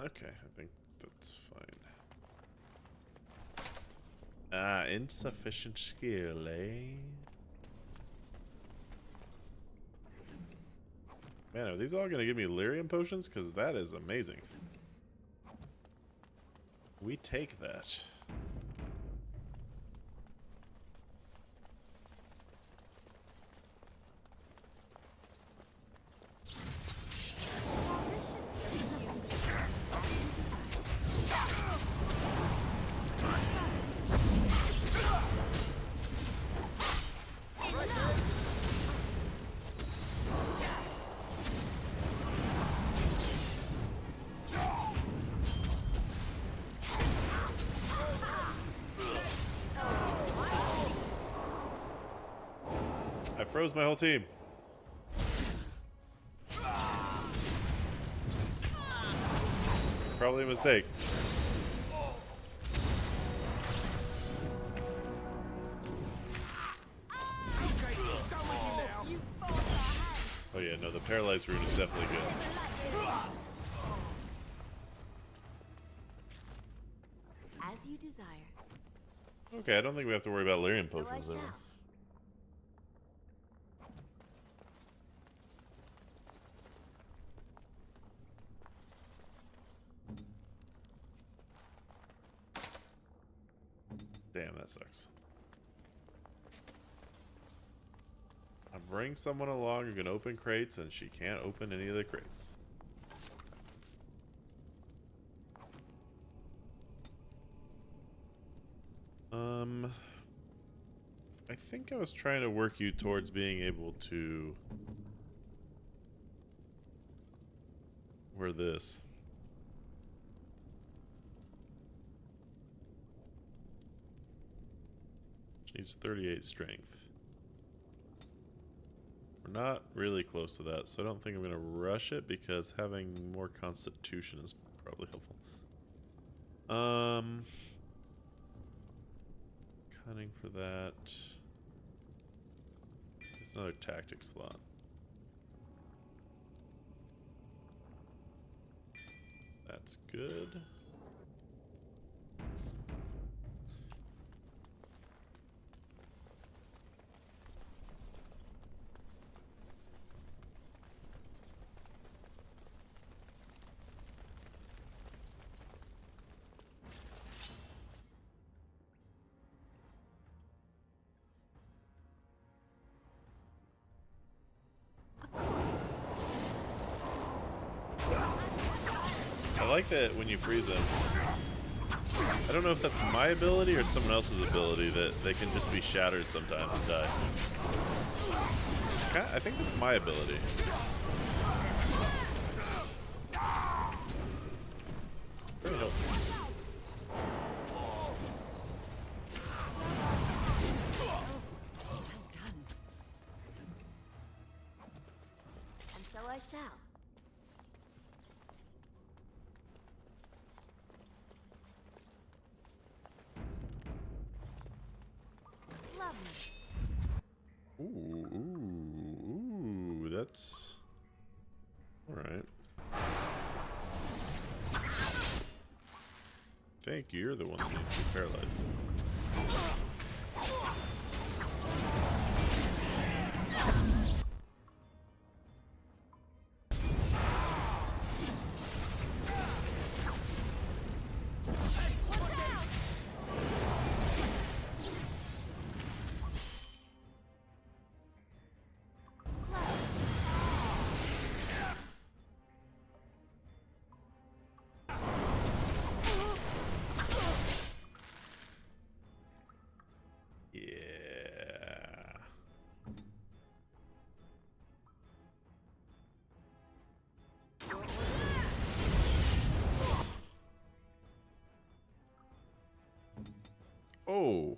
S1: Okay, I think that's fine. Ah, insufficient skill, eh? Man, are these all gonna give me lyrium potions? Because that is amazing. We take that. I froze my whole team. probably a mistake. Oh yeah, no, the paralyzed rune is definitely good.
S20: As you desire.
S1: Okay, I don't think we have to worry about Lyrium
S20: So I
S1: potions
S20: shall.
S1: anymore. Damn, that sucks. I bring someone along who can open crates, and she can't open any of the crates. I think I was trying to work you towards being able to wear this. She needs 38 strength. We're not really close to that, so I don't think I'm going to rush it because having more constitution is probably helpful. Cunning for that. It's another tactic slot. That's good. I like that when you freeze them. I don't know if that's my ability or someone else's ability that they can just be shattered sometimes and die. I think that's my ability. Very helpful.
S20: And so I shall. Lovely.
S1: Ooh, that's all right. Thank you. You're the one that needs to be paralyzed. Yeah. Oh.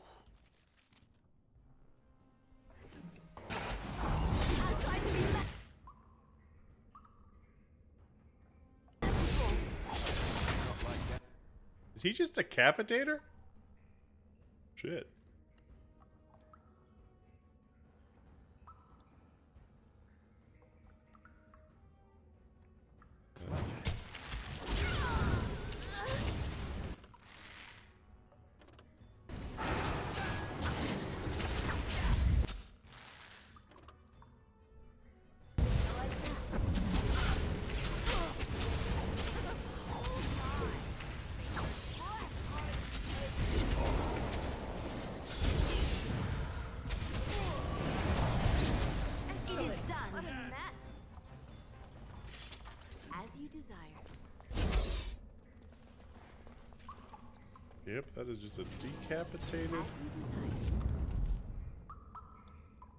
S1: Did he just decapitate her? Shit.
S20: It is done. What a mess. As you desire.
S1: Yep, that is just a decapitated.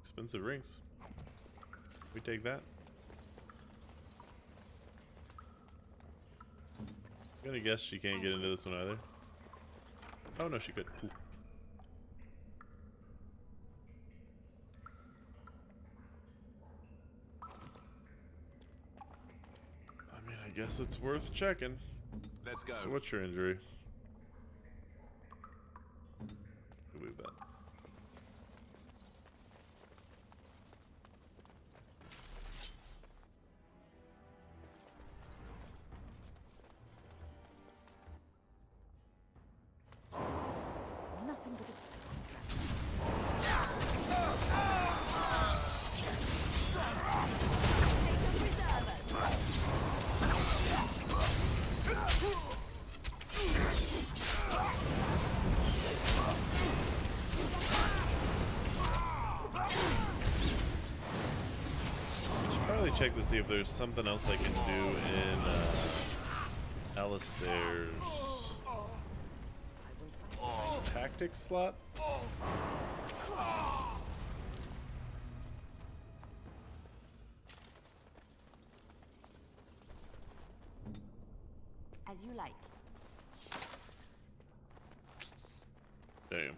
S1: Expensive rings. We take that. I'm gonna guess she can't get into this one either. Oh no, she could. Cool. I mean, I guess it's worth checking.
S11: Let's go.
S1: So what's your injury? Move that.
S2: Nothing but a
S1: Should probably check to see if there's something else I can do in Alistair's tactics slot.
S2: as you like.
S1: Damn.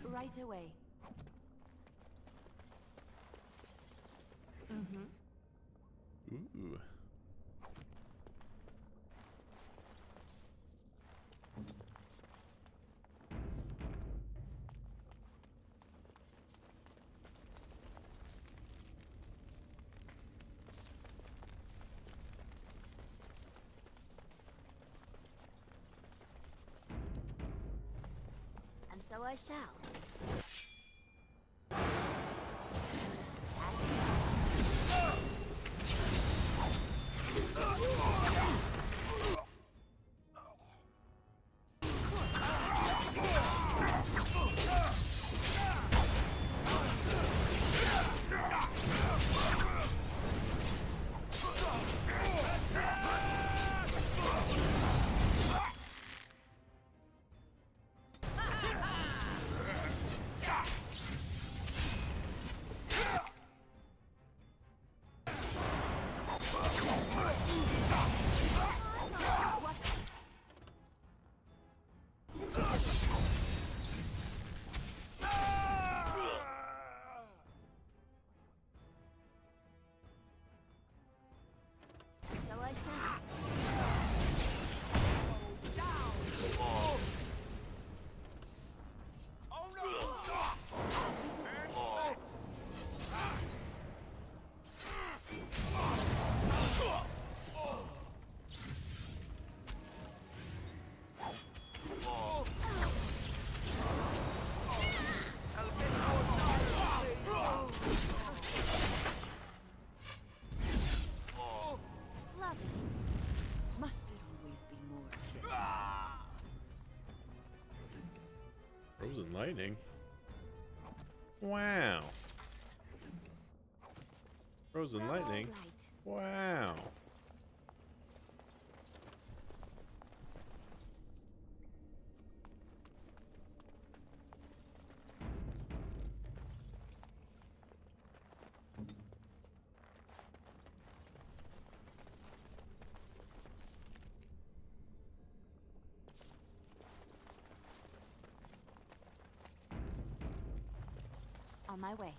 S8: Right away. Mm-hmm.
S1: Ooh.
S8: And so I shall.
S1: Frozen lightning? Wow. Frozen lightning? Wow.
S8: On my way.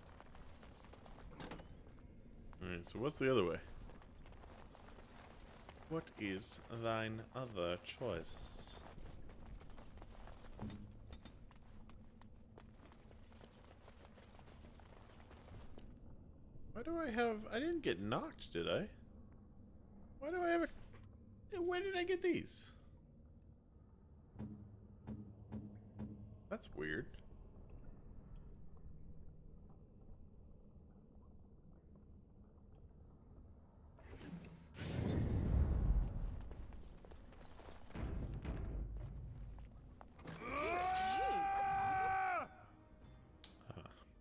S1: Alright, so what's the other way? What is thine other choice? Why do I have... I didn't get knocked, did I? Why do I have a... Where did I get these? That's weird.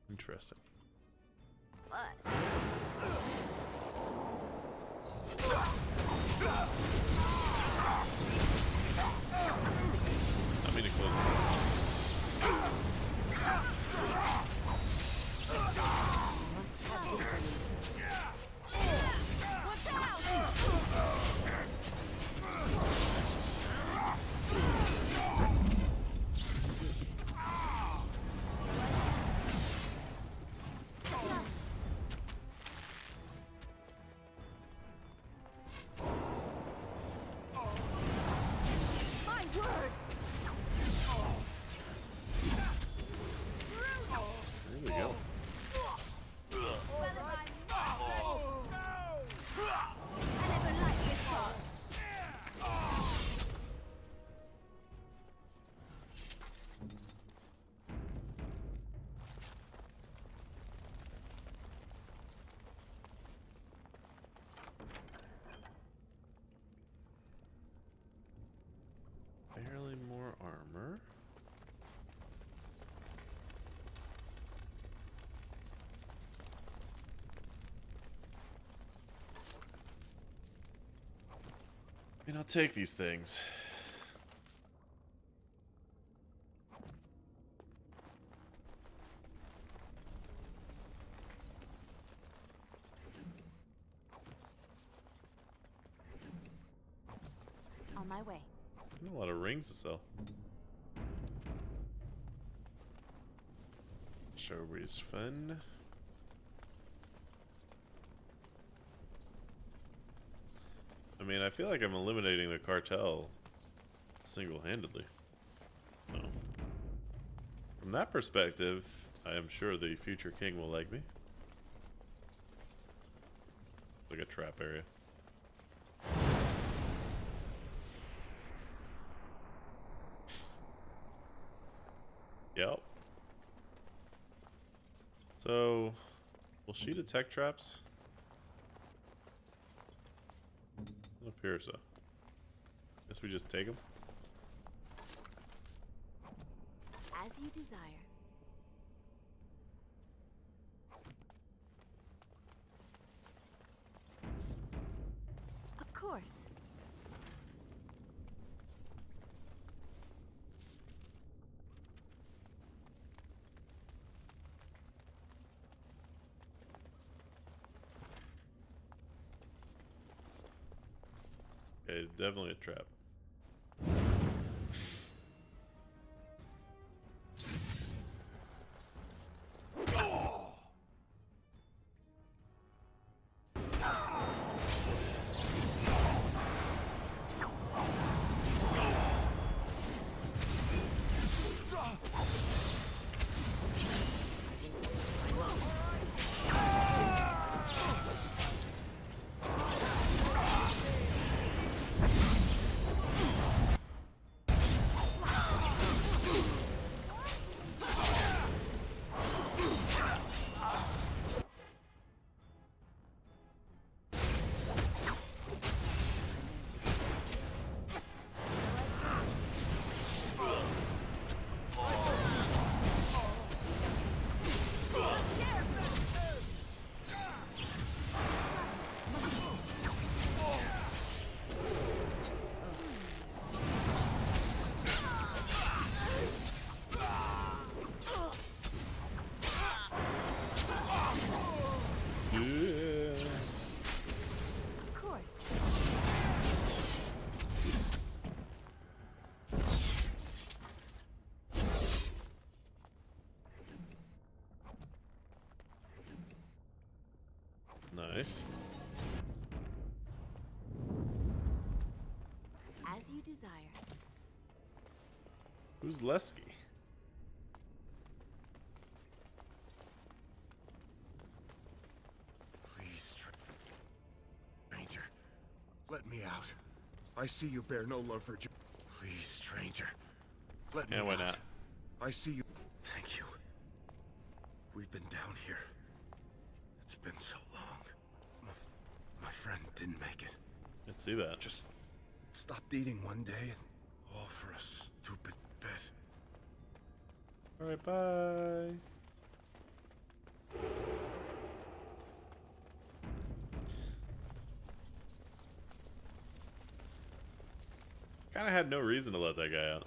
S1: Interesting. I mean to close I mean, I'll take these things.
S8: On my way.
S1: A lot of rings to sell. Sherry's fun. I mean, I feel like I'm eliminating the cartel single-handedly. No. From that perspective, I am sure the future king will like me. Like a trap area. Yep. So, will she detect traps? It appears so. Guess we just take them.
S8: As you desire. Of course.
S1: Okay, definitely a trap. Nice.
S8: As you desire.
S1: Who's Lesky?
S12: Please, stranger, let me out. I see you bear no love for Please, stranger, let me
S1: Yeah, why
S12: out.
S1: not?
S12: I see you. Thank you. We've been down here. It's been so long. My friend didn't make it.
S1: Let's see that.
S12: Just stopped eating one day, and all for a stupid bet.
S1: Alright, bye. Kinda had no reason to let that guy out.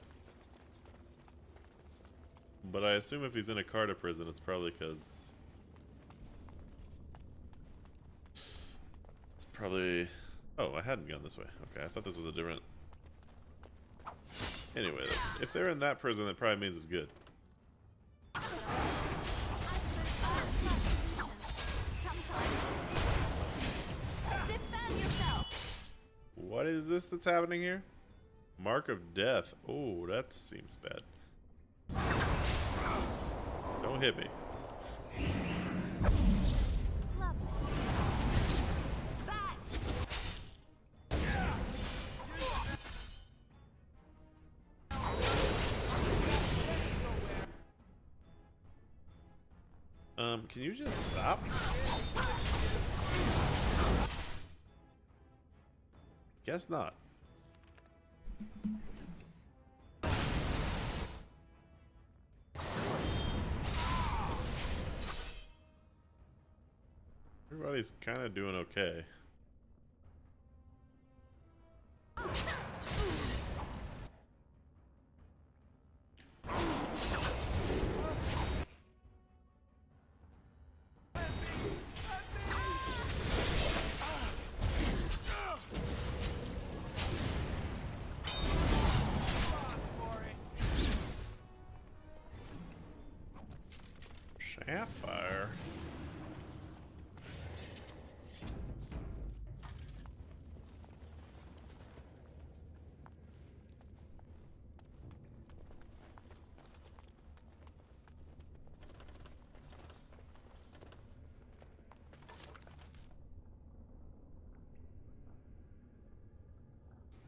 S1: But I assume if he's in a Carter prison, it's probably because... It's probably... Oh, I hadn't gone this way. Okay, I thought this was a different... Anyway, if they're in that prison, that probably means it's good. What is this that's happening here? Mark of death. Oh, that seems bad. Don't hit me. Can you just stop? Guess not. Everybody's kind of doing okay. campfire.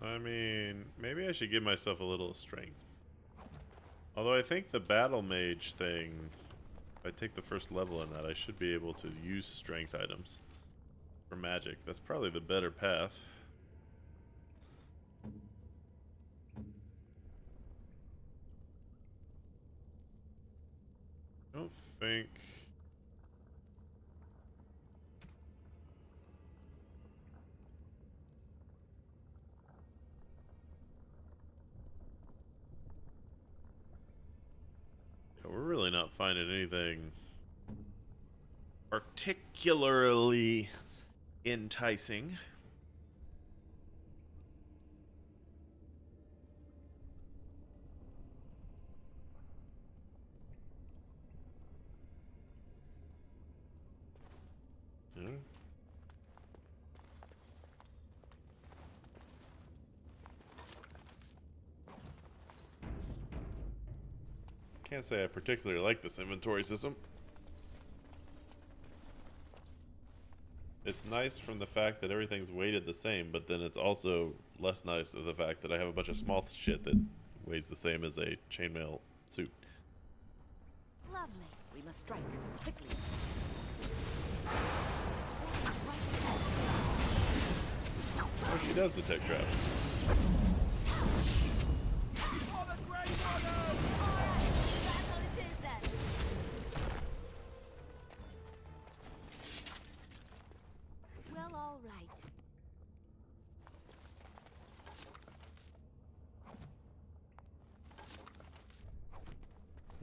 S1: I mean, maybe I should give myself a little strength. Although I think the battle mage thing, if I take the first level in that, I should be able to use strength items for magic. That's probably the better path. I don't think... We're really not finding anything particularly enticing. Can't say I particularly like this inventory system. It's nice from the fact that everything's weighted the same, but then it's also less nice of the fact that I have a bunch of small shit that weighs the same as a chainmail suit.
S2: Lovely. We must strike quickly.
S1: Oh, she does detect traps.
S8: Well, all right.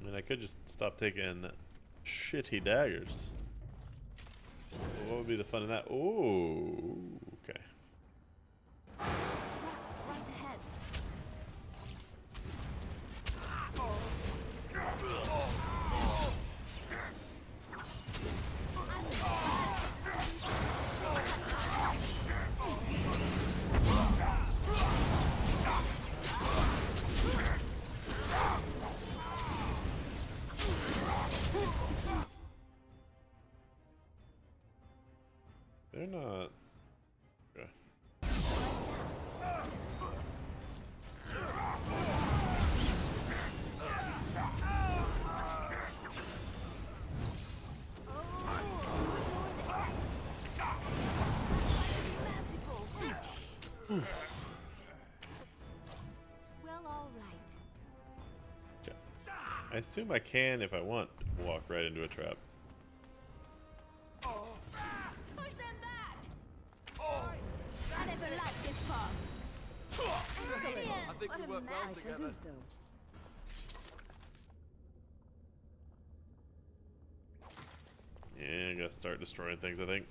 S1: I mean, I could just stop taking shitty daggers. But what would be the fun in that? Ooh, okay.
S8: Right ahead.
S1: They're not... Okay.
S8: Well, all right.
S1: Okay. I assume I can, if I want, walk right into a trap.
S8: Push them back! I never liked this part.
S15: I think we work well together.
S1: Yeah, I gotta start destroying things, I think.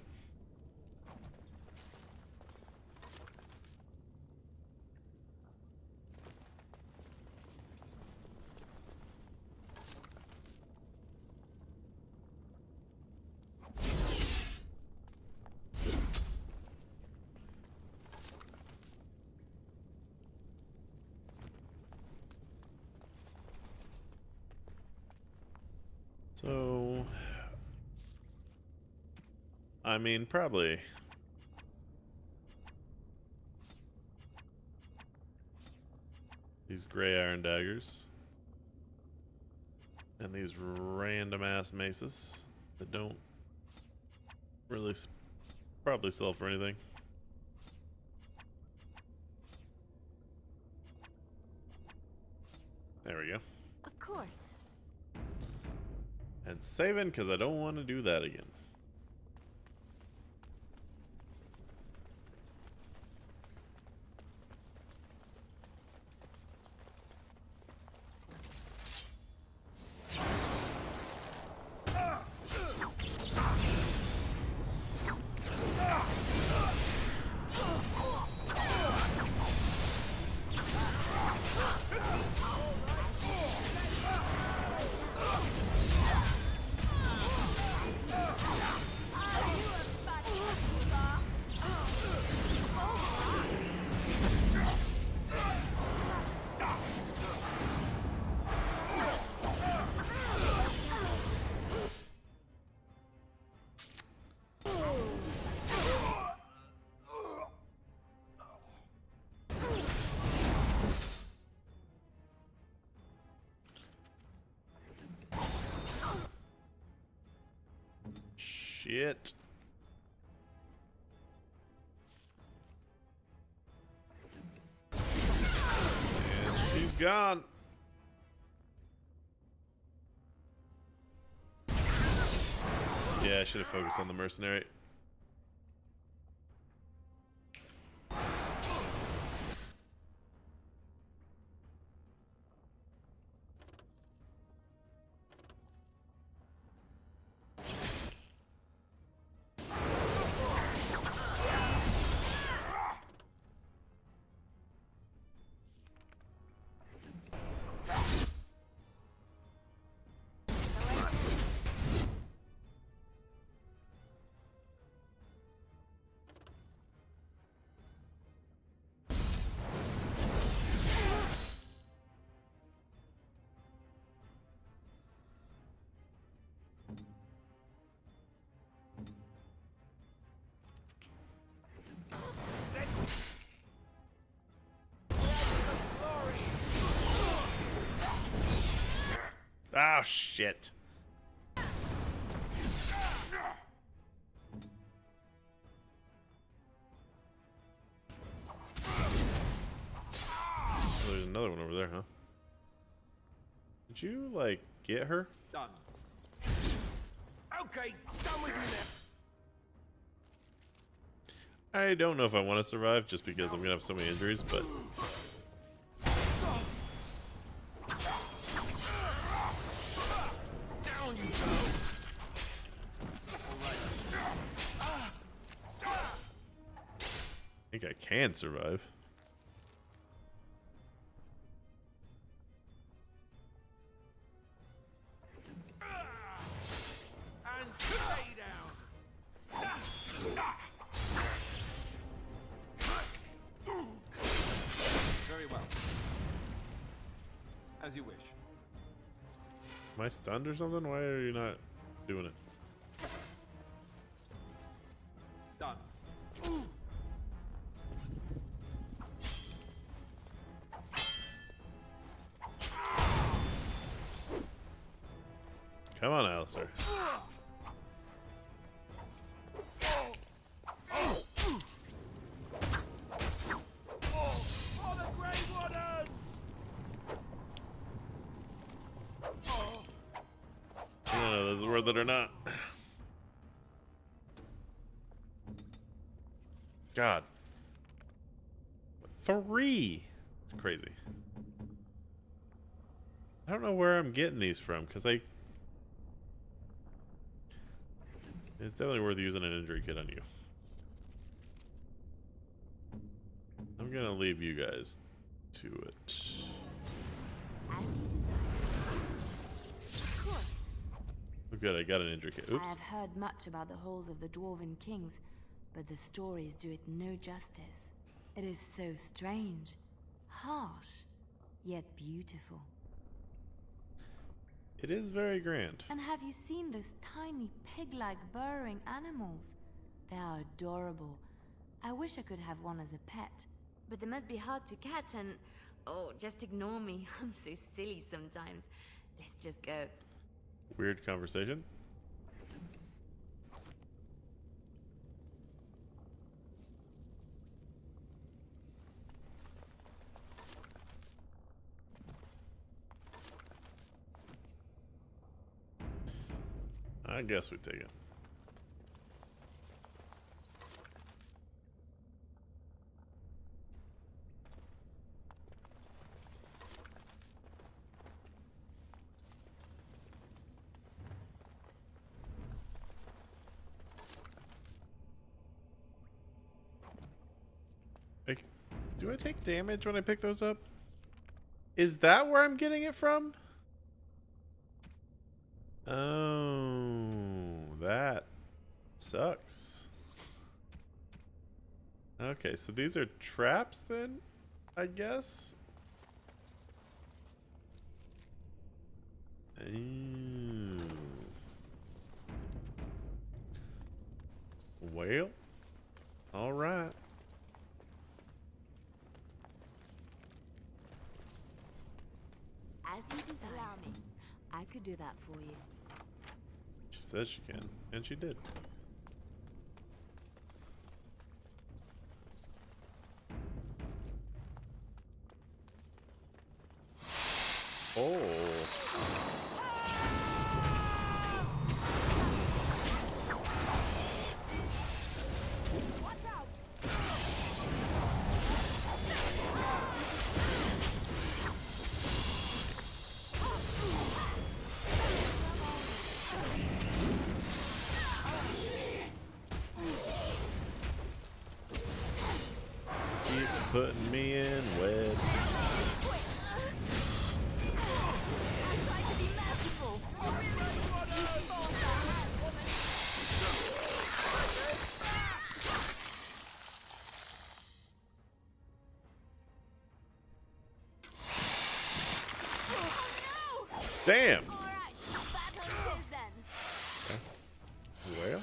S1: So, I mean, probably. These gray iron daggers. And these random ass maces that don't really probably sell for anything. There we go.
S8: Of course.
S1: And saving because I don't want to do that again. Shit. And she's gone. Yeah, I should have focused on the mercenary. Oh, shit. Oh, there's another one over there, huh? Did you, like, get her?
S4: Done. Okay, done with you now.
S1: I don't know if I want to survive just because I'm gonna have so many injuries, but
S4: Down you go.
S1: I think I can survive.
S4: And stay down. Very well. As you wish.
S1: Am I stunned or something? Why are you not doing it?
S4: Done.
S1: Come on, Alistair. I don't know if this is worth it or not. God. 3! It's crazy. I don't know where I'm getting these from, because it's definitely worth using an injury kit on you. I'm gonna leave you guys to it. Oh, good, I got an injury kit. Oops.
S8: I have heard much about the halls of the Dwarven Kings, but the stories do it no justice. It is so strange, harsh, yet beautiful.
S1: It is very grand.
S8: And have you seen those tiny pig-like burrowing animals? They are adorable. I wish I could have one as a pet. But they must be hard to catch and... Oh, just ignore me. I'm so silly sometimes. Let's just go.
S1: Weird conversation. I guess we take it. Do I take damage when I pick those up? Is that where I'm getting it from? Oh, that sucks. Okay, so these are traps then, I guess? Ooh. Well, all right.
S8: As you desire. Allow me. I could do that for you.
S1: She says she can, and she did. putting me in weds. Damn. Well,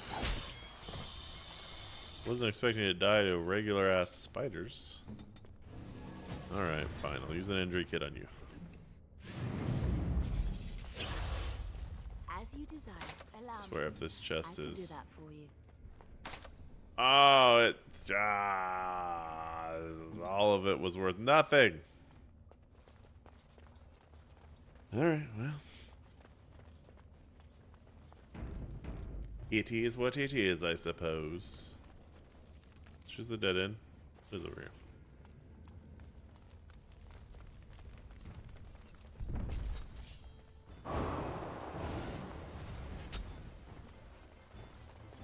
S1: wasn't expecting to die to regular ass spiders. Alright, fine. I'll use an injury kit on you.
S8: As you desire. Allow
S1: I swear if this chest
S8: I can do
S1: is...
S8: that for you.
S1: Oh, it's... all of it was worth nothing. Alright, well. It is what it is, I suppose. It's just a dead end. What is over here?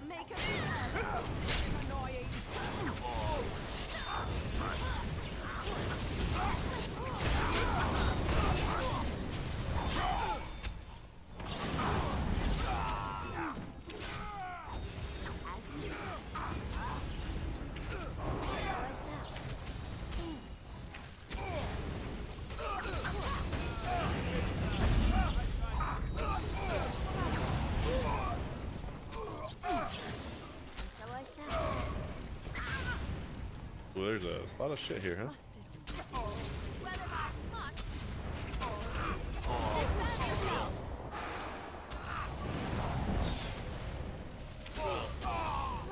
S8: Make a annoying.
S1: Well, there's a lot of shit here, huh?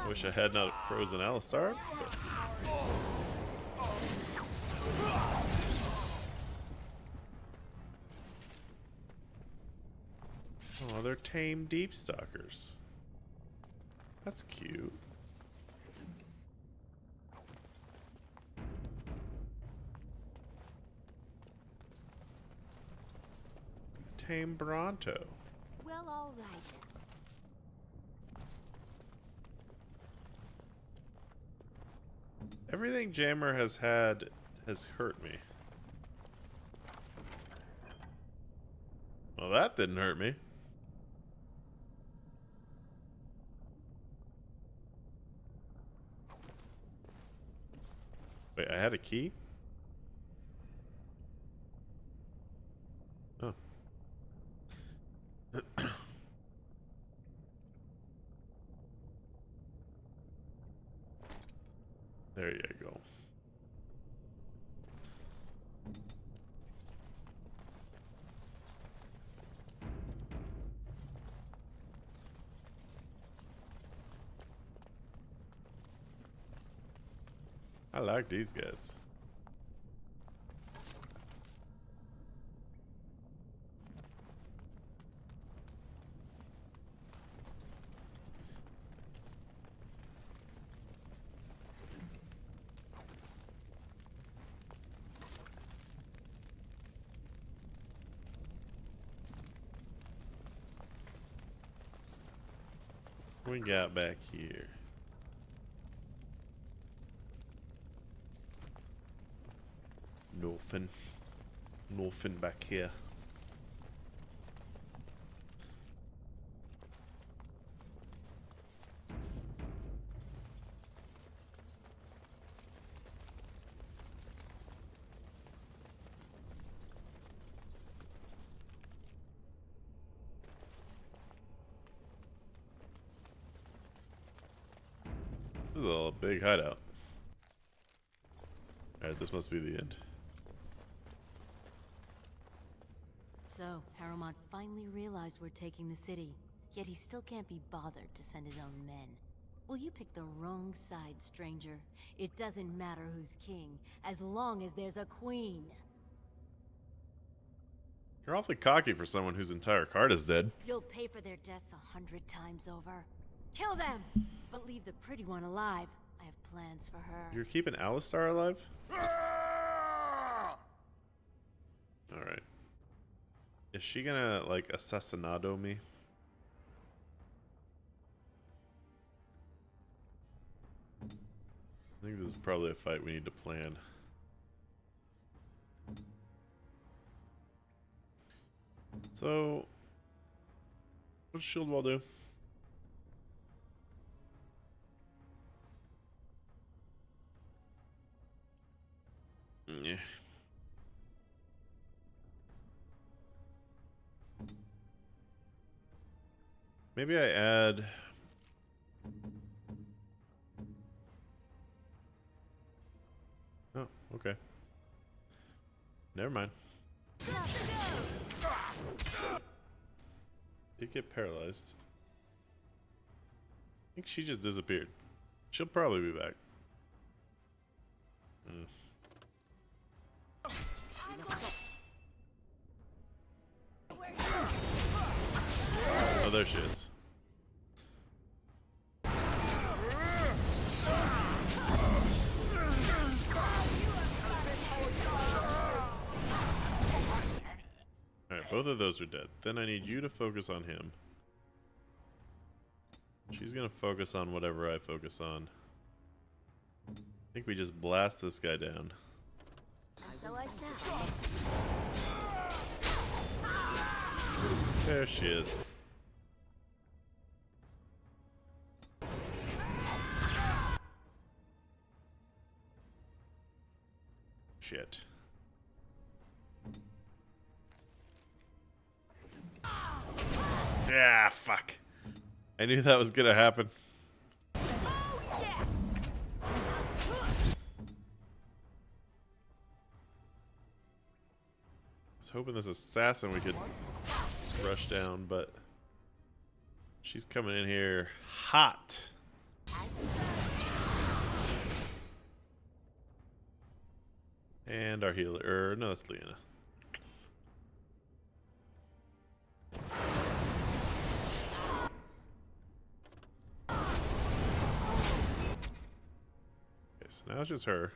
S1: Wish I had not frozen Alistar, but... Oh, they're tame deep stalkers. That's cute. Tame Bronto.
S8: Well, all right.
S1: Everything Jammer has had has hurt me. Well, that didn't hurt me. Wait, I had a key? Oh. There you go. I like these guys. What we got back here? Nothing. Nothing back here. This is a big hideout. Alright, this must be the end.
S13: So, Paramount finally realized we're taking the city, yet he still can't be bothered to send his own men. Well, you picked the wrong side, stranger. It doesn't matter who's king, as long as there's a queen.
S1: You're awfully cocky for someone whose entire card is dead.
S13: You'll pay for their deaths 100 times over. Kill them! But leave the pretty one alive. I have plans for her.
S1: You're keeping Alistar alive? Alright. Is she gonna, like, assassinado me? I think this is probably a fight we need to plan. So, what does shield wall do? Yeah. Maybe I add. Oh, okay. Never mind. Did get paralyzed. I think she just disappeared. She'll probably be back. Oh, there she is. Alright, both of those are dead. Then I need you to focus on him. She's gonna focus on whatever I focus on. I think we just blast this guy down.
S20: So I shall.
S1: There she is. Shit. Yeah, fuck. I knew that was gonna happen. I was hoping this assassin we could rush down, but she's coming in here hot. And our healer, no, that's Leona. Okay, so now it's just her.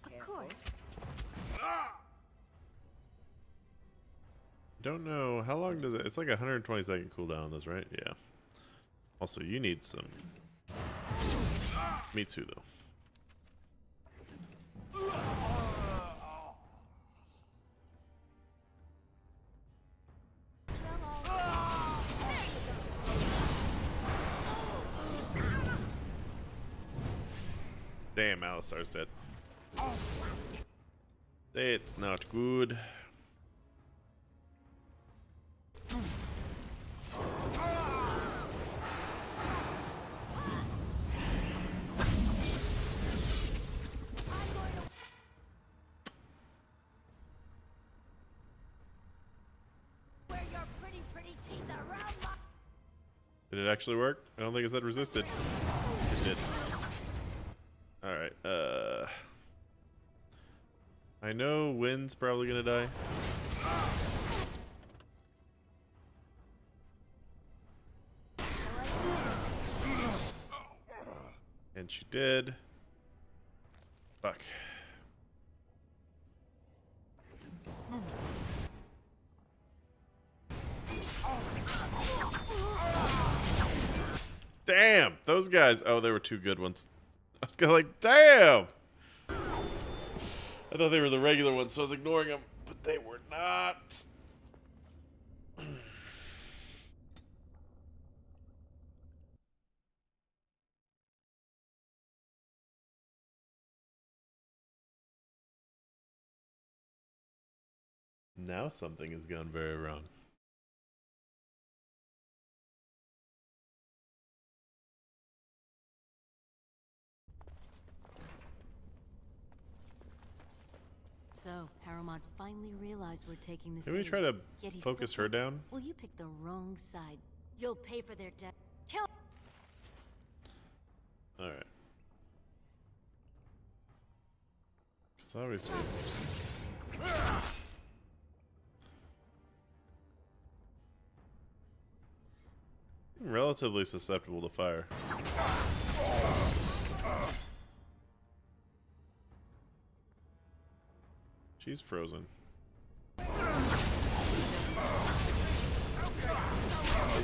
S20: Of course.
S1: Don't know how long does it. It's like 120-second cooldown on this, right? Yeah. Also, you need some. Me too, though. Damn, Alistar's dead. It's not good. Did it actually work? I don't think it said resisted. It did. Alright, I know Wynn's probably gonna die. And she did. Fuck. Damn, those guys. Oh, they were two good ones. I was kind of like, damn. I thought they were the regular ones, so I was ignoring them, but they were not. Now something has gone very wrong.
S13: So, Harrowmont finally realized we're taking the
S1: Can we
S13: city,
S1: try to
S13: yet he's
S1: focus
S13: still
S1: her down?
S13: Well, you picked the wrong side. You'll pay for their death. Kill!
S1: Alright. Because obviously... I'm relatively susceptible to fire. She's frozen.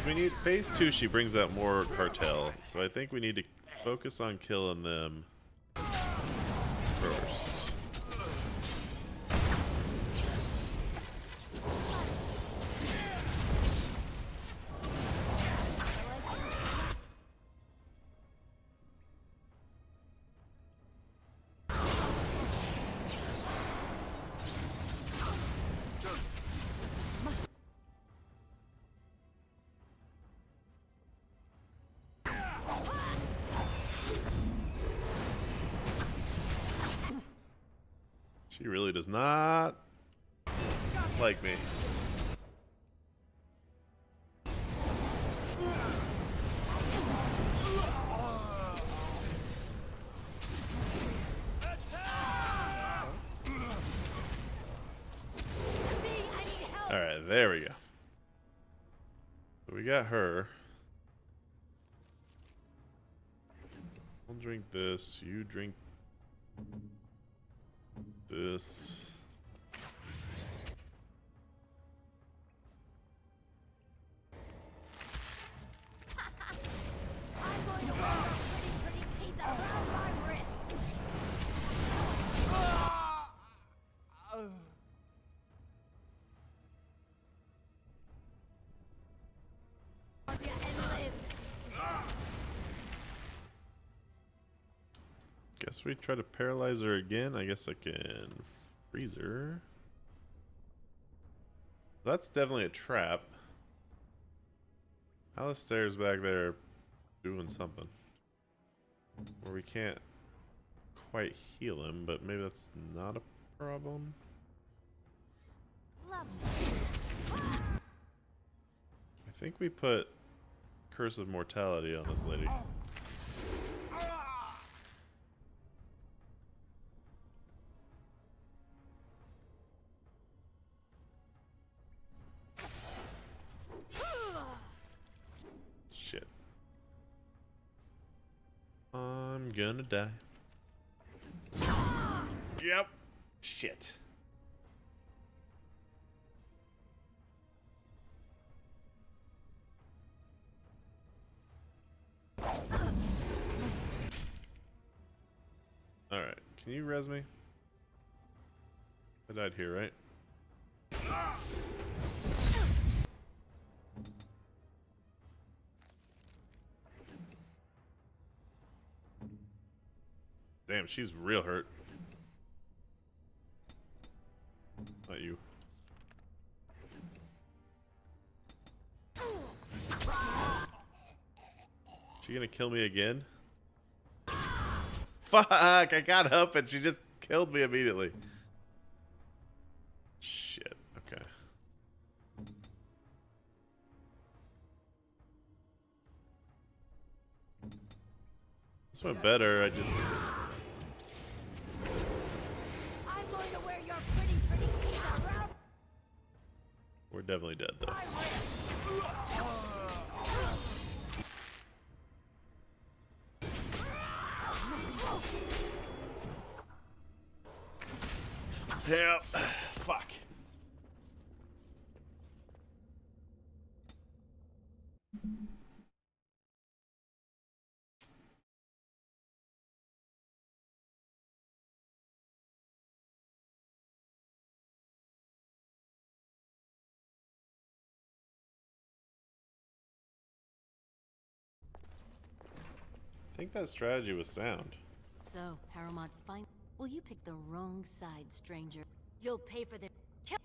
S1: We need phase 2. She brings out more cartel, so I think we need to focus on killing them first. She really does not like me. Alright, there we go. So we got her. I'll drink this. You drink this. Guess we try to paralyze her again. I guess I can freeze her. That's definitely a trap. Alistair's back there doing something. Where we can't quite heal him, but maybe that's not a problem. I think we put Curse of Mortality on this lady. Shit. I'm gonna die. Yep. Shit. Alright, can you res me? I died here, right? Damn, she's real hurt. Not you. She gonna kill me again? Fuck! I got up and she just killed me immediately. Shit. Okay. This went better. I just.
S16: I'm going to wear your pretty teeth around.
S1: We're definitely dead though. Yeah. Fuck. I think that strategy was sound.
S13: So, Paramount, fine. Well, you picked the wrong side, stranger. You'll pay for the kill.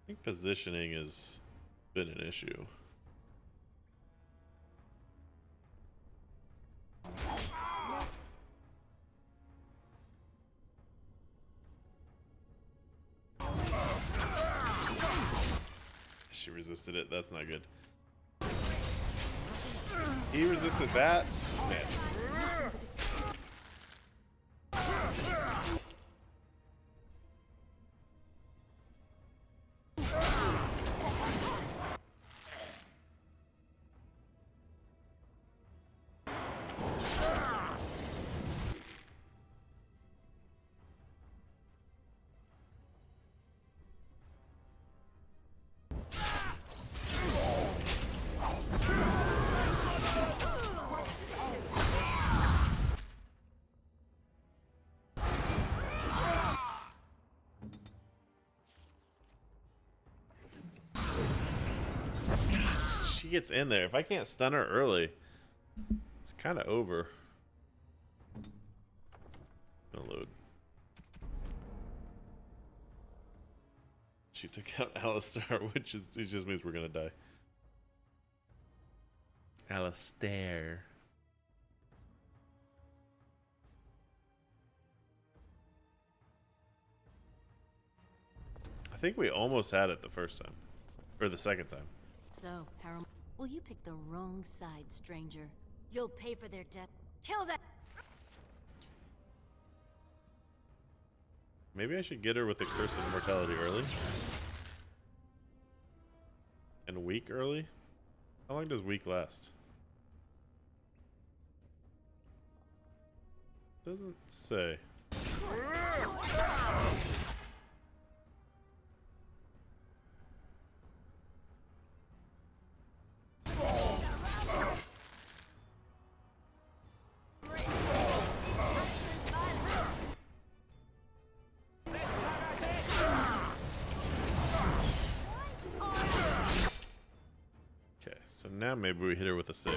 S1: I think positioning has been an issue. resisted it. That's not good. He resisted that? Man. She gets in there. If I can't stun her early, it's kind of over. Gonna load. She took out Alistair, which just means we're gonna die. Alistair. I think we almost had it the first time, or the second time.
S13: So, Param, will you pick the wrong side, stranger? You'll pay for their death. Kill them!
S1: Maybe I should get her with the Curse of Immortality early. And weak early? How long does weak last? Doesn't say. So now maybe we hit her with a 6.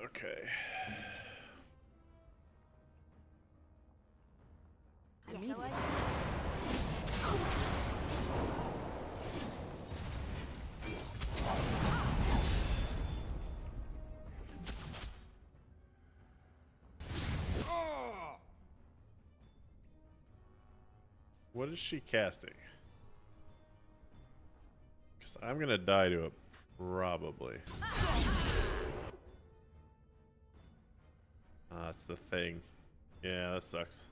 S1: Okay. What is she casting? Because I'm gonna die to it, probably. That's the thing. Yeah, that sucks.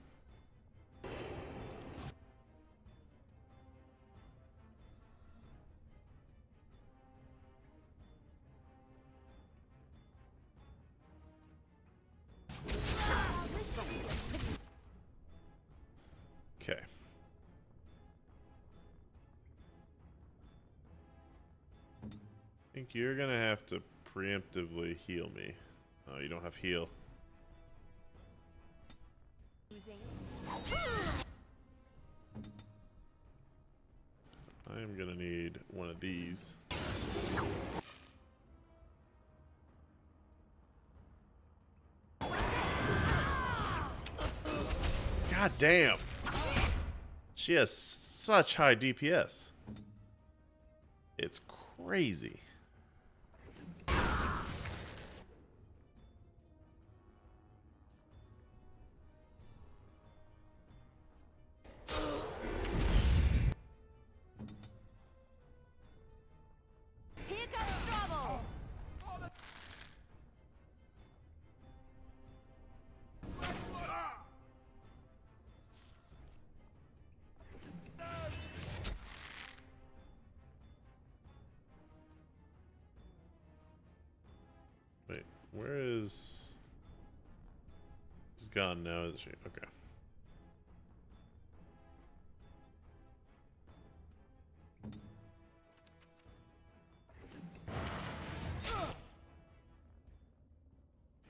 S1: Okay. I think you're gonna have to preemptively heal me. Oh, you don't have heal. I am gonna need one of these. God damn! She has such high DPS. It's crazy. Wait, where is... She's gone now, isn't she? Okay.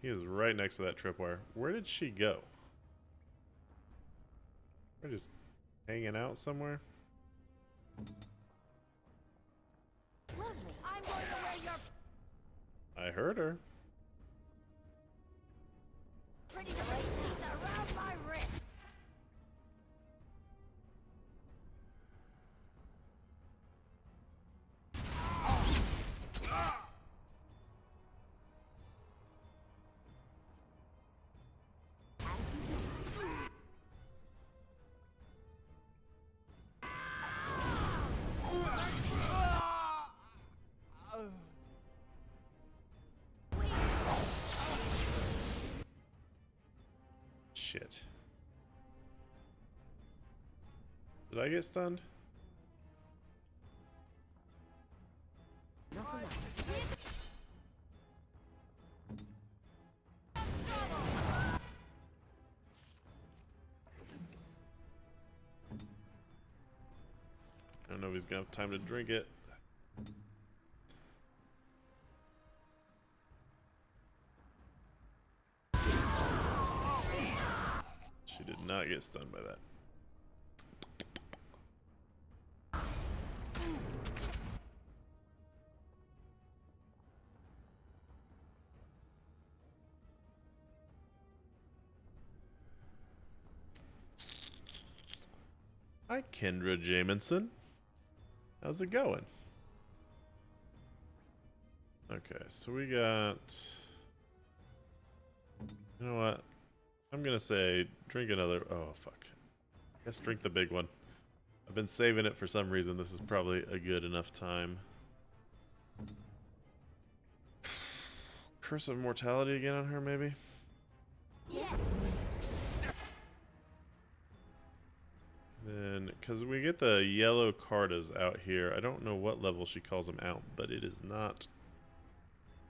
S1: He is right next to that tripwire. Where did she go? I just hanging out somewhere.
S16: Lovely. I'm going to wear your
S1: I heard her.
S16: pretty little teeth around my wrist.
S1: Shit. Did I get stunned? I don't know if he's gonna have time to drink it. She did not get stunned by that. Hi, Kendra Jamison. How's it going? Okay, so we got... You know what? I'm gonna say drink another... Oh, fuck. Guess drink the big one. I've been saving it for some reason. This is probably a good enough time. Curse of Mortality again on her, maybe?
S16: Yes.
S1: Then, because we get the yellow cartas out here, I don't know what level she calls them out, but it is not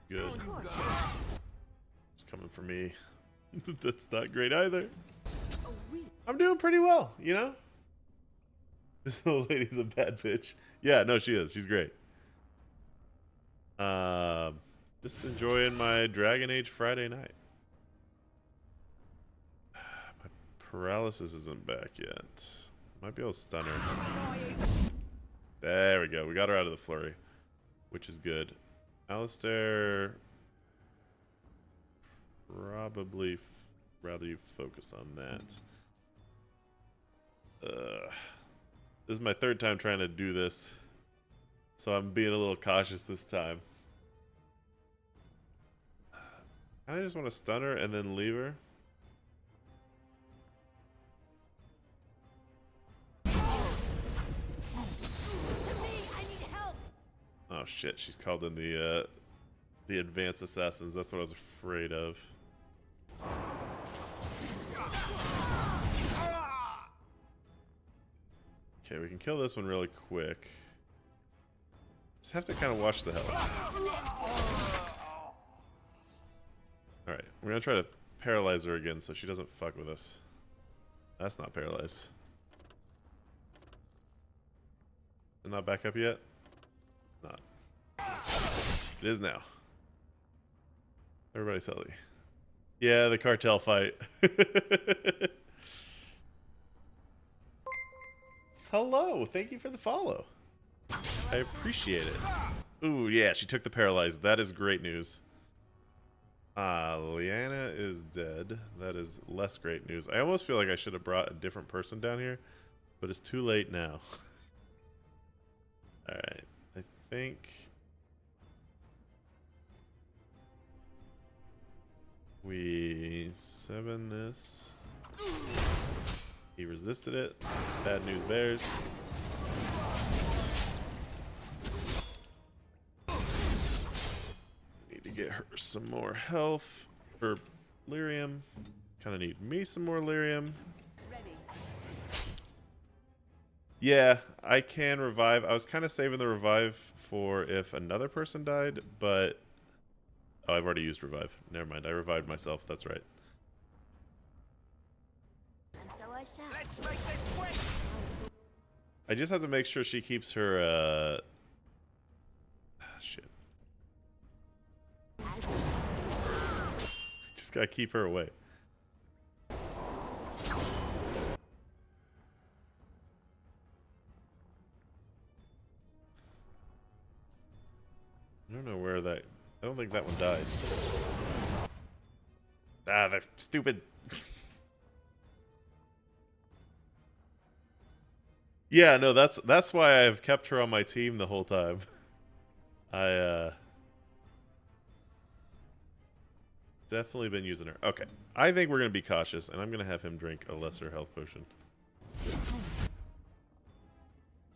S1: good. It's coming for me. That's not great either. I'm doing pretty well, you know? This old lady's a bad bitch. Yeah, no, she is. She's great. Just enjoying my Dragon Age Friday night. My paralysis isn't back yet. Might be able to stun her. There we go. We got her out of the flurry, which is good. Alistair, probably rather you focus on that. This is my third time trying to do this, so I'm being a little cautious this time. I just want to stun her and then leave her. Oh shit, she's called in the advanced assassins. That's what I was afraid of. Okay, we can kill this one really quick. Just have to kind of watch the health. Alright, we're gonna try to paralyze her again so she doesn't fuck with us. That's not paralyzed. Is it not back up yet? Not. It is now. Everybody's healthy. Yeah, the cartel fight. Hello, thank you for the follow. I appreciate it. Ooh, yeah, she took the paralyzed. That is great news. Liana is dead. That is less great news. I almost feel like I should have brought a different person down here, but it's too late now. Alright, I think we 7 this. He resisted it. Bad news bears. Need to get her some more health for lyrium. Kind of need me some more lyrium. Yeah, I can revive. I was kind of saving the revive for if another person died, but... Oh, I've already used revive. Never mind, I revived myself. That's right.
S16: Let's make this quick.
S1: I just have to make sure she keeps her, shit. Just gotta keep her away. don't know where that... I don't think that one died. Ah, they're stupid. Yeah, no, that's why I've kept her on my team the whole time. Definitely been using her. Okay. I think we're going to be cautious, and I'm going to have him drink a lesser health potion.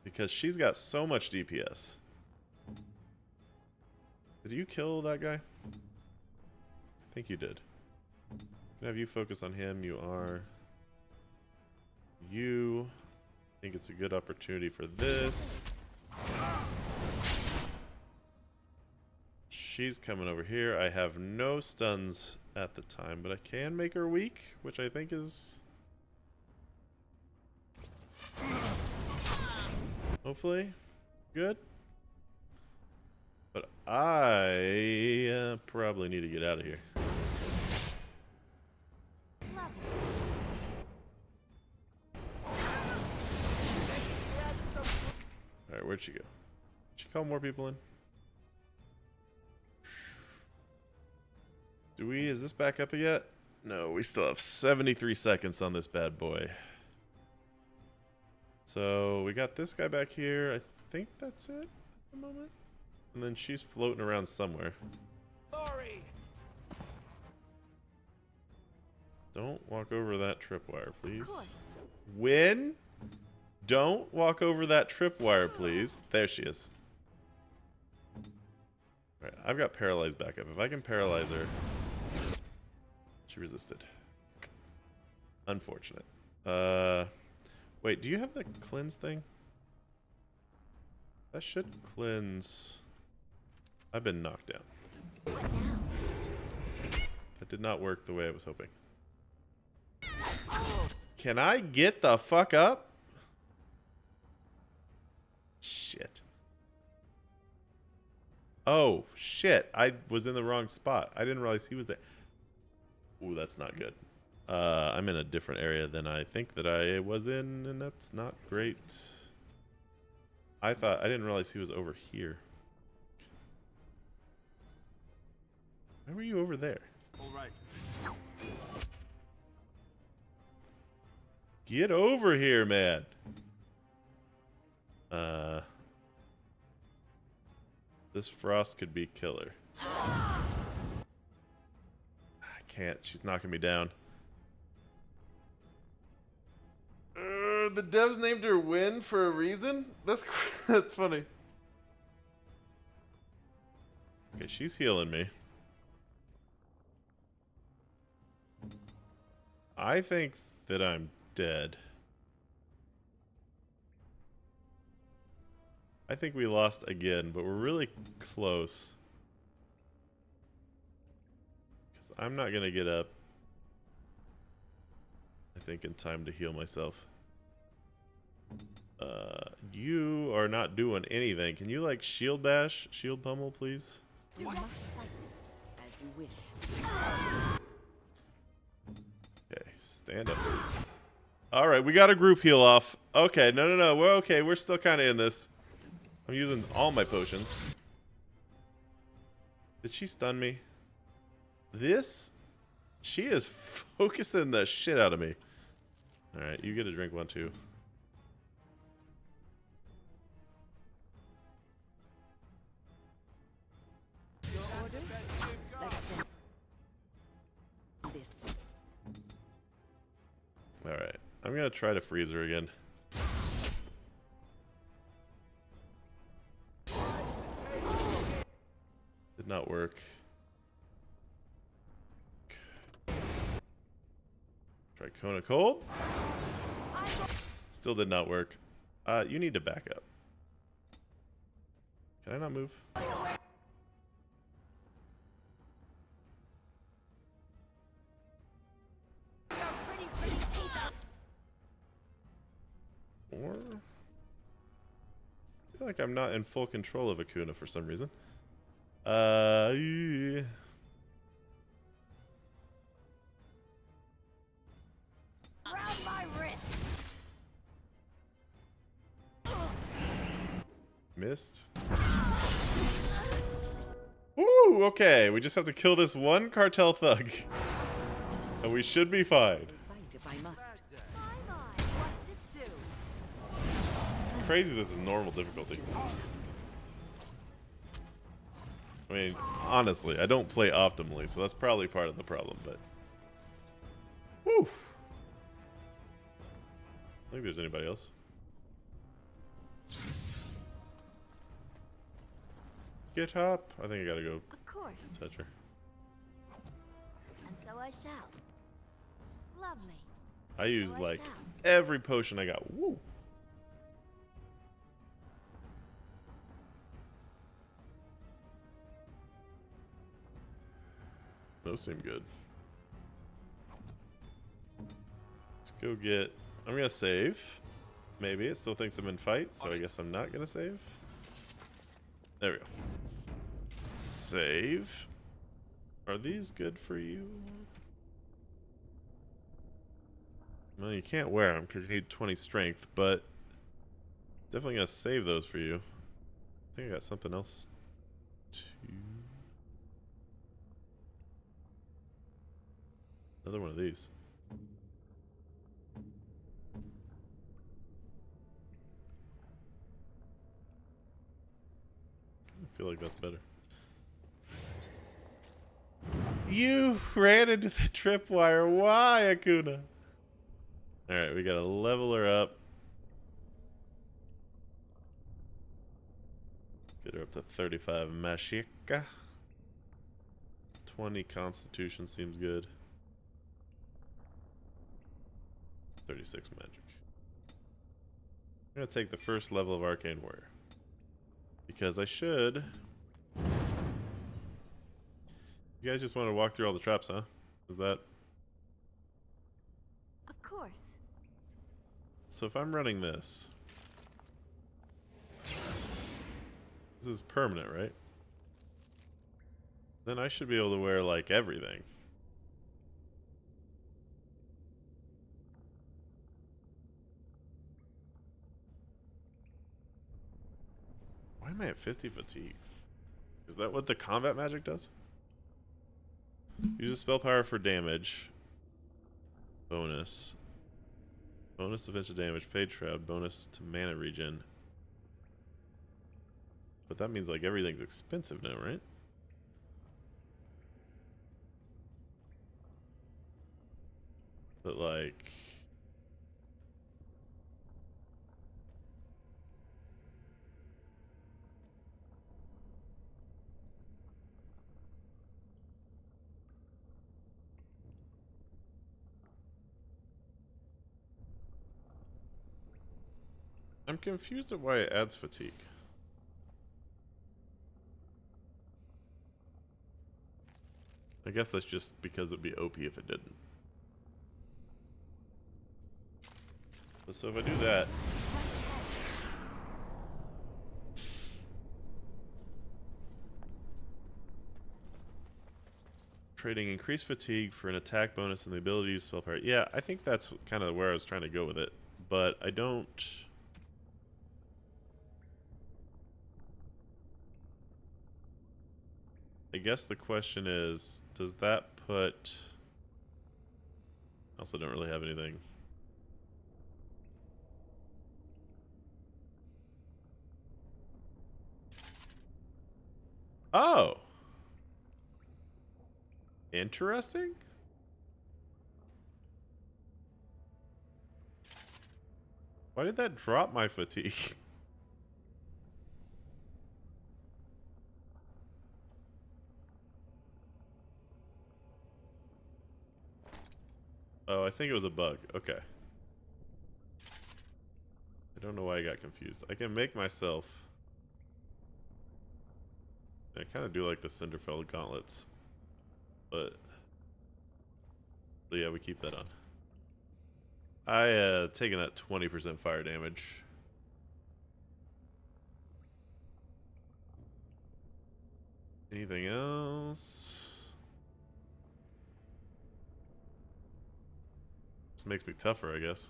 S1: Because she's got so much DPS. Did you kill that guy? I think you did. Can I have you focus on him? You are. You. I think it's a good opportunity for this. She's coming over here. I have no stuns at the time, but I can make her weak, which I think is... hopefully good. But I probably need to get out of here. Alright, where'd she go? Did she call more people in? Is this back up yet? No, we still have 73 seconds on this bad boy. So, we got this guy back here. I think that's it at the moment. And then she's floating around somewhere.
S5: Sorry.
S1: Don't walk over that tripwire, please. Win? Don't walk over that tripwire, please. There she is. Alright, I've got paralyzed back up. If I can paralyze her... She resisted. Unfortunate. Wait, do you have the cleanse thing? That should cleanse... I've been knocked down. That did not work the way I was hoping. Can I get the fuck up? Shit. Oh, shit. I was in the wrong spot. I didn't realize he was there. Ooh, that's not good. I'm in a different area than I think that I was in, and that's not great. I didn't realize he was over here. Why were you over there?
S9: All right.
S1: Get over here, man. This frost could be killer. I can't. She's knocking me down. The devs named her Win for a reason? That's funny. Okay, she's healing me. I think that I'm dead. I think we lost again, but we're really close. Because I'm not going to get up, I think, in time to heal myself. You are not doing anything. Can you, like, shield bash? Shield pummel, please?
S2: You must fight as you wish.
S1: Okay, stand up, please. Alright, we got a group heal off. Okay, no. We're okay. We're still kind of in this. I'm using all my potions. Did she stun me? She is focusing the shit out of me. Alright, you get a drink one too. Alright, I'm gonna try to freeze her again. Did not work. Try Kona Cold. Still did not work. You need to back up. Can I not move? Or... I feel like I'm not in full control of Akuna for some reason. Yeah.
S16: Around my wrist.
S1: Missed. Woo! Okay, we just have to kill this one cartel thug. And we should be fine.
S2: If I must.
S1: Crazy this is normal difficulty. I mean, honestly, I don't play optimally, so that's probably part of the problem, but... Woo! I don't think there's anybody else. Get up! I think I gotta go
S20: Of course.
S1: touch her.
S20: And so I shall. Lovely.
S1: I use, like, every potion I got. Woo! Those seem good. Let's go get... I'm gonna save. Maybe. It still thinks I'm in fight, so I guess I'm not gonna save. There we go. Save. Are these good for you? Well, you can't wear them because you need 20 strength, but definitely gonna save those for you. I think I got something else too. Another one of these. I feel like that's better. You ran into the tripwire. Why, Akuna? Alright, we gotta level her up. Get her up to 35 Mashika. 20 Constitution seems good. 36 Magic. I'm gonna take the first level of Arcane Warrior. Because I should... You guys just want to walk through all the traps, huh? Is that...
S20: Of course.
S1: So if I'm running this... This is permanent, right? Then I should be able to wear, like, everything. Why am I at 50 fatigue? Is that what the combat magic does? Use a spell power for damage. Bonus. Bonus defensive damage. Fade Shroud. Bonus to mana regen. But that means like everything's expensive now, right? But like... I'm confused at why it adds fatigue. I guess that's just because it'd be OP if it didn't. But so if I do that... Trading increased fatigue for an attack bonus and the ability to use spell power. Yeah, I think that's kind of where I was trying to go with it. But I don't... I guess the question is, does that put... I also don't really have anything. Oh! Interesting? Why did that drop my fatigue? Oh, I think it was a bug. Okay. I don't know why I got confused. I can make myself... I kind of do like the Cinderfell gauntlets. But yeah, we keep that on. I taking that 20% fire damage. Anything else? This makes me tougher, I guess.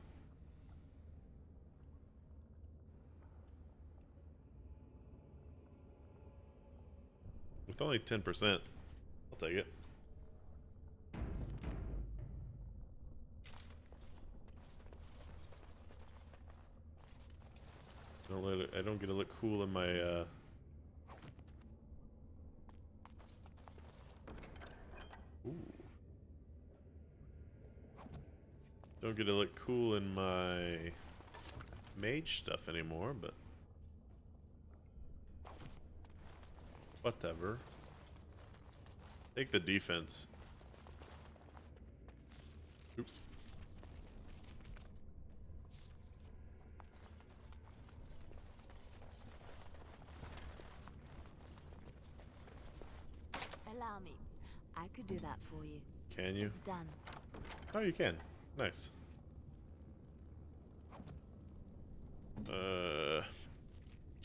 S1: with only 10%, I'll take it. I don't get to look cool in my ooh. Don't get to look cool in my mage stuff anymore, but whatever. Take the defense. Oops.
S2: Allow me. I could do that for you.
S1: Can you?
S2: It's done.
S1: Oh, you can. Nice.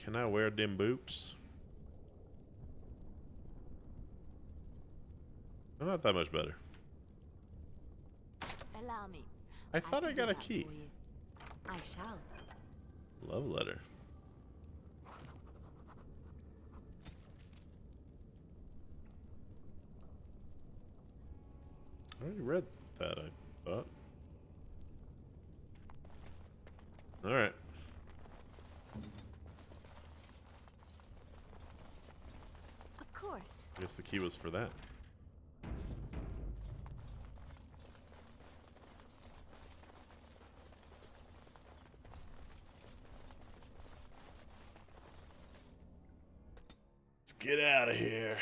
S1: Can I wear them boots? I'm not that much better.
S2: Allow me.
S1: I thought I
S2: can
S1: got
S2: do
S1: a
S2: that
S1: key.
S2: for you. I shall.
S1: Love letter. I already read that, I thought. Alright.
S2: Of course.
S1: I guess the key was for that. Let's get out of here.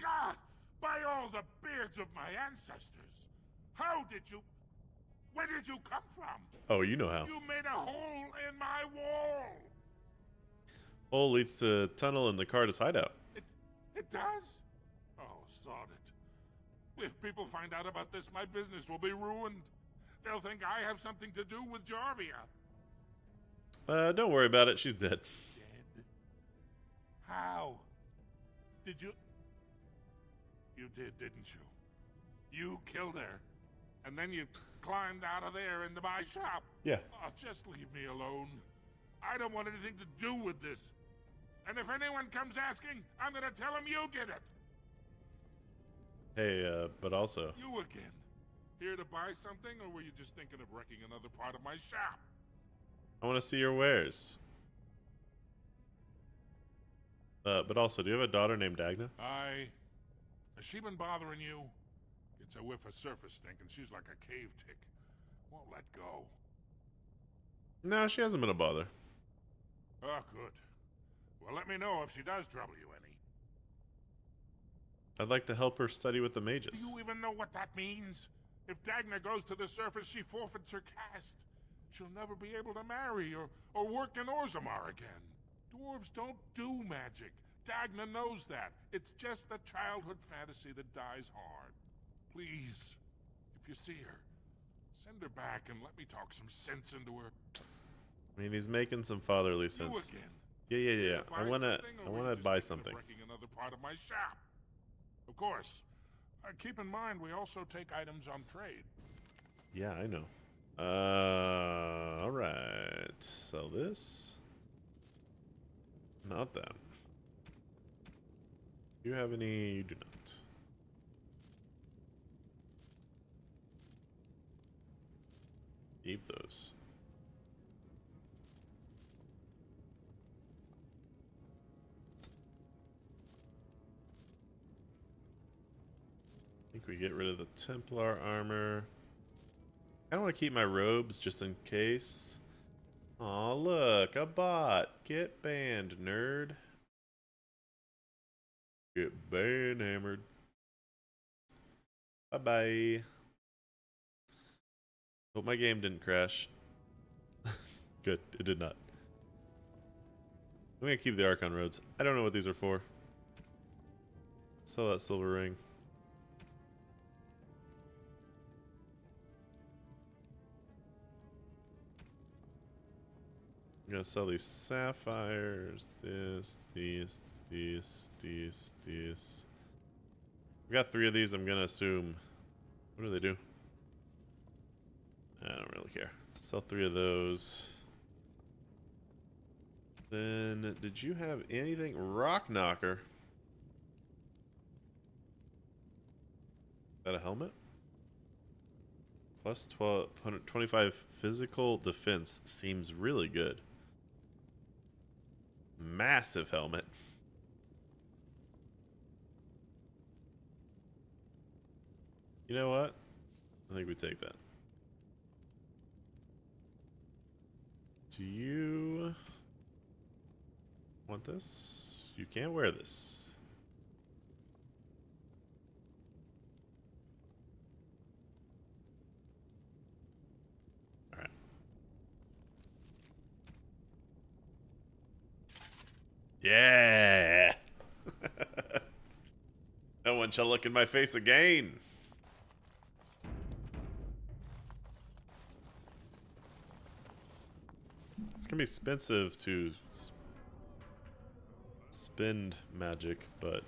S6: God! By all the beards of my ancestors! How did you... Where did you come from?
S1: Oh, you know how.
S6: You made a hole in my wall!
S1: Hole leads to tunnel in the Carter's hideout.
S6: It does? Oh, sod it. If people find out about this, my business will be ruined. They'll think I have something to do with Jarvia.
S1: Don't worry about it. She's dead.
S6: Dead? How? Did you... You did, didn't you? You killed her. And then you climbed out of there into my shop.
S1: Yeah.
S6: Oh, just leave me alone. I don't want anything to do with this. And if anyone comes asking, I'm gonna tell them you did it.
S1: Hey, but also...
S6: You again. Here to buy something, or were you just thinking of wrecking another part of my shop?
S1: I want to see your wares. But also, do you have a daughter named Dagna?
S6: Has she been bothering you? Gets a whiff of surface stink, and she's like a cave tick. Won't let go.
S1: No, she hasn't been a bother.
S6: Oh, good. Well, let me know if she does trouble you any.
S1: I'd like to help her study with the mages.
S6: Do you even know what that means? If Dagna goes to the surface, she forfeits her caste. She'll never be able to marry or work in Orzammar again. Dwarves don't do magic. Dagna knows that. It's just a childhood fantasy that dies hard. Please, if you see her, send her back and let me talk some sense into her.
S1: I mean, he's making some fatherly sense.
S6: You again.
S1: Yeah. I wanna buy something.
S6: Wrecking another part of my shop. Of course. Keep in mind, we also take items on trade.
S1: Yeah, I know. Alright. Sell this. Not that. Do you have any? You do not. Keep those. I think we get rid of the Templar armor. I don't want to keep my robes just in case. Aw, look, a bot. Get banned, nerd. Get ban hammered. Bye-bye. Hope my game didn't crash. Good, it did not. I'm gonna keep the Archon roads. I don't know what these are for. Sell that silver ring. I'm gonna sell these sapphires. This, these. We got 3 of these. I'm gonna assume. What do they do? I don't really care. Sell 3 of those. Then, did you have anything? Rock Knocker. Is that a helmet? Plus 125 physical defense seems really good. Massive helmet. You know what? I think we take that. Do you want this? You can't wear this. All right. Yeah. No one shall look in my face again. It's gonna be expensive to spend magic, but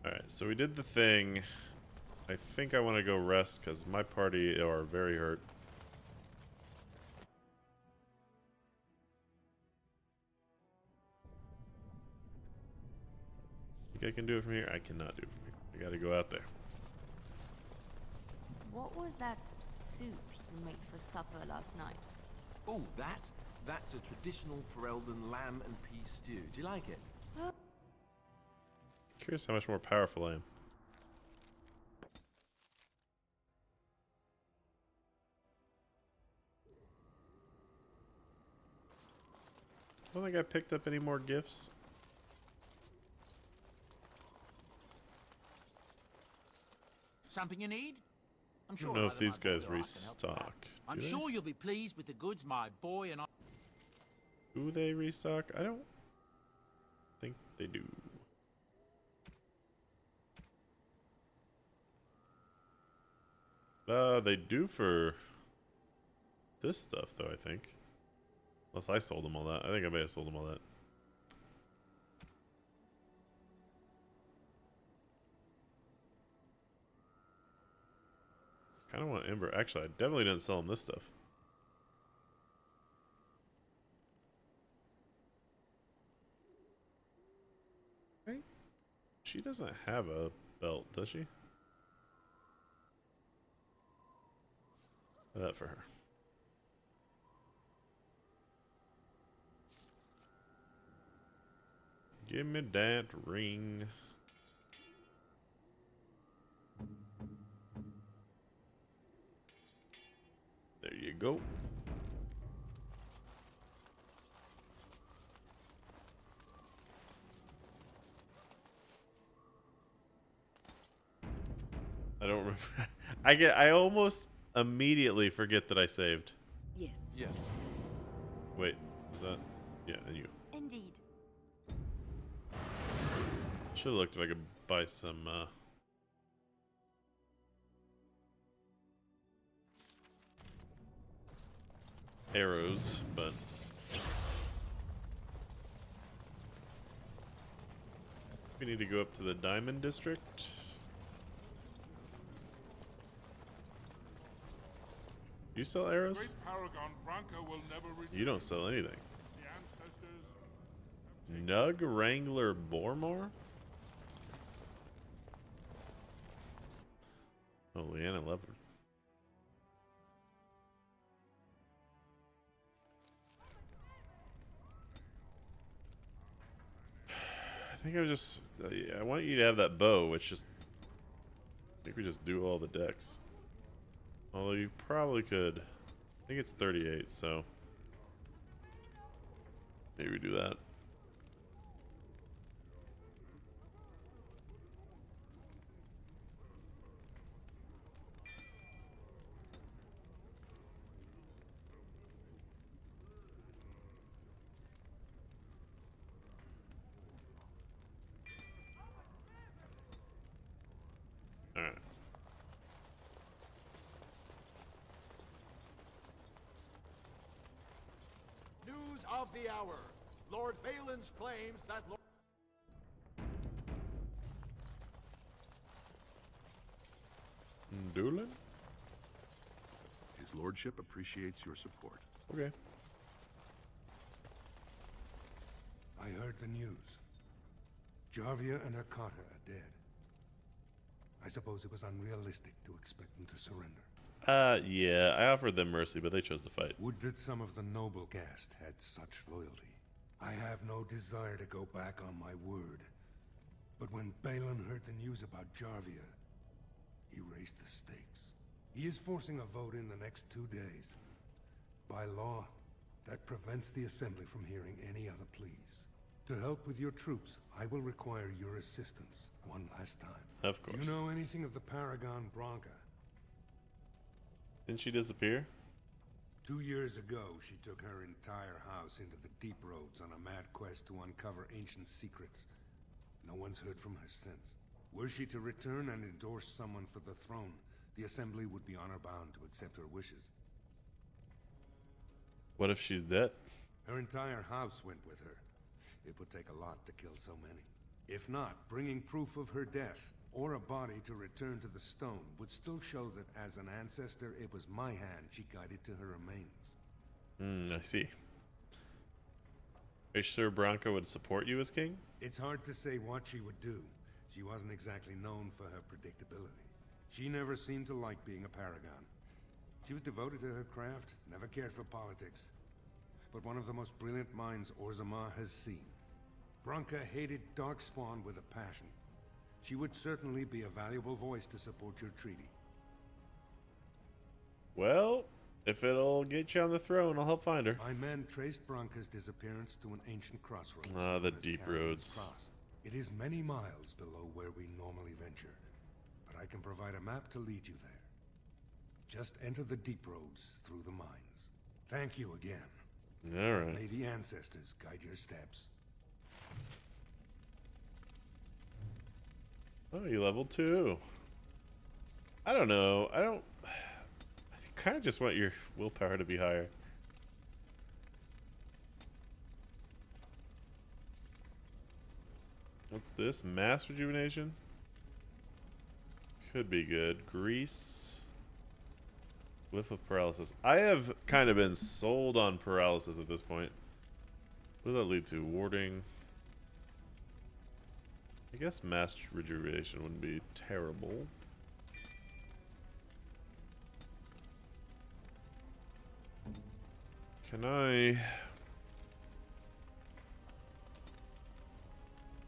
S1: alright, so we did the thing. I think I want to go rest because my party are very hurt. Think I can do it from here? I cannot do it from here. I gotta go out there.
S8: What was that soup you made for supper last night?
S11: Oh, that's a traditional Ferelden lamb and pea stew. Do you like it?
S1: Curious how much more powerful I am. I don't think I picked up any more gifts.
S18: Something you need? I'm
S1: I
S18: sure
S1: don't know if
S18: either
S1: these
S18: my boy
S1: guys
S18: or I can help you out.
S1: restock.
S18: I'm
S1: Do they?
S18: sure you'll be pleased with the goods my boy and I...
S1: Do they restock? I don't think they do. They do for this stuff, though, I think. Unless I sold them all that. I think I may have sold them all that. Kind of want Ember. Actually, I definitely didn't sell them this stuff. Okay. She doesn't have a belt, does she? That for her. Give me that ring. There you go. I don't remember. I almost immediately forget that I saved.
S2: Yes.
S11: Yes.
S1: Wait, is that? Yeah, and you.
S8: Indeed.
S1: Should have looked if I could buy some arrows, but we need to go up to the Diamond District. You sell arrows?
S6: Great Paragon Branca will never return.
S1: You don't sell anything.
S6: The ancestors
S1: Nug Wrangler Bormar? Oh, Leanna Leopard. I think I want you to have that bow, which just, I think we just do all the decks. Although you probably could. I think it's 38, so maybe we do that. All right.
S4: News of the hour. Lord Valen's claims that Lord...
S1: Doolin?
S19: His lordship appreciates your support.
S1: Okay.
S21: I heard the news. Jarvia and her carter are dead. I suppose it was unrealistic to expect them to surrender.
S1: Yeah, I offered them mercy, but they chose to fight.
S21: Would that some of the noble caste had such loyalty. I have no desire to go back on my word. But when Balin heard the news about Jarvia, he raised the stakes. He is forcing a vote in the next 2 days. By law, that prevents the Assembly from hearing any other pleas. To help with your troops, I will require your assistance one last time.
S1: Of course.
S21: You know anything of the Paragon Branca?
S1: Didn't she disappear?
S21: 2 years ago, she took her entire house into the deep roads on a mad quest to uncover ancient secrets. No one's heard from her since. Were she to return and endorse someone for the throne, the Assembly would be honor-bound to accept her wishes.
S1: What if she's dead?
S21: Her entire house went with her. It would take a lot to kill so many. If not, bringing proof of her death, or a body to return to the stone, would still show that as an ancestor, it was my hand she guided to her remains.
S1: I see. Are you sure Branca would support you as king?
S21: It's hard to say what she would do. She wasn't exactly known for her predictability. She never seemed to like being a paragon. She was devoted to her craft, never cared for politics. But one of the most brilliant minds Orzammar has seen. Branca hated Darkspawn with a passion. She would certainly be a valuable voice to support your treaty.
S1: Well, if it'll get you on the throne, I'll help find her.
S21: My men traced Branca's disappearance to an ancient crossroads.
S1: The deep roads.
S21: It is many miles below where we normally venture, but I can provide a map to lead you there. Just enter the deep roads through the mines. Thank you again.
S1: All right.
S21: May the ancestors guide your steps.
S1: Oh, you level 2. I don't know. I kind of just want your willpower to be higher. What's this? Mass rejuvenation? Could be good. Grease. Whiff of paralysis. I have kind of been sold on paralysis at this point. What does that lead to? Warding. I guess mass rejuvenation wouldn't be terrible. Can I...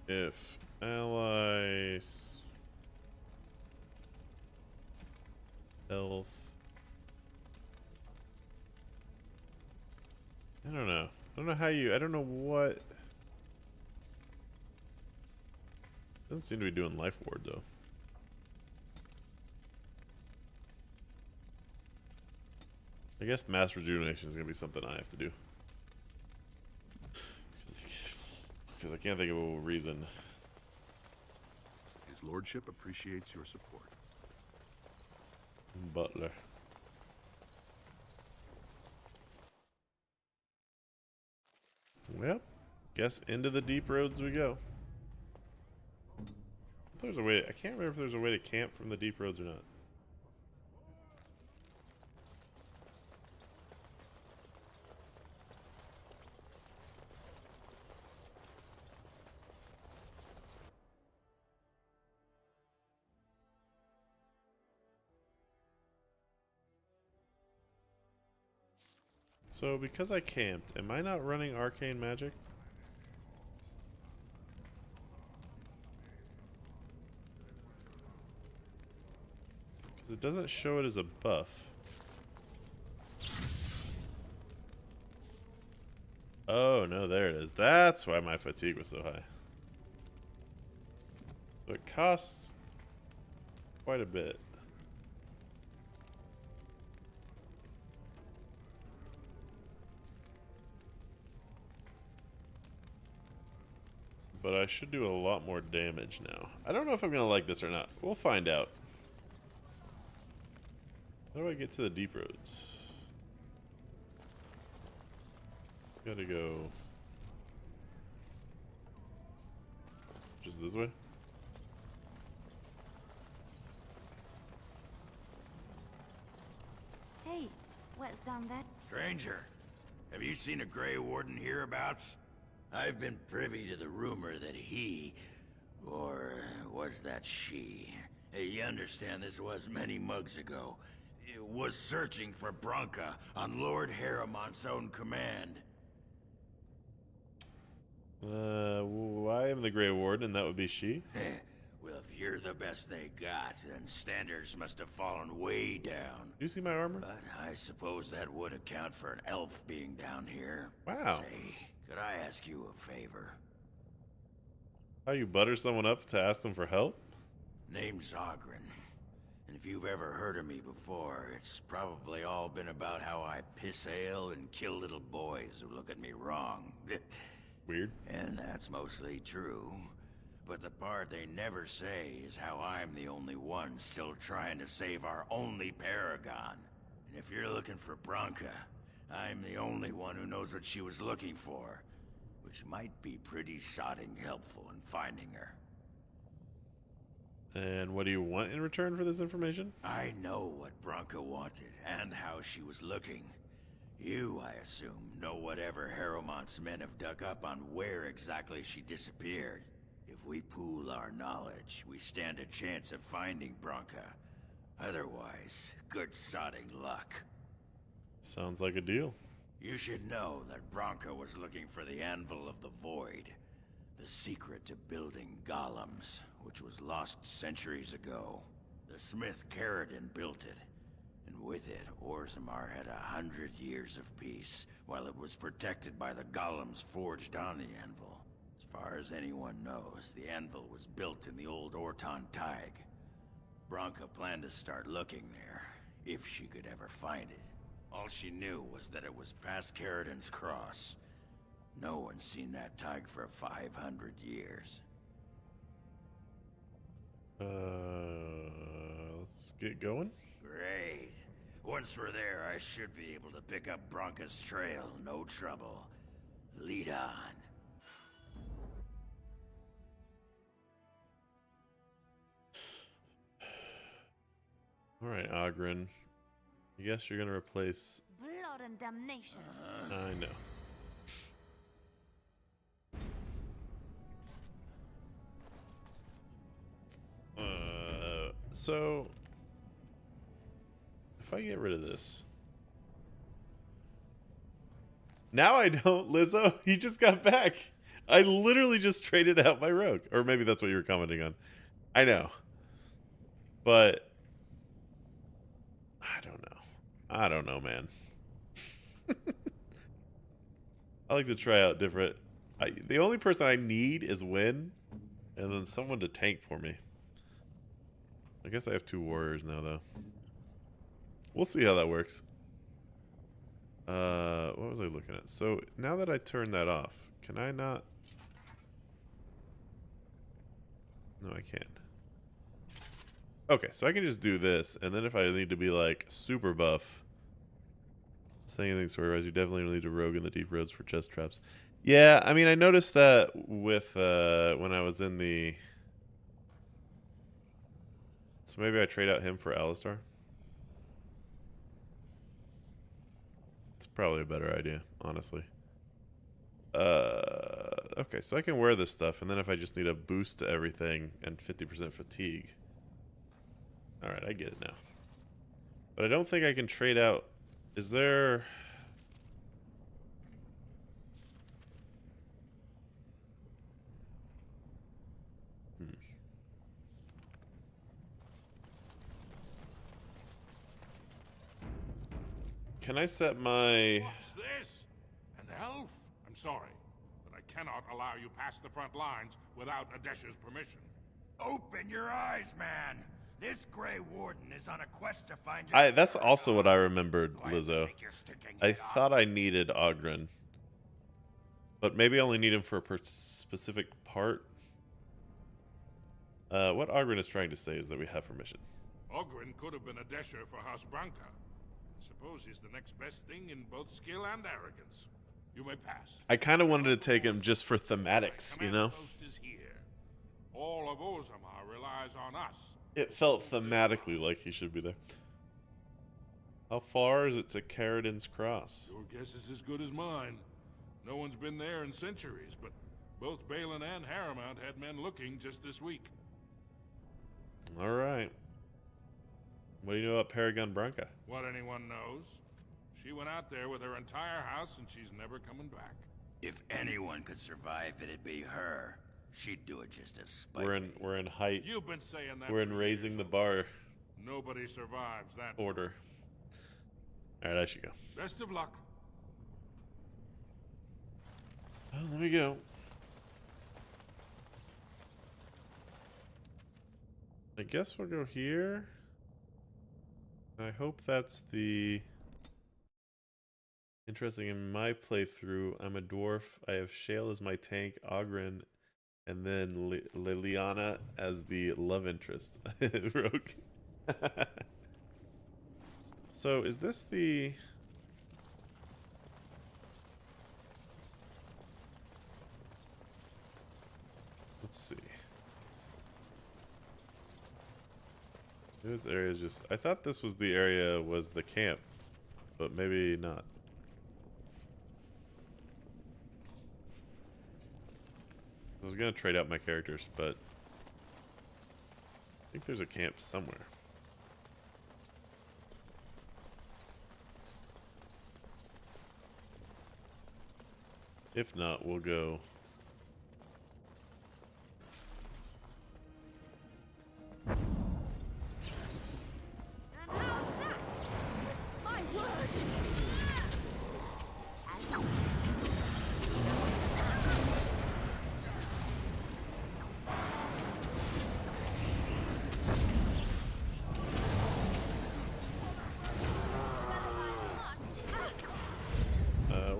S1: If allies... Health... I don't know. I don't know how you... I don't know what... Doesn't seem to be doing life ward though. I guess mass rejuvenation is gonna be something I have to do. Because I can't think of a reason.
S19: His lordship appreciates your support.
S1: Butler. Well, guess into the deep roads we go. There's a way. I can't remember if there's a way to camp from the deep roads or not. So because I camped, am I not running arcane magic? Because it doesn't show it as a buff. Oh no, there it is. That's why my fatigue was so high. So it costs quite a bit. But I should do a lot more damage now. I don't know if I'm gonna like this or not. We'll find out. How do I get to the deep roads? Gotta go. Just this way?
S8: Hey, what's down that?
S4: Stranger, have you seen a Grey Warden hereabouts? I've been privy to the rumor that he, or was that she? You understand this was many mugs ago. Was searching for Branka on Lord Harrimon's own command.
S1: I am the Grey Warden, and that would be she.
S4: Well, if you're the best they got, then standards must have fallen way down.
S1: Do you see my armor?
S4: But I suppose that would account for an elf being down here.
S1: Wow.
S4: Say, could I ask you a favor?
S1: How you butter someone up to ask them for help?
S4: Name's Ogren. And if you've ever heard of me before, it's probably all been about how I piss ale and kill little boys who look at me wrong.
S1: Weird.
S4: And that's mostly true. But the part they never say is how I'm the only one still trying to save our only paragon. And if you're looking for Branka, I'm the only one who knows what she was looking for, which might be pretty sodding helpful in finding her.
S1: And what do you want in return for this information?
S4: I know what Branka wanted and how she was looking. You, I assume, know whatever Harrimon's men have dug up on where exactly she disappeared. If we pool our knowledge, we stand a chance of finding Branka. Otherwise, good sodding luck.
S1: Sounds like a deal.
S4: You should know that Branka was looking for the Anvil of the Void, the secret to building golems, which was lost centuries ago. The smith Caradon built it, and with it, Orzammar had 100 years of peace, while it was protected by the golems forged on the Anvil. As far as anyone knows, the Anvil was built in the old Orton Tig. Branka planned to start looking there, if she could ever find it. All she knew was that it was past Caradon's cross. No one's seen that Tig for 500 years.
S1: Let's get going.
S4: Great. Once we're there, I should be able to pick up Branka's trail, no trouble. Lead on.
S1: Alright, Ogren. I guess you're gonna replace...
S8: Blood and damnation.
S1: I know. So... if I get rid of this... Now I don't, Lizzo. He just got back. I literally just traded out my rogue. Or maybe that's what you were commenting on. I know. But... I don't know, man. I like to try out different... the only person I need is Win, and then someone to tank for me. I guess I have 2 warriors now, though. We'll see how that works. What was I looking at? So, now that I turned that off, can I not... No, I can't. Okay, so I can just do this, and then if I need to be, like, super buff... Saying anything story-wise, you definitely need a rogue in the deep roads for chest traps. Yeah, I mean, I noticed that with, when I was in the... So maybe I trade out him for Alistar? It's probably a better idea, honestly. Okay, so I can wear this stuff, and then if I just need a boost to everything and 50% fatigue. Alright, I get it now. But I don't think I can trade out... Is there... Can I set my...
S6: What's this? An elf? I'm sorry, but I cannot allow you past the front lines without Adesha's permission.
S4: Open your eyes, man! This Grey Warden is on a quest to find your...
S1: That's also what I remembered, Lizzo. I thought I needed Ogren. But maybe I only need him for a specific part. What Ogren is trying to say is that we have permission.
S6: Ogren could have been Adesha for House Branka. I suppose he's the next best thing in both skill and arrogance. You may pass.
S1: I kind of wanted to take him just for thematics, you know?
S6: Post is here. All of Orzammar relies on us.
S1: It felt thematically like he should be there. How far is it to Caradon's Cross?
S6: Your guess is as good as mine. No one's been there in centuries, but both Balin and Harrowmount had men looking just this week.
S1: All right. What do you know about Paragon Branca?
S6: What anyone knows. She went out there with her entire house and she's never coming back.
S4: If anyone could survive, it'd be her. She'd do it just as spitefully.
S1: We're in height.
S6: You've been saying that.
S1: We're in raising the bar
S6: Nobody survives that
S1: order. All right, I should go.
S6: Best of luck.
S1: Well, let me go. I guess we'll go here. I hope that's the... Interesting, in my playthrough, I'm a dwarf. I have Shale as my tank, Ogren, and then Liliana as the love interest. Rogue. So, is this the... Let's see. This area is just... I thought this was the area, was the camp, but maybe not. I was gonna trade out my characters, but I think there's a camp somewhere. If not, we'll go.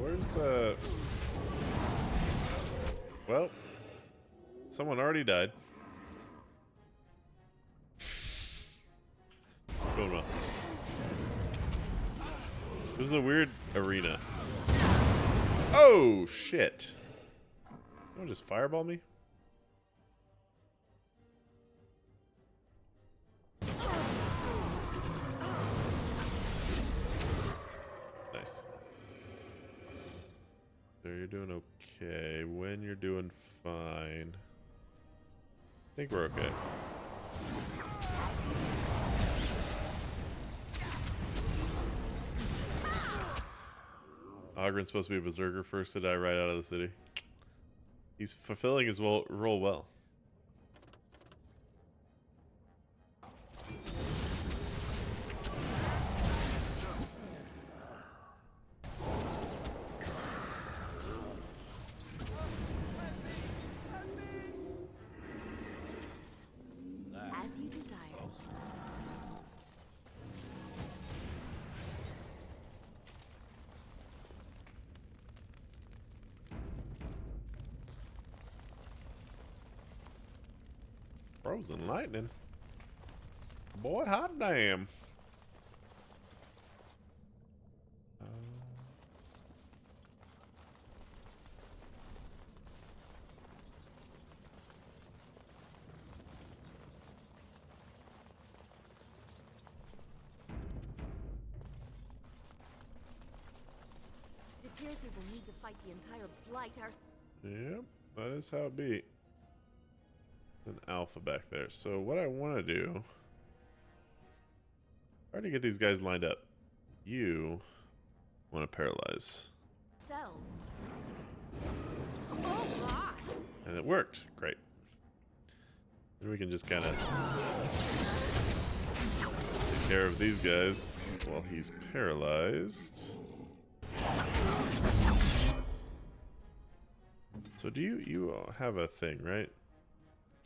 S1: Where's the... Well, someone already died. Going well. It was a weird arena. Oh, shit. Someone just fireball me? Nice. So you're doing okay. When you're doing fine. I think we're okay. Ogren's supposed to be a berserker first to die right out of the city. He's fulfilling his role well.
S2: As you desire.
S1: Frozen lightning. Boy, hot damn.
S2: It appears we will need to fight the entire blight
S1: Yep, that is how it be. An alpha back there. So what I want to do, try to get these guys lined up. You want to paralyze,
S2: ourselves. Oh my!
S1: and it worked. Great. Then we can just kind of take care of these guys while he's paralyzed. So do you have a thing, right?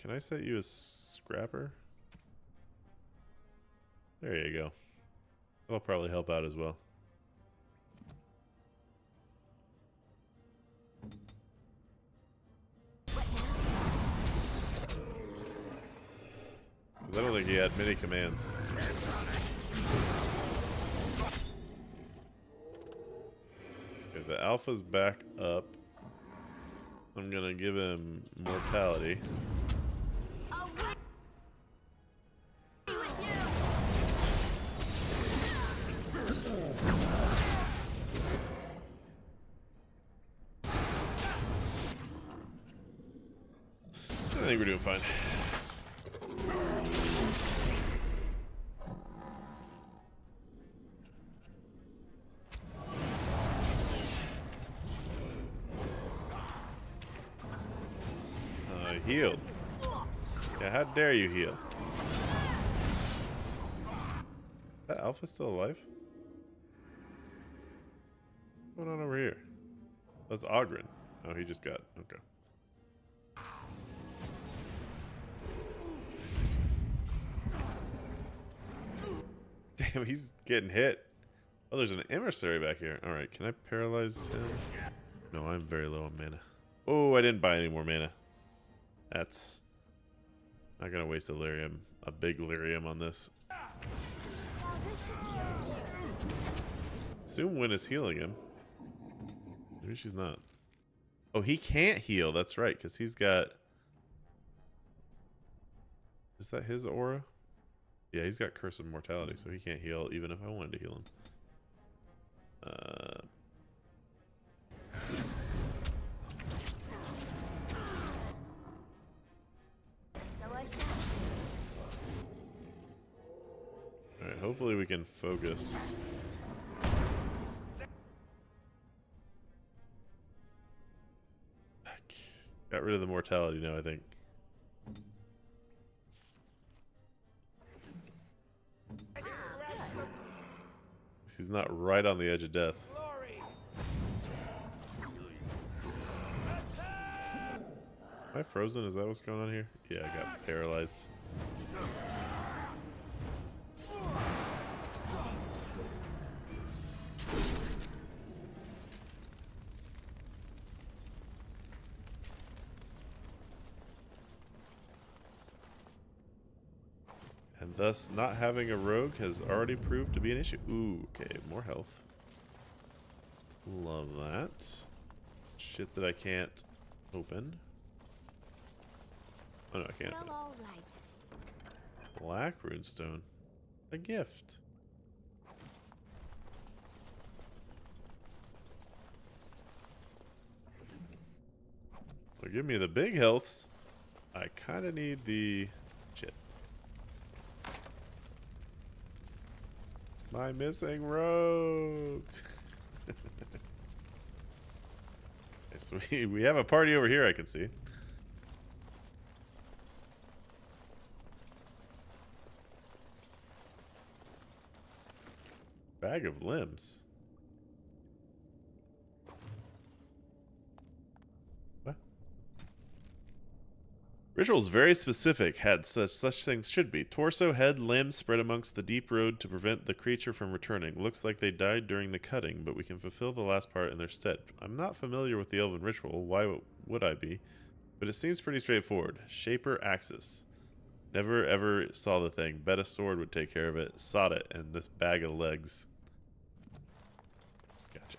S1: Can I set you as scrapper? There you go. That'll probably help out as well. Because I don't think he had many commands. Okay, the alpha's back up. I'm gonna give him mortality. think we're doing fine. Healed. Yeah, how dare you heal? Is that Alpha still alive? What's going on over here? That's Ogren. Oh, he just got... Okay. Damn, he's getting hit. Oh, there's an emissary back here. Alright, can I paralyze him? No, I'm very low on mana. Oh, I didn't buy any more mana. That's... Not gonna waste a lyrium. A big lyrium on this. Assume Wynn is healing him. Maybe she's not. Oh, he can't heal. That's right, because he's got... Is that his aura? Yeah, he's got Curse of Mortality, so he can't heal even if I wanted to heal him. Alright, hopefully we can focus. Got rid of the mortality now, I think. He's not right on the edge of death. Am I frozen? Is that what's going on here? Yeah, I got paralyzed. And thus, not having a rogue has already proved to be an issue. Ooh, okay, more health. Love that. Shit that I can't open. Oh no, I can't open it. Black runestone. A gift. Well, give me the big healths. I kind of need the... Shit. My missing rogue. So we have a party over here I can see. Bag of limbs. What? Rituals very specific had such things should be. Torso, head, limbs spread amongst the deep road to prevent the creature from returning. Looks like they died during the cutting, but we can fulfill the last part in their stead. I'm not familiar with the elven ritual. Why would I be? But it seems pretty straightforward. Shaper Axis. Never ever saw the thing. Bet a sword would take care of it. Sod it, and this bag of legs. Gotcha.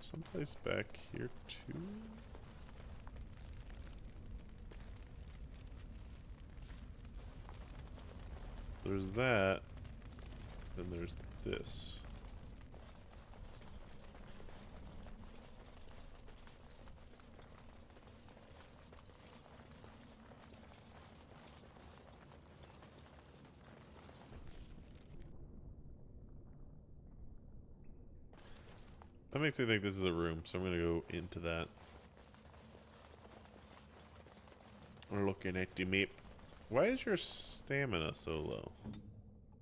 S1: Someplace back here too. There's that. Then there's this. That makes me think this is a room, so I'm gonna go into that. We're looking at the map. Why is your stamina so low?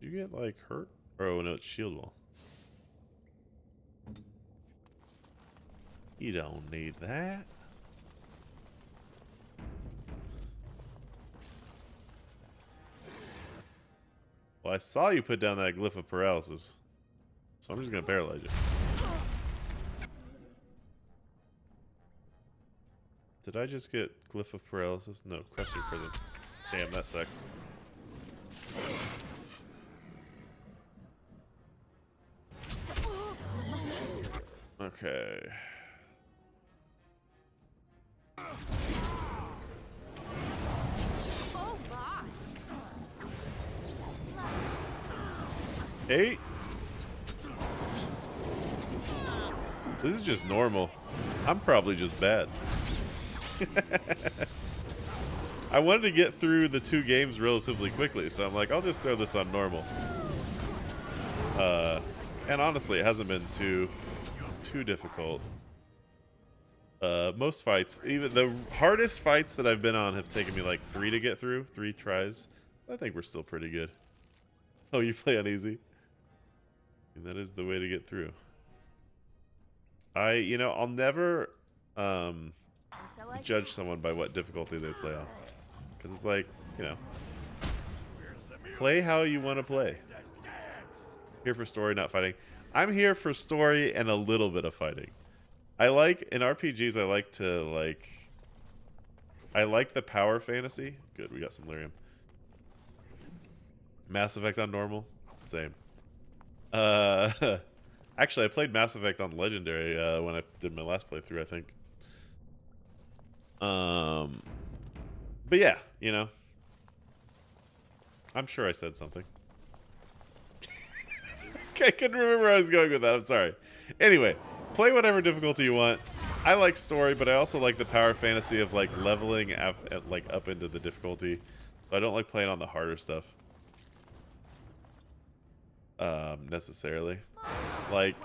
S1: Did you get like hurt? Oh no, it's shield wall. You don't need that. Well, I saw you put down that glyph of paralysis, so I'm just gonna paralyze you. Did I just get glyph of paralysis? No, crushing prison. Damn, that sucks. Okay. Eight. This is just normal. I'm probably just bad. I wanted to get through the 2 games relatively quickly, so I'm like, I'll just throw this on normal. And honestly, it hasn't been too difficult. Most fights, even the hardest fights that I've been on, have taken me like 3 to get through, 3 tries. I think we're still pretty good. Oh, you play on easy? And that is the way to get through. I'll never judge someone by what difficulty they play on. Because it's like, play how you want to play. Here for story, not fighting. I'm here for story and a little bit of fighting. In RPGs, I like the power fantasy. Good, we got some lyrium. Mass Effect on normal, same. Actually, I played Mass Effect on Legendary when I did my last playthrough, I think. But yeah, I'm sure I said something. I couldn't remember where I was going with that. I'm sorry. Anyway, play whatever difficulty you want. I like story, but I also like the power fantasy of like leveling up into the difficulty. I don't like playing on the harder stuff. Necessarily. Like,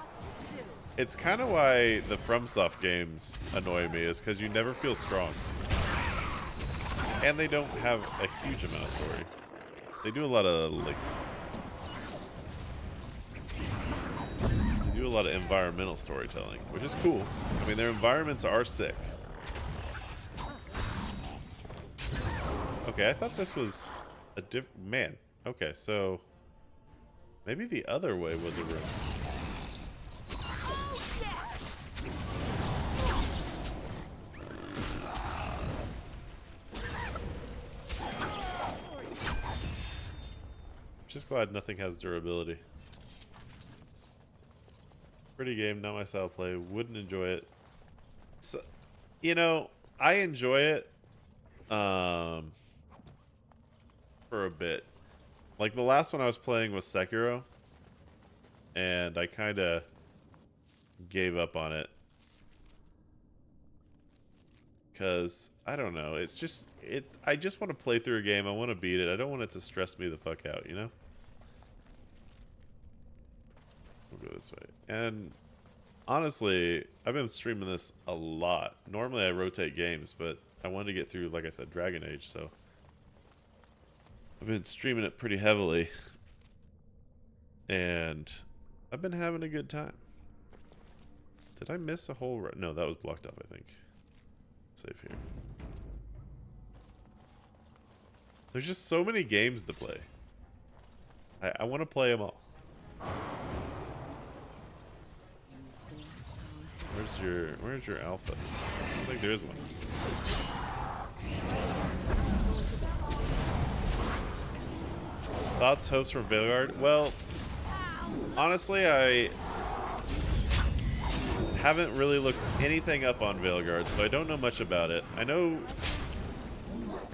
S1: it's kind of why the FromSoft games annoy me, is because you never feel strong. And they don't have a huge amount of story. They do a lot of, like... They do a lot of environmental storytelling, which is cool. I mean, their environments are sick. Okay, I thought this was a man. Okay, so... Maybe the other way was a room. Just glad nothing has durability. Pretty game, not my style of play. Wouldn't enjoy it. So, I enjoy it for a bit. Like, the last one I was playing was Sekiro, and I kind of gave up on it. Because, I don't know, it's just, I just want to play through a game, I want to beat it, I don't want it to stress me the fuck out, We'll go this way. And, honestly, I've been streaming this a lot. Normally I rotate games, but I wanted to get through, like I said, Dragon Age, so... I've been streaming it pretty heavily, and I've been having a good time. Did I miss a whole... No, that was blocked up, I think. Save here. There's just so many games to play. I want to play them all. Where's your alpha? I don't think there is one. Thoughts, hopes from Veilguard? Well, honestly, I haven't really looked anything up on Veilguard, so I don't know much about it. I know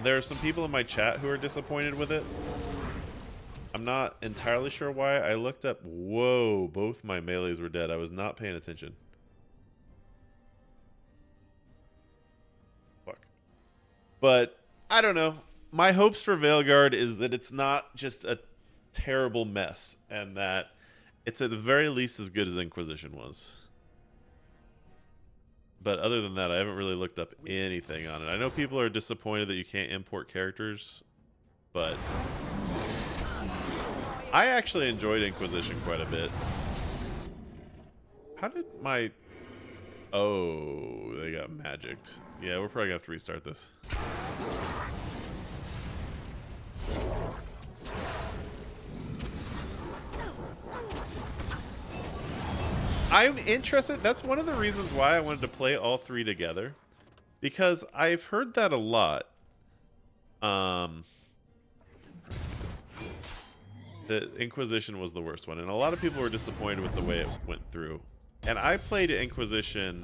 S1: there are some people in my chat who are disappointed with it. I'm not entirely sure why. I looked up... Whoa, both my melees were dead. I was not paying attention. Fuck. But, I don't know. My hopes for Veilguard is that it's not just a terrible mess, and that it's at the very least as good as Inquisition was. But other than that, I haven't really looked up anything on it. I know people are disappointed that you can't import characters, but I actually enjoyed Inquisition quite a bit. How did my... Oh, they got magicked. Yeah, we're probably gonna have to restart this. I'm interested. That's one of the reasons why I wanted to play all 3 together, because I've heard that a lot. The Inquisition was the worst one, and a lot of people were disappointed with the way it went through. And I played Inquisition,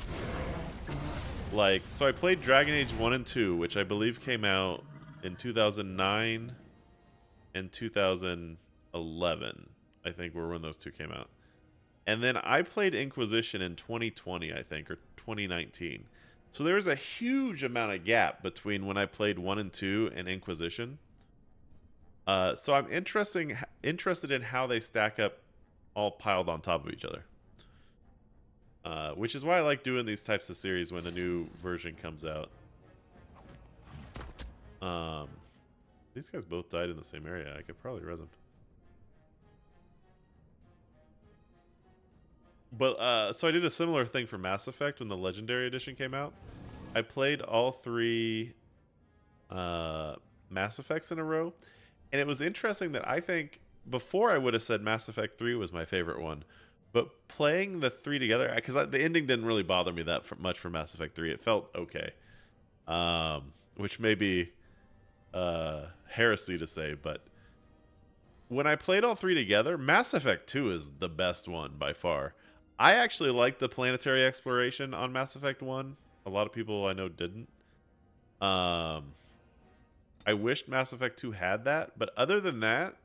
S1: so I played Dragon Age 1 and 2, which I believe came out in 2009 and 2011, I think, were when those 2 came out. And then I played Inquisition in 2020, I think, or 2019. So there was a huge amount of gap between when I played 1 and 2 and Inquisition. So I'm interested in how they stack up all piled on top of each other. Which is why I like doing these types of series when a new version comes out. These guys both died in the same area. I could probably res them. But, so I did a similar thing for Mass Effect when the Legendary Edition came out. I played all 3 Mass Effects in a row. And it was interesting that I think before I would have said Mass Effect 3 was my favorite one. But playing the 3 together, because the ending didn't really bother me that much for Mass Effect 3. It felt okay. Which may be heresy to say, but when I played all 3 together, Mass Effect 2 is the best one by far. I actually liked the planetary exploration on Mass Effect 1. A lot of people I know didn't. I wished Mass Effect 2 had that, but other than that,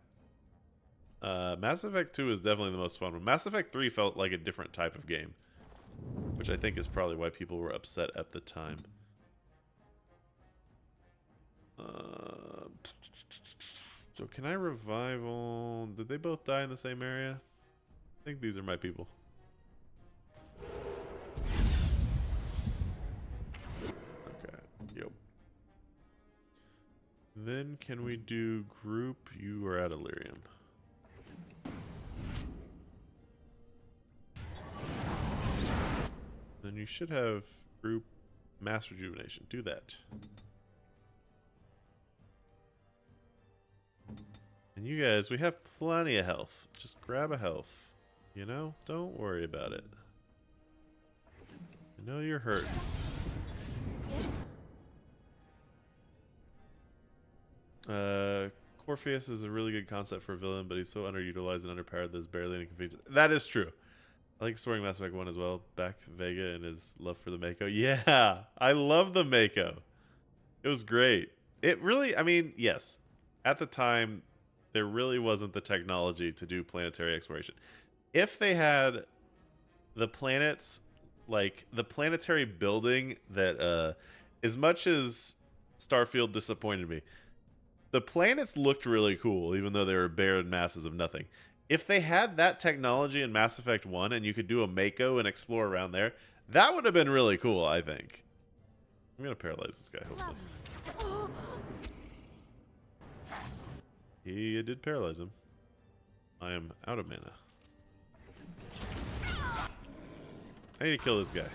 S1: Mass Effect 2 is definitely the most fun one. Mass Effect 3 felt like a different type of game, which I think is probably why people were upset at the time. So can I revival? Did they both die in the same area? I think these are my people. Okay, yep. Then can we do group? You are at Illyrium. Then you should have group mass rejuvenation. Do that. And you guys, we have plenty of health. Just grab a health. You know? Don't worry about it. I know you're hurt. Corpheus is a really good concept for a villain, but he's so underutilized and underpowered that there's barely any convenience. That is true. I like exploring Mass Effect 1 as well. Back Vega and his love for the Mako. Yeah, I love the Mako. It was great. It really, I mean, yes. At the time, there really wasn't the technology to do planetary exploration. If they had the planets, like the planetary building that, as much as Starfield disappointed me, the planets looked really cool, even though they were barren masses of nothing. If they had that technology in Mass Effect 1 and you could do a Mako and explore around there, that would have been really cool, I think. I'm going to paralyze this guy, hopefully. He did paralyze him. I am out of mana. I need to kill this guy.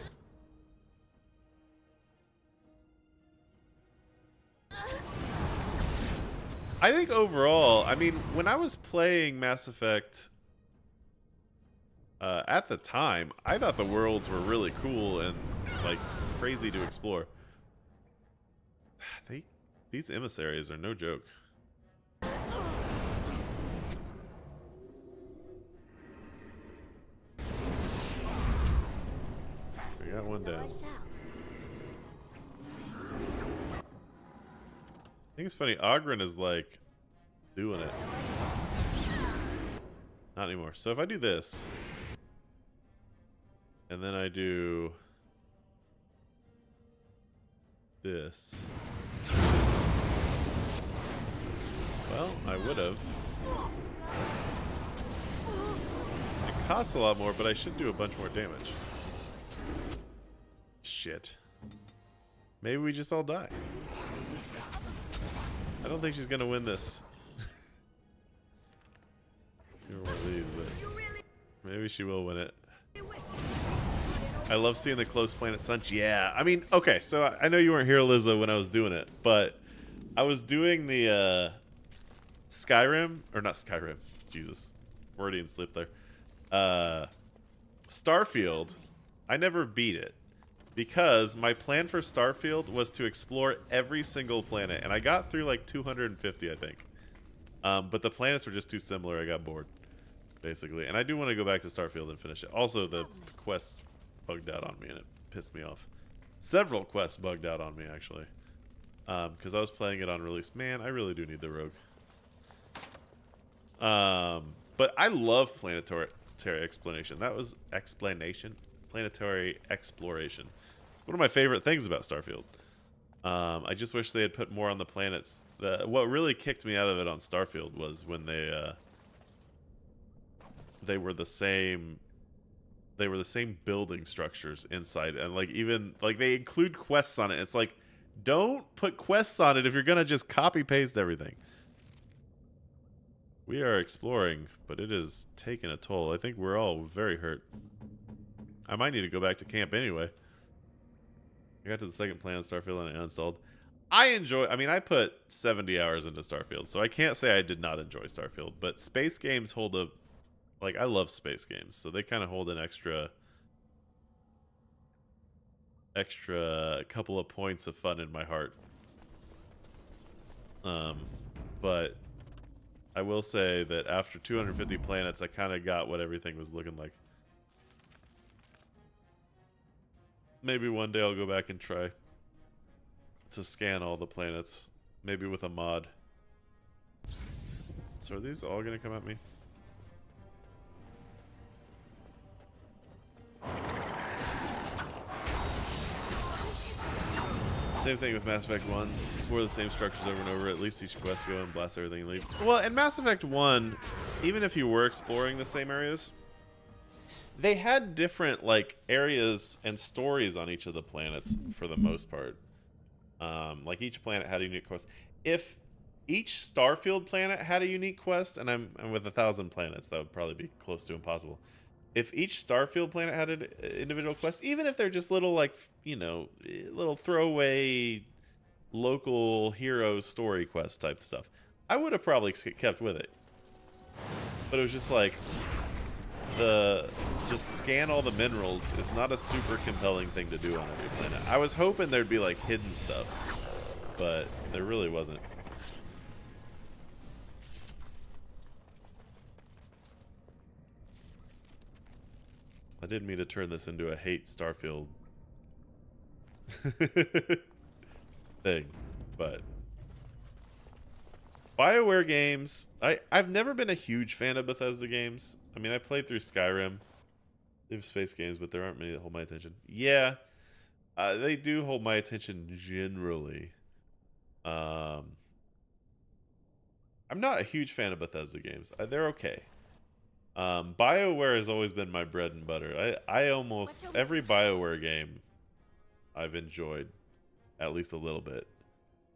S1: I think overall, I mean, when I was playing Mass Effect at the time, I thought the worlds were really cool and like crazy to explore. These emissaries are no joke. We got one down. I think it's funny, Ogren is like doing it. Not anymore. So if I do this, and then I do this, well, I would have. It costs a lot more, but I should do a bunch more damage. Shit. Maybe we just all die. I don't think she's gonna win this. You're one of these, but maybe she will win it. I love seeing the close planet Sunch. Yeah, I mean, okay, so I know you weren't here, Lizzo, when I was doing it, but I was doing the Skyrim, or not Skyrim, Jesus, Freudian slip there. Starfield, I never beat it. Because my plan for Starfield was to explore every single planet. And I got through like 250, I think. But the planets were just too similar. I got bored, basically. And I do want to go back to Starfield and finish it. Also, the quests bugged out on me and it pissed me off. Several quests bugged out on me, actually. Because I was playing it on release. Man, I really do need the rogue. But I love planetary explanation. That was explanation. Planetary exploration. One of my favorite things about Starfield. I just wish they had put more on the planets. What really kicked me out of it on Starfield was when they were the same. They were the same building structures inside, and like even like they include quests on it. It's like, don't put quests on it if you're gonna just copy paste everything. We are exploring, but it is taking a toll. I think we're all very hurt. I might need to go back to camp anyway. I got to the second planet of Starfield and I uninstalled. I mean, I put 70 hours into Starfield, so I can't say I did not enjoy Starfield, but space games hold a... Like, I love space games, so they kind of hold an extra couple of points of fun in my heart. But I will say that after 250 planets, I kind of got what everything was looking like. Maybe one day I'll go back and try to scan all the planets. Maybe with a mod. So are these all going to come at me? Same thing with Mass Effect 1. Explore the same structures over and over. At least each quest go and blast everything and leave. Well, in Mass Effect 1, even if you were exploring the same areas, they had different like areas and stories on each of the planets for the most part. Like each planet had a unique quest. If each Starfield planet had a unique quest, and I'm with 1,000 planets, that would probably be close to impossible. If each Starfield planet had an individual quest, even if they're just little, like, you know, little throwaway local hero story quest type stuff, I would have probably kept with it. But it was just like, just scan all the minerals is not a super compelling thing to do on every planet. I was hoping there'd be, like, hidden stuff, but there really wasn't. I didn't mean to turn this into a hate Starfield thing, but BioWare games, I've never been a huge fan of Bethesda games. I mean, I played through Skyrim. They have space games, but there aren't many that hold my attention. Yeah, they do hold my attention generally. I'm not a huge fan of Bethesda games. They're okay. BioWare has always been my bread and butter. I almost every BioWare game I've enjoyed at least a little bit,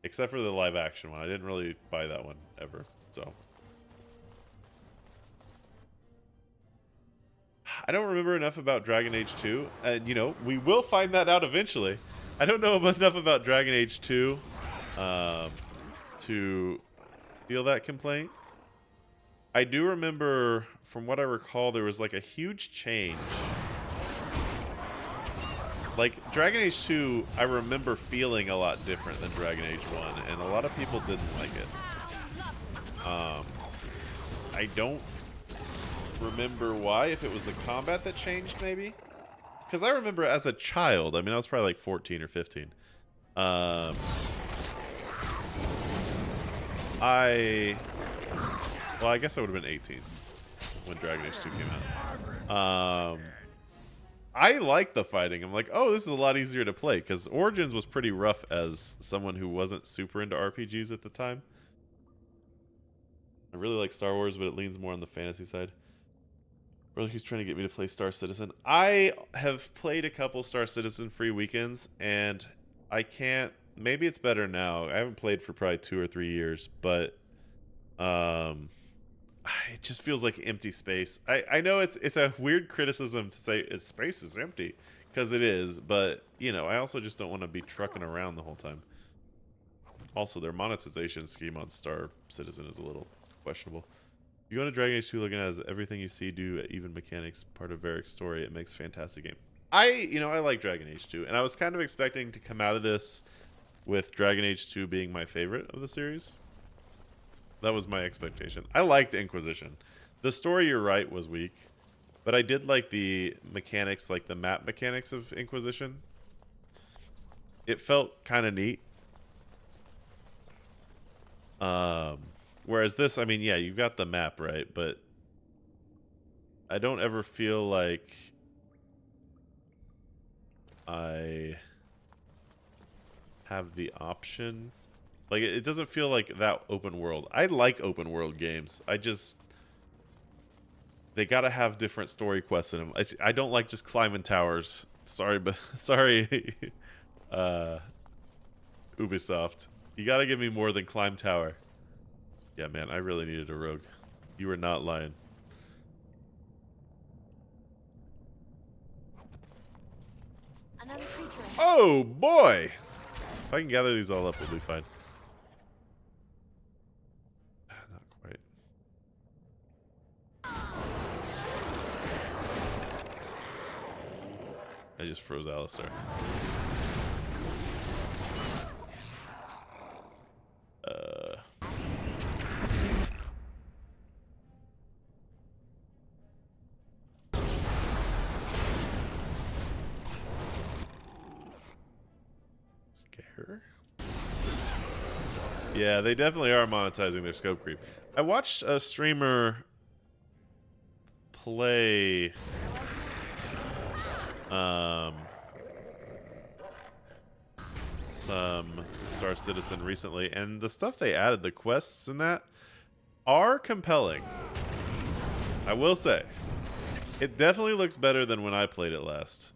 S1: except for the live action one. I didn't really buy that one ever, so I don't remember enough about Dragon Age 2, and you know, we will find that out eventually. I don't know enough about Dragon Age 2 to feel that complaint. I do remember, from what I recall, there was like a huge change. Like, Dragon Age 2, I remember feeling a lot different than Dragon Age 1, and a lot of people didn't like it. I don't remember why, if it was the combat that changed, maybe? Because I remember as a child, I mean, I was probably like 14 or 15. Well, I guess I would have been 18 when Dragon Age 2 came out. I like the fighting. I'm like, oh, this is a lot easier to play, because Origins was pretty rough as someone who wasn't super into RPGs at the time. I really like Star Wars, but it leans more on the fantasy side. Brother keeps trying to get me to play Star Citizen. I have played a couple Star Citizen free weekends, and I can't... Maybe it's better now. I haven't played for probably 2 or 3 years, but... it just feels like empty space. I know it's a weird criticism to say space is empty, because it is, but you know, I also just don't want to be trucking around the whole time. Also, their monetization scheme on Star Citizen is a little questionable. You go into Dragon Age 2 looking at as everything you see, do even mechanics part of Varric's story. It makes a fantastic game. I like Dragon Age 2, and I was kind of expecting to come out of this with Dragon Age 2 being my favorite of the series. That was my expectation. I liked Inquisition. The story, you're right, was weak. But I did like the mechanics, like the map mechanics of Inquisition. It felt kind of neat. Whereas this, I mean, yeah, you've got the map, right? But I don't ever feel like I have the option. Like, it doesn't feel like that open world. I like open world games. They gotta have different story quests in them. I don't like just climbing towers. Sorry, but sorry, Ubisoft. You gotta give me more than climb tower. Yeah, man, I really needed a rogue. You were not lying.
S20: Another creature.
S1: Oh boy! If I can gather these all up, we'll be fine. Not quite. I just froze Alistair. Scare? Yeah, they definitely are monetizing their scope creep. I watched a streamer play some Star Citizen recently, and the stuff they added, the quests and that, are compelling. I will say. It definitely looks better than when I played it last.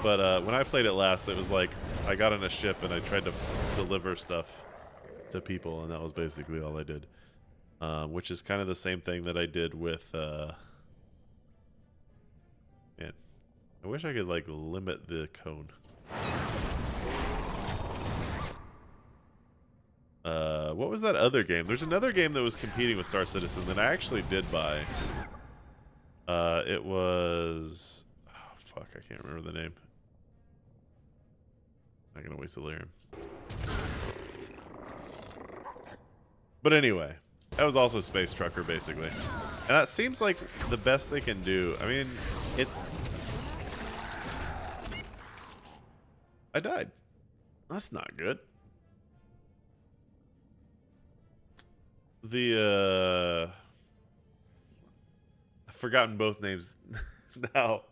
S1: But when I played it last, it was like I got on a ship and I tried to deliver stuff to people, and that was basically all I did. Which is kind of the same thing that I did with... man, I wish I could, like, limit the cone. What was that other game? There's another game that was competing with Star Citizen that I actually did buy. It was... oh, fuck, I can't remember the name. Not gonna waste Delirium. But anyway, that was also Space Trucker, basically. And that seems like the best they can do. I mean, it's... I died. That's not good. I've forgotten both names now.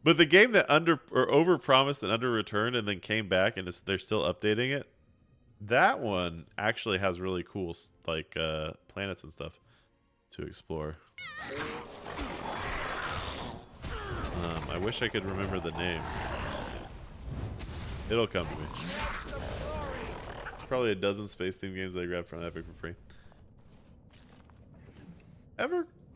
S1: But the game that over-promised and under-returned and then came back and they're still updating it, that one actually has really cool, like, planets and stuff to explore. I wish I could remember the name. It'll come to me. Probably a dozen space-themed games that I grabbed from Epic for free.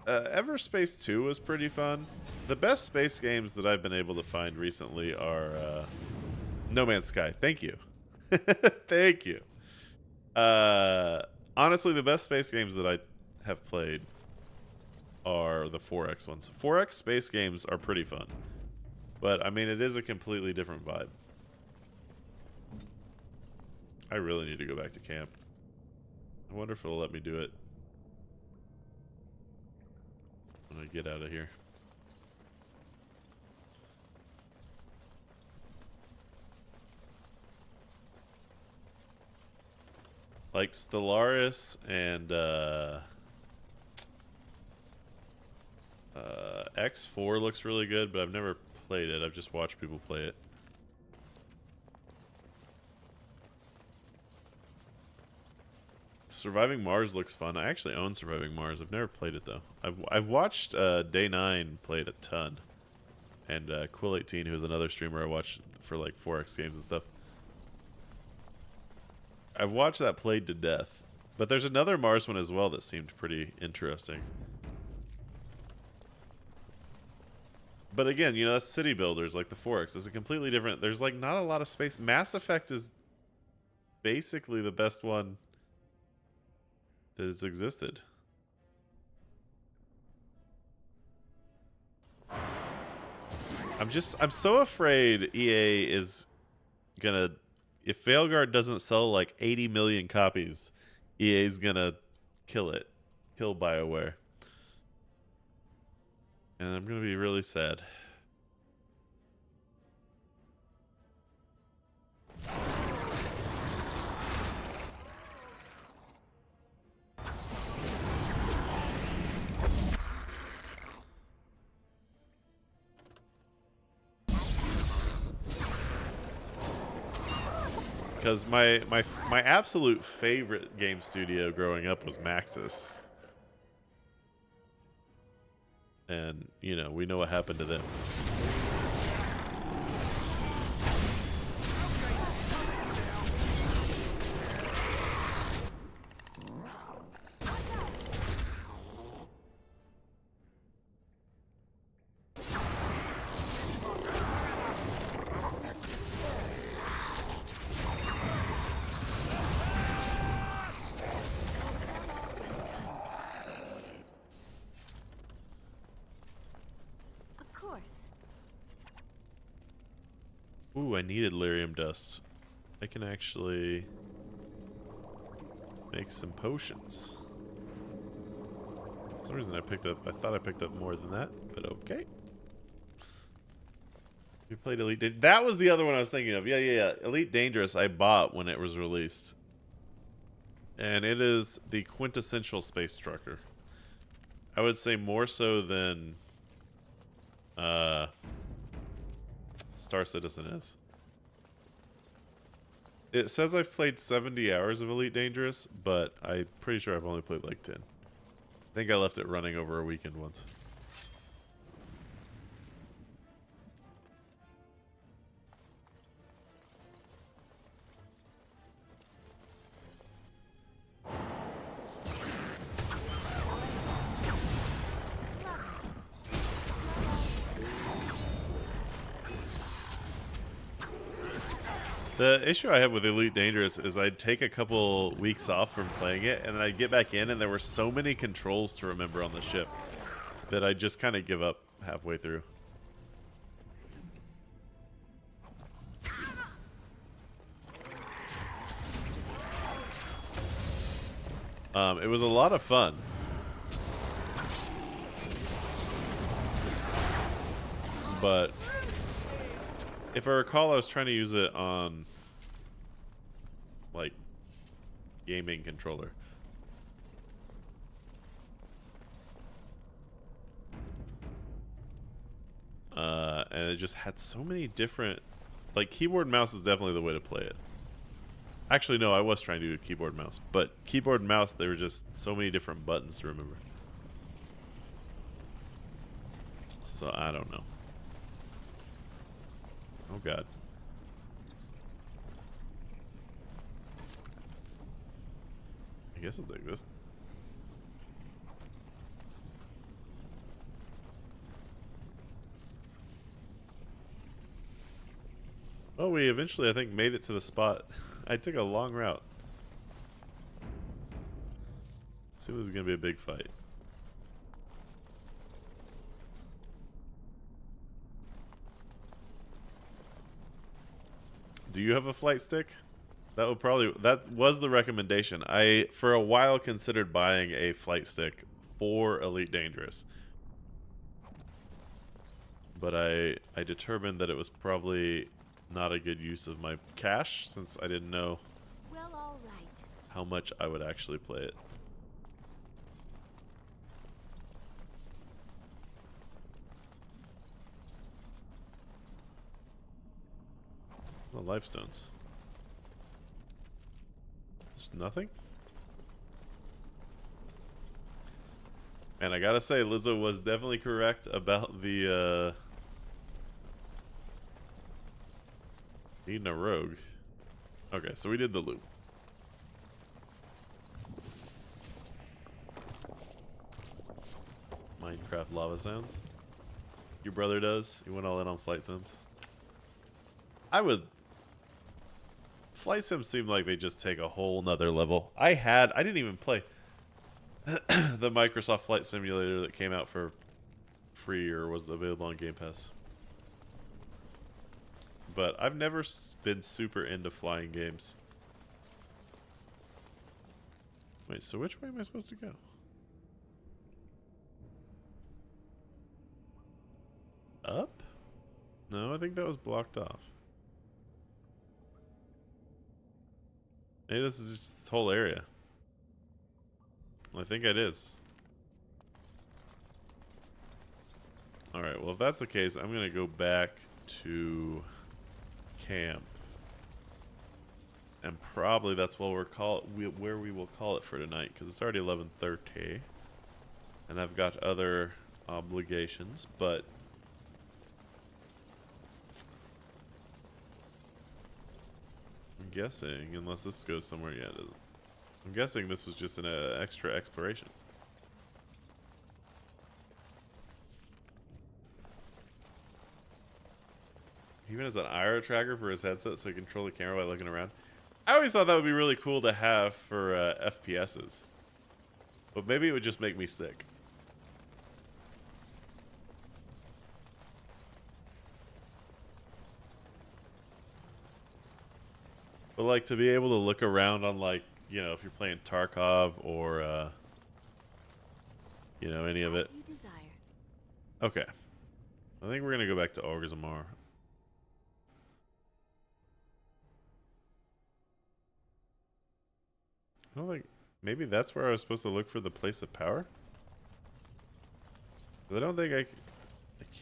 S1: Everspace 2 was pretty fun. The best space games that I've been able to find recently are No Man's Sky. Thank you. Thank you. Honestly, the best space games that I have played are the 4X ones. 4X space games are pretty fun. But, I mean, it is a completely different vibe. I really need to go back to camp. I wonder if it'll let me do it when I get out of here. Like Stellaris and X4 looks really good, but I've never played it. I've just watched people play it. Surviving Mars looks fun. I actually own Surviving Mars. I've never played it though. I've watched Day 9 play it a ton, and Quill18, who's another streamer I watch for like 4X games and stuff. I've watched that played to death. But there's another Mars one as well that seemed pretty interesting. But again, you know, that's city builders like the 4X. It's a completely different... There's like not a lot of space. Mass Effect is basically the best one that has existed. I'm so afraid EA is gonna... If Veilguard doesn't sell like 80 million copies, EA's gonna kill it. Kill BioWare. And I'm gonna be really sad. Because my absolute favorite game studio growing up was Maxis. And, you know, we know what happened to them. Ooh, I needed lyrium dust. I can actually make some potions. For some reason I thought I picked up more than that, but okay. We played Elite That was the other one I was thinking of. Yeah. Elite Dangerous I bought when it was released. And it is the quintessential space trucker. I would say more so than Star Citizen is. It says I've played 70 hours of Elite Dangerous, but I'm pretty sure I've only played like 10. I think I left it running over a weekend once. The issue I have with Elite Dangerous is I'd take a couple weeks off from playing it, and then I'd get back in, and there were so many controls to remember on the ship that I just kind of give up halfway through. It was a lot of fun. But if I recall, I was trying to use it on like gaming controller. And it just had so many different, like, keyboard and mouse is definitely the way to play it. Actually, no, I was trying to do keyboard and mouse, but keyboard and mouse, there were just so many different buttons to remember. So I don't know. Oh god. I guess I'll take this. Oh, we eventually, I think, made it to the spot. I took a long route. So this is going to be a big fight. Do you have a flight stick? That was the recommendation. I, for a while, considered buying a flight stick for Elite Dangerous. But I determined that it was probably not a good use of my cash, since I didn't know how much I would actually play it. Well, life stones. There's nothing? And I gotta say, Lizzo was definitely correct about the needing a rogue. Okay, so we did the loop. Minecraft lava sounds. Your brother does. He went all in on flight sims. Flight sims seem like they just take a whole nother level. I didn't even play the Microsoft Flight Simulator that came out for free or was available on Game Pass. But I've never been super into flying games. Wait, so which way am I supposed to go? Up? No, I think that was blocked off. Maybe this is just this whole area. I think it is. Alright, well if that's the case, I'm gonna go back to camp. And probably that's what where we will call it for tonight, because it's already 11:30, and I've got other obligations. But I'm guessing, unless this goes somewhere, yeah, it doesn't. I'm guessing this was just an extra exploration. Even as an IR tracker for his headset so he can control the camera while looking around. I always thought that would be really cool to have for FPSs. But maybe it would just make me sick. But like to be able to look around on, like, you know, if you're playing Tarkov or you know, any of it. Okay. I think we're gonna go back to Orgrimmar. I don't think maybe that's where I was supposed to look for the place of power. But I don't think I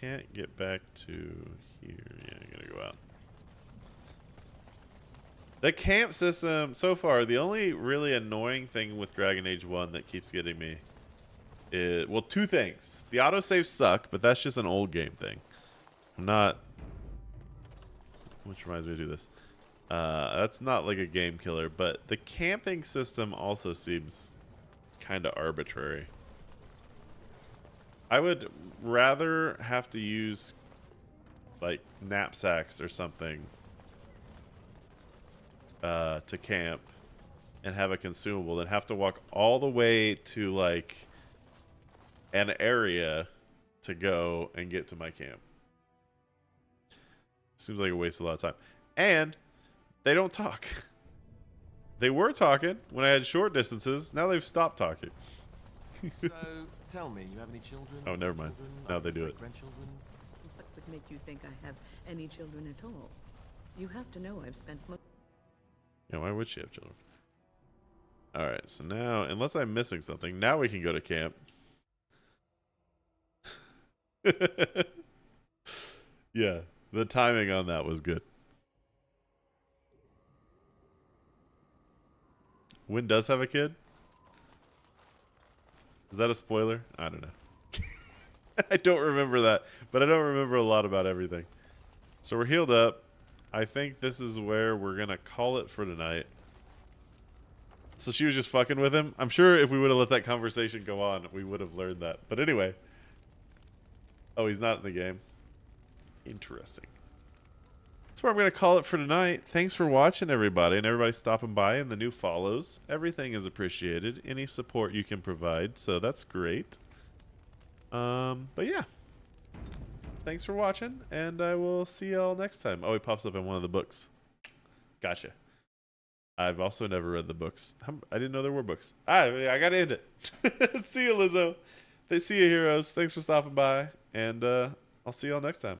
S1: can't get back to here. Yeah, I gotta go out. The camp system so far, the only really annoying thing with Dragon Age 1 that keeps getting me is, well, two things. The autosaves suck, but that's just an old game thing. I'm not, which reminds me to do this. That's not like a game killer, but the camping system also seems kind of arbitrary. I would rather have to use like knapsacks or something to camp and have a consumable than have to walk all the way to like an area to go and get to my camp. Seems like a waste of a lot of time. And they don't talk. They were talking when I had short distances. Now they've stopped talking.
S11: So, tell me, you have any children?
S1: Oh, never mind. Now they do it.
S11: Grandchildren?
S2: What would make you think I have any children at all? You have to know I've spent most...
S1: Yeah, why would she have children? Alright, so now, unless I'm missing something, now we can go to camp. Yeah, the timing on that was good. Wynn does have a kid? Is that a spoiler? I don't know. I don't remember that, but I don't remember a lot about everything. So we're healed up. I think this is where we're going to call it for tonight. So she was just fucking with him. I'm sure if we would have let that conversation go on, we would have learned that. But anyway. Oh, he's not in the game. Interesting. That's where I'm going to call it for tonight. Thanks for watching, everybody, and everybody stopping by and the new follows. Everything is appreciated. Any support you can provide, so that's great. But yeah. Thanks for watching, and I will see y'all next time. Oh, he pops up in one of the books. Gotcha. I've also never read the books. I didn't know there were books. I gotta end it. See you, Lizzo. See you, heroes. Thanks for stopping by, and I'll see y'all next time.